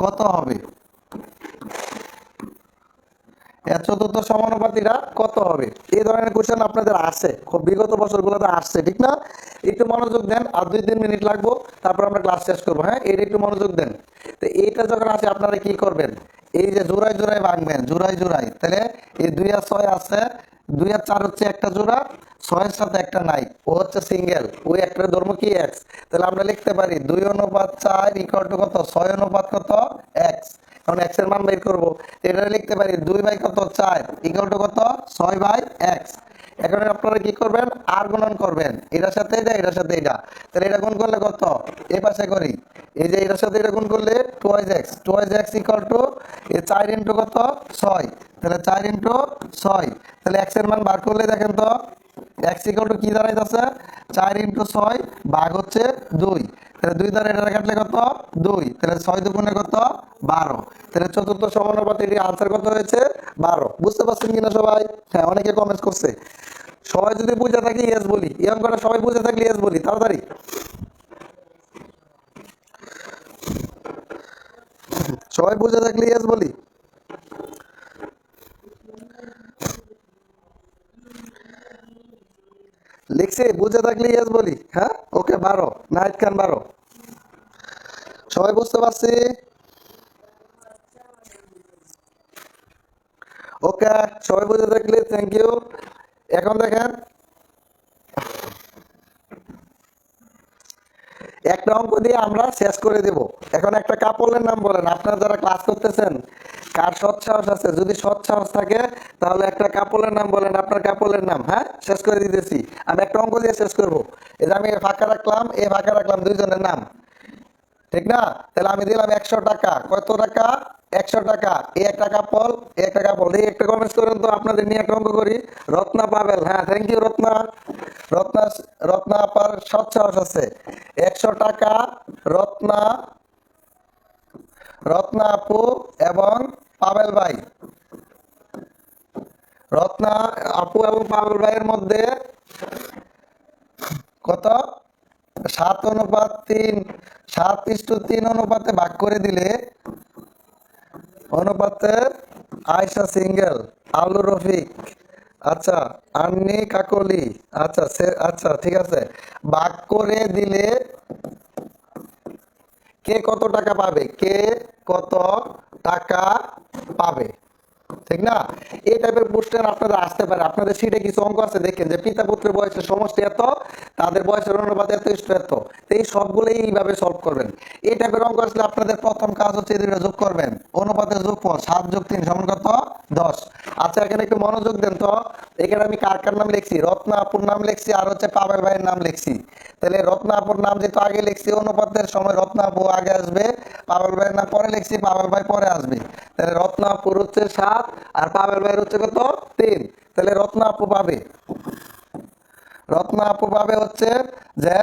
কত হবে? এর চতুর্থ সমানুপাতিটা কত হবে? এই ধরনের কোশ্চেন আপনাদের আসে, খুব বিগত বছরগুলোতে আসছে, ঠিক না? একটু মনোযোগ দেন, আর 2-3 মিনিট লাগবো, তারপর আমরা ক্লাস শেষ করবো। হ্যাঁ, এটা একটু মনোযোগ দেন। তো এইটা যখন আসে আপনারা কি করবেন, এই যে জোড়ায় জোড়ায় ভাঙবেন, জোড়ায় জোড়ায়, তাহলে এই 2 আর 6 আছে, 2 আর 4 হচ্ছে একটা জোড়া, 6 এর সাথে একটা নাই, ও হচ্ছে সিঙ্গেল, ওই একটা ধর্ম কি এক্স। তাহলে আমরা লিখতে পারি 2/4 ইকুয়াল টু কত, 6 অনুপাত কত, এক্স। এখন এক্স এর মান বের করবো, এটা লিখতে পারি 2/4 ইকুয়াল টু কত, 6/x। এখন আপনারা কি করবেন, আর গুণন করবেন, এটার সাথে এটা, এটার সাথে এটা, তাহলে এটা গুণ করলে কত, এই পাশে করি, এই যে এটার সাথে এটা গুণ করলে 2x ইকুয়াল টু 4 ইন্টু কত, 6, তাহলে 4 ইন্টু 6, তাহলে x এর মান বার করলে দেখেন তো x ইকুয়াল টু কি দাঁড়াইতেছে, 4 ইন্টু 6 ভাগ হচ্ছে 2, তাহলে 2 দ্বারা এটা কাটলে কত, 2, তাহলে 6 দুগুণে কত, 12, তাহলে চতুর্থ সমানুপাতির আনসার কত হয়েছে, 12। বুঝতে পারছেন কিনা সবাই? হ্যাঁ, অনেকে কমেন্টস করছে। সবাই যদি বুঝে থাকি ইয়েস বলি, এই অঙ্কটা সবাই বুঝে থাকলে ইয়েস বলি তাড়াতাড়ি। সবাই বুঝে থাকলে ইয়েস বলি। লিখছি, বুঝে থাকলে ইয়েস বলি। হ্যাঁ, ওকে, 12, নাইট খান 12। সবাই বুঝতে পারছি? ওকে, সবাই বুঝে থাকলে থ্যাংক ইউ। এখন দেখেন, একটা অঙ্ক দিয়ে আমরা শেষ করে দেব। এখন একটা কাপড়ের নাম বলেন, আপনারা যারা ক্লাস করতেছেন কার সৎ সাহস আছে, যদি সৎ সাহস থাকে তাহলে একটা কাপড়ের নাম বলেন, আপনার কাপড়ের নাম। হ্যাঁ, শেষ করে দিতেছি, আমি একটা অঙ্ক দিয়ে শেষ করবো। এই যে আমি ফাঁকা রাখলাম, এ ফাঁকা রাখলাম, দুইজনের নাম, ঠিক না? তাহলে আমি দিলাম 100 টাকা, কত টাকা, 100 টাকা। এই একটা কাপল, এই একটা কাপল, এই একটা কমেন্টস করেন তো, আপনাদের নিয়ে একটা অঙ্ক করি। রত্না পাবেল, হ্যাঁ থ্যাংক ইউ রত্না। রত্না, রত্না আপার সৎ সাহস আছে। 100 টাকা রত্না, রত্না আপু এবং পাবেল ভাই, রত্না আপু এবং পাবেল ভাইয়ের মধ্যে কত, 7:3, 7:3 অনুপাতে ভাগ করে দিলে অনুপাতে আয়শা সিঙ্গেল, আলু রফিক, আচ্ছা আন্নি কাকলি, আচ্ছা আচ্ছা ঠিক আছে, ভাগ করে দিলে কে কত টাকা পাবে, কে কত টাকা পাবে, ঠিক না? এই টাইপের কোশ্চেন আপনাদের আসতে পারে। আপনাদের সিটে কিছু অঙ্ক আছে, দেখেন যে পিতা পুত্রের বয়সের সমষ্টি এত, তাদের বয়সের অনুপাত এত ইষ্ট এত, তো এই সবগুলোই এইভাবে সলভ করবেন। এই টাইপের অঙ্ক আসলে আপনাদের প্রথম কাজ হচ্ছে এদের যোগ করবেন, অনুপাতের যোগফল 7 + 3 সমান কত, 10। আচ্ছা, এখানে একটু মনোযোগ দেন তো, এখানে আমি কার কার নাম লিখছি, রত্না আপুর নাম লিখছি, আর হচ্ছে পাবেল ভাইয়ের নাম লিখছি। তাহলে রত্না আপুর নাম যেহেতু আগে লিখছি, অনুপাতের সময় রত্না আপু আগে আসবে, পাবেল ভাইয়ের নাম পরে লিখছি, পাবেল ভাই পরে আসবে। তাহলে রত্না আপুর হচ্ছে 7 আর পাবেল ভাইয়ের হচ্ছে কত, 3। তাহলে রত্না আপু পাবে, রত্না আপু পাবে হচ্ছে যে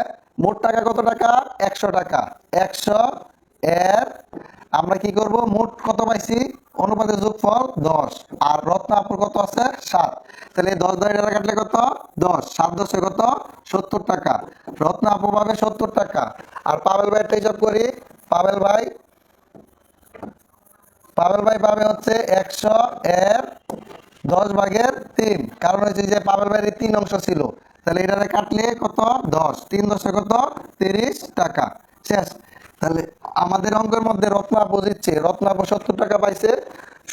মোট টাকা কত টাকা, 100 টাকা। 100 এর আমরা কি করব, মোট কত পাইছি, অনুপাতের যোগফল 10, আর রত্না আপুর কত আছে, 7। তাহলে 10 দ্বারা কাটলে কত, 10, 7 10 কত, 70 টাকা। রত্না আপু পাবে 70 টাকা। আর পাবেল ভাইয়েরটা হিসাব করি, পাবেল ভাই, পাবেল ভাই পাবে হচ্ছে 100 এর 10/3, কারণ হচ্ছে যে পাবেল ভাইয়ের 3 অংশ ছিল, তাহলে এটারে কাটলে কত, 10, 3 10 কত, 30 টাকা। শেষ। তাহলে আমাদের অঙ্কের মধ্যে রত্না আপু দিচ্ছে, রত্না আপু 70 টাকা পাইছে,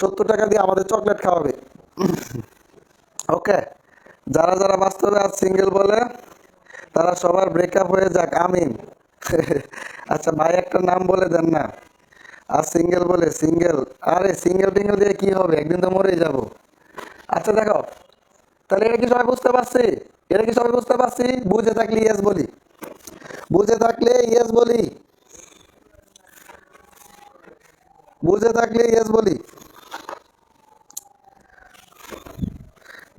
70 টাকা দিয়ে আমাদের চকলেট খাওয়াবে। ওকে, যারা যারা বাস্তবে আর সিঙ্গেল বলে তারা সবার ব্রেকআপ হয়ে যাক, আমিন। আচ্ছা ভাই একটা নাম বলে দেন না। আর সিঙ্গেল বলে সিঙ্গেল, আরে সিঙ্গেল টিঙ্গেল দিয়ে কি হবে, একদিন তো মরেই যাব। আচ্ছা দেখো, তাহলে এটা কি সবাই বুঝতে পারছি? এটা কি সবাই বুঝতে পারছি? বুঝে থাকলে ইয়েস বলি, বুঝে থাকলে ইয়েস বলি, বুঝে থাকলে ইয়েস বলি,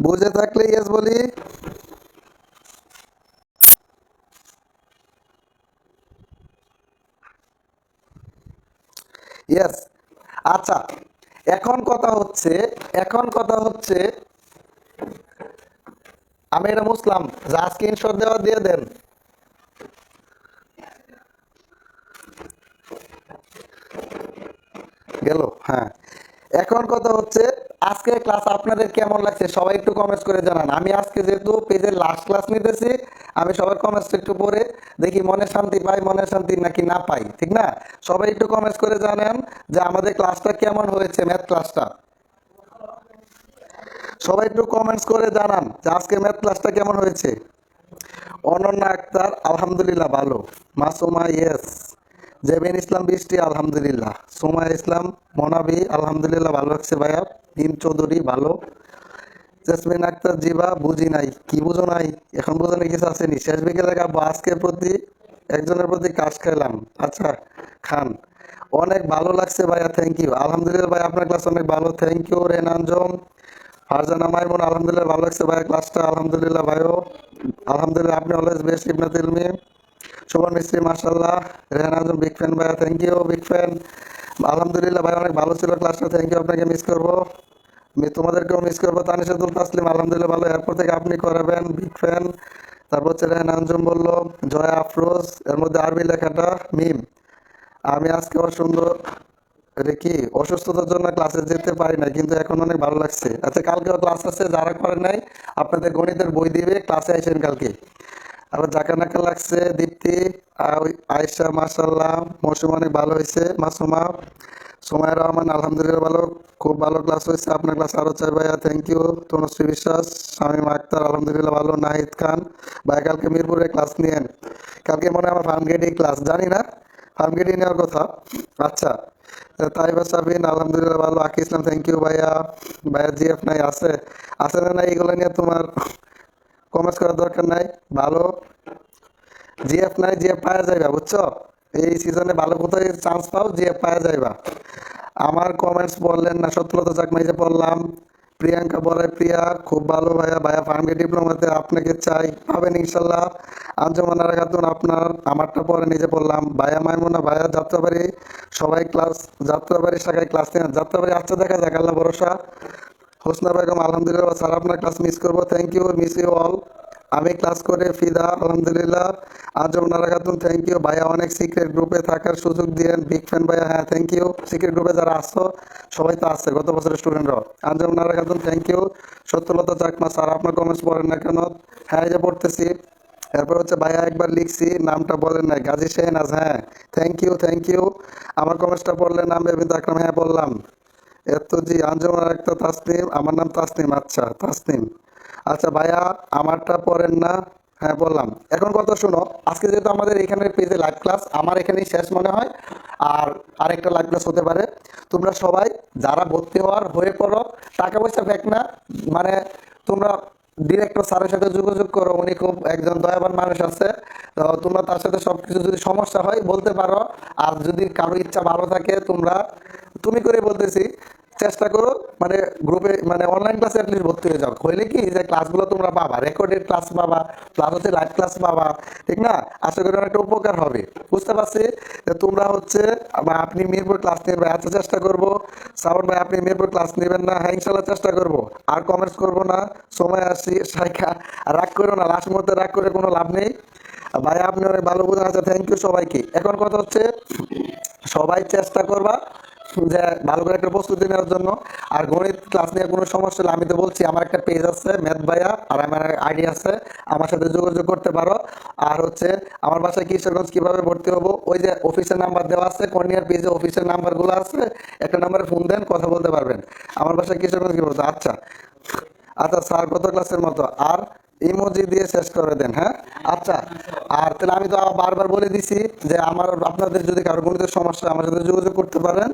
বুঝে থাকলে ইয়েস বলি। ইয়েস। আচ্ছা, এখন কথা হচ্ছে, এখন কথা হচ্ছে, আমি এটা বুঝলাম, যা স্ক্রিনশট দেওয়া দিয়ে দেন। গেল, হ্যাঁ। এখন কথা হচ্ছে, আজকে ক্লাস আপনাদের কেমন লাগছে সবাই একটু কমেন্টস করে জানান। আমি আজকে যেহেতু পেজের লাস্ট ক্লাস নিতেছি, আমি সবার কমেন্টস একটু পড়ে দেখি মনে শান্তি পাই, মনে শান্তি নাকি না পাই, ঠিক না? সবাই একটু কমেন্টস করে জানান যে আমাদের ক্লাসটা কেমন হয়েছে, ম্যাথ ক্লাসটা। সবাই একটু কমেন্টস করে জানান যে আজকে ম্যাথ ক্লাসটা কেমন হয়েছে। অনন্যা আক্তার আলহামদুলিল্লাহ ভালো। মাসুমা ইয়েস। জেবিন ইসলাম বৃষ্টি আলহামদুলিল্লাহ। সোমা ইসলাম মনাবি আলহামদুলিল্লাহ ভালো লাগছে ভাইয়া। ভীম চৌধুরী ভালো। জেসমিন আক্তার জিবা বুঝি নাই, কি বুঝো নাই? এখন বোঝানোর কিছু আসেনি। শেষ বিকেলে গাবো আজকের প্রতি একজনের প্রতি কাজ খাইলাম। আচ্ছা খান। অনেক ভালো লাগছে ভাইয়া, থ্যাংক ইউ। আলহামদুলিল্লাহ ভাই আপনার ক্লাস অনেক ভালো, থ্যাংক ইউ। রেনাঞ্জম ফারজানা মাইমুন আলহামদুলিল্লাহ ভালো লাগছে ভাইয়া ক্লাসটা, আলহামদুলিল্লাহ ভাইও। আলহামদুলিল্লাহ আপনি অলওয়েজ বেস্ট ইবনাত ইলমি। শোভন মিস্ত্রি মাশাল্লাহ। রেহান আজম বিগ ফ্যান ভাইয়া, থ্যাংক ইউ বিগ ফ্যান। আলহামদুলিল্লাহ ভাই অনেক ভালো ছিল ক্লাসটা, থ্যাংক ইউ। আপনাকে মিস করবো, আমি তোমাদেরকেও মিস করবো। তানিশাতুল তাসলিম আলহামদুলিল্লাহ ভালো, এরপর থেকে আপনি করাবেন, বিগ ফ্যান। তারপর হচ্ছে রেহান আঞ্জুম বললো, জয়া আফরোজ, এর মধ্যে আরবি লেখাটা মিম। আমি আজকে সুন্দর এটা কি অসুস্থতার জন্য ক্লাসে যেতে পারি না, কিন্তু এখন অনেক ভালো লাগছে। আচ্ছা কালকেও ক্লাস আছে, যারা করে নাই আপনাদের গণিতের বই দিবে, ক্লাসে আসেন কালকে। আবার জাকা নাকা লাগছে দীপ্তি। আয়সা মাসাল্লাহ, মৌসুম অনেক ভালো হয়েছে। মাসুমা সোমায় রহমান আলহামদুলিল্লাহ ভালো, খুব ভালো ক্লাস হয়েছে। আপনার ক্লাস আরো চাই ভাইয়া, থ্যাংক ইউ। তনুশ্রী বিশ্বাস, শামীম আক্তার আলহামদুলিল্লাহ ভালো। নাহিদ খান ভাই কালকে মিরপুরে ক্লাস নিয়েন। কালকে মনে হয় আমার ফার্মগেটে ক্লাস, জানি না, ফার্মগেটে নেওয়ার কথা। আচ্ছা তাইবা সাবিন আলহামদুলিল্লাহ ভালো। আকি ইসলাম থ্যাংক ইউ ভাইয়া। ভাইয়া জিএফ নাই আছে, আছে না নাই এগুলো নিয়ে তোমার কমেন্টস করার দরকার নাই। ভালো জিএফ নাই, জিএফ পাওয়া যাইবা বুঝছো, এই সিজনে ভালো কোথায় চান্স পাও জিএফ পাওয়া যাইবা। আমার কমেন্টস বললেন না, সত্যলতা চাকমা যে পড়লাম। প্রিয়াঙ্কা বলে প্রিয়া খুব ভালো ভাইয়া, ভাইয়া ফার্মগে ডিপ্লোমাতে আপনাকে চাই, পাবেন ইনশাল্লাহ। আঞ্জুমানারা খাতুন আপনার আমারটা পরে নিজে পড়লাম। ভাইয়া মাইমুনা ভাইয়া যাত্রাবাড়ি, সবাই ক্লাস যাত্রাবাড়ি শাখায় ক্লাস নেন, যাত্রাবাড়ি। আচ্ছা দেখা যাক, আল্লাহ ভরসা। হোসনা বেগম আলহামদুলিল্লাহ স্যার আপনার ক্লাস মিস করবো, thank you, miss you all. আমি ক্লাস করে ফিদা আলহামদুলিল্লাহ। আজম নারা খাতুন থ্যাংক ইউ ভাইয়া, অনেক সিক্রেট গ্রুপে থাকার সুযোগ দিয়েন, বিগ ফ্যান ভাইয়া। হ্যাঁ থ্যাংক ইউ। সিক্রেট গ্রুপে যারা আসছো সবাই তো আসছে গত বছরের স্টুডেন্টরাও। Azam Nara Khatun thank you. Satyalata Chakma sir আপনার কমেন্টস পড়েন না কেন? হ্যাঁ এই যে পড়তেছি। এরপর হচ্ছে ভাইয়া একবার লিখছি, নামটা বলেন নাই, গাজী শেহনাজ। হ্যাঁ থ্যাংক ইউ, থ্যাংক ইউ। আমার কমেন্টসটা পড়লেন, নাম বেবিন আকরাম, হ্যাঁ বললাম। এত জি আঞ্জুমান একটা তাসনিম, আমার নাম তাসনিম। আচ্ছা তাসনিম। আচ্ছা ভাইয়া আমারটা পড়েন না, হ্যাঁ বললাম। এখন কথা শুনো, আজকে যেহেতু আমাদের এখানের পেজে লাইভ ক্লাস, আমার এখানেই শেষ মনে হয়, আর আরেকটা লাইভ ক্লাস হতে পারে। তোমরা সবাই যারা ভর্তি হওয়ার হয়ে পড়ো, টাকা পয়সা ব্যাক না, মানে তোমরা ডিরেক্টর স্যারের সাথে যোগাযোগ করো, উনি খুব একজন দয়াবান মানুষ আছে। তো তোমরা তার সাথে সবকিছু যদি সমস্যা হয় বলতে পারো। আর যদি কারো ইচ্ছা ভালো থাকে, তোমরা তুমি করে বলতেছি, চেষ্টা করো মানে গ্রুপে মানে অনলাইন ক্লাসে অ্যাটলিস্ট ভর্তি হয়ে যাও। হইলে কি যে ক্লাসগুলো তোমরা পাবা, রেকর্ডেড ক্লাস পাবা, প্লাস হচ্ছে লাইভ ক্লাস পাবা, ঠিক না? আশা করি অনেকটা উপকার হবে। বুঝতে পারছি যে তোমরা হচ্ছে আপনি মিরপুর ক্লাস নেবেন, এত চেষ্টা করবো। সাউন্ড ভাই আপনি মিরপুর ক্লাস নেবেন না? হ্যাঁ ইনশাল্লাহ চেষ্টা করবো, আর কমেন্টস করবো না। সময় আসি শাইখা, রাগ করো না, লাস্ট মুহূর্তে রাগ করে কোনো লাভ নেই। ভাই আপনি অনেক ভালো বোঝেন। আচ্ছা থ্যাংক ইউ সবাইকে। এখন কথা হচ্ছে সবাই চেষ্টা করবা যে ভালো করে একটা প্রস্তুতি নেওয়ার জন্য। আর গণিত ক্লাস নিয়ে কোনো সমস্যা হলে আমি তো বলছি, আমার একটা পেজ আছে ম্যাথ ভাইয়া, আর আমার আইডি আছে, আমার সাথে যোগাযোগ করতে পারো। আর হচ্ছে আমার বাসায় কিশোরগঞ্জ কিভাবে ভর্তি হবো, ওই যে অফিসের নাম্বার দেওয়া আছে, কর্নিয়ার পেজে অফিসের নাম্বারগুলো আছে, একটা নাম্বারে ফোন দেন, কথা বলতে পারবেন। আমার বাসায় কিশোরগঞ্জ কিভাবে। আচ্ছা আচ্ছা স্যার কত ক্লাসের মতো? আর ইমোজি দিয়ে শেষ করে দেন। হ্যাঁ, আচ্ছা। আর তাহলে আমি তো বারবার বলে দিছি যে আমার আপনাদের যদি কারো গণিতের সমস্যা আমার সাথে যোগাযোগ করতে পারেন।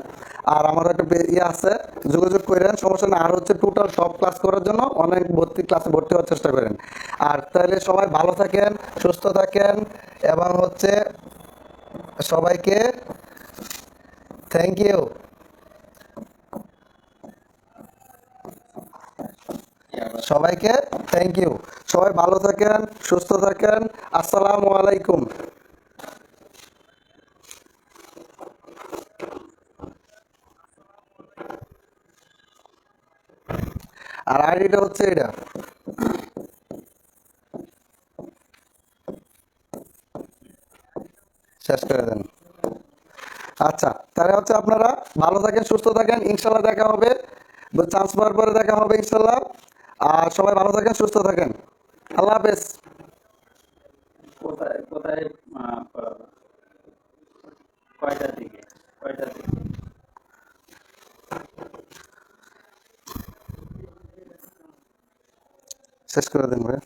আর আমার একটা ইয়ে আছে, যোগাযোগ করেন, সমস্যা না। আর হচ্ছে টোটাল সব ক্লাস করার জন্য অনেক ক্লাসে ভর্তি হওয়ার চেষ্টা করেন। আর তাহলে সবাই ভালো থাকেন, সুস্থ থাকেন, এবং হচ্ছে সবাইকে থ্যাংক ইউ। সবাইকে থ্যাংক ইউ। সবাই ভালো থাকেন, সুস্থ থাকেন। আসসালামু আলাইকুম। আর আইডিটা হচ্ছে এটা। শেষ করে দেন। আচ্ছা, তাহলে হচ্ছে আপনারা ভালো থাকেন, সুস্থ থাকেন, ইনশাল্লাহ দেখা হবে। চান্স পাওয়ার পরে দেখা হবে ইনশাল্লাহ। আর সবাই ভালো থাকেন, সুস্থ থাকেন। আল্লাহ হাফেজ। কোথায় কোথায় পড়াবো? কয়টার দিকে? কয়টার দিকে? শেষ করে দেন ভাই।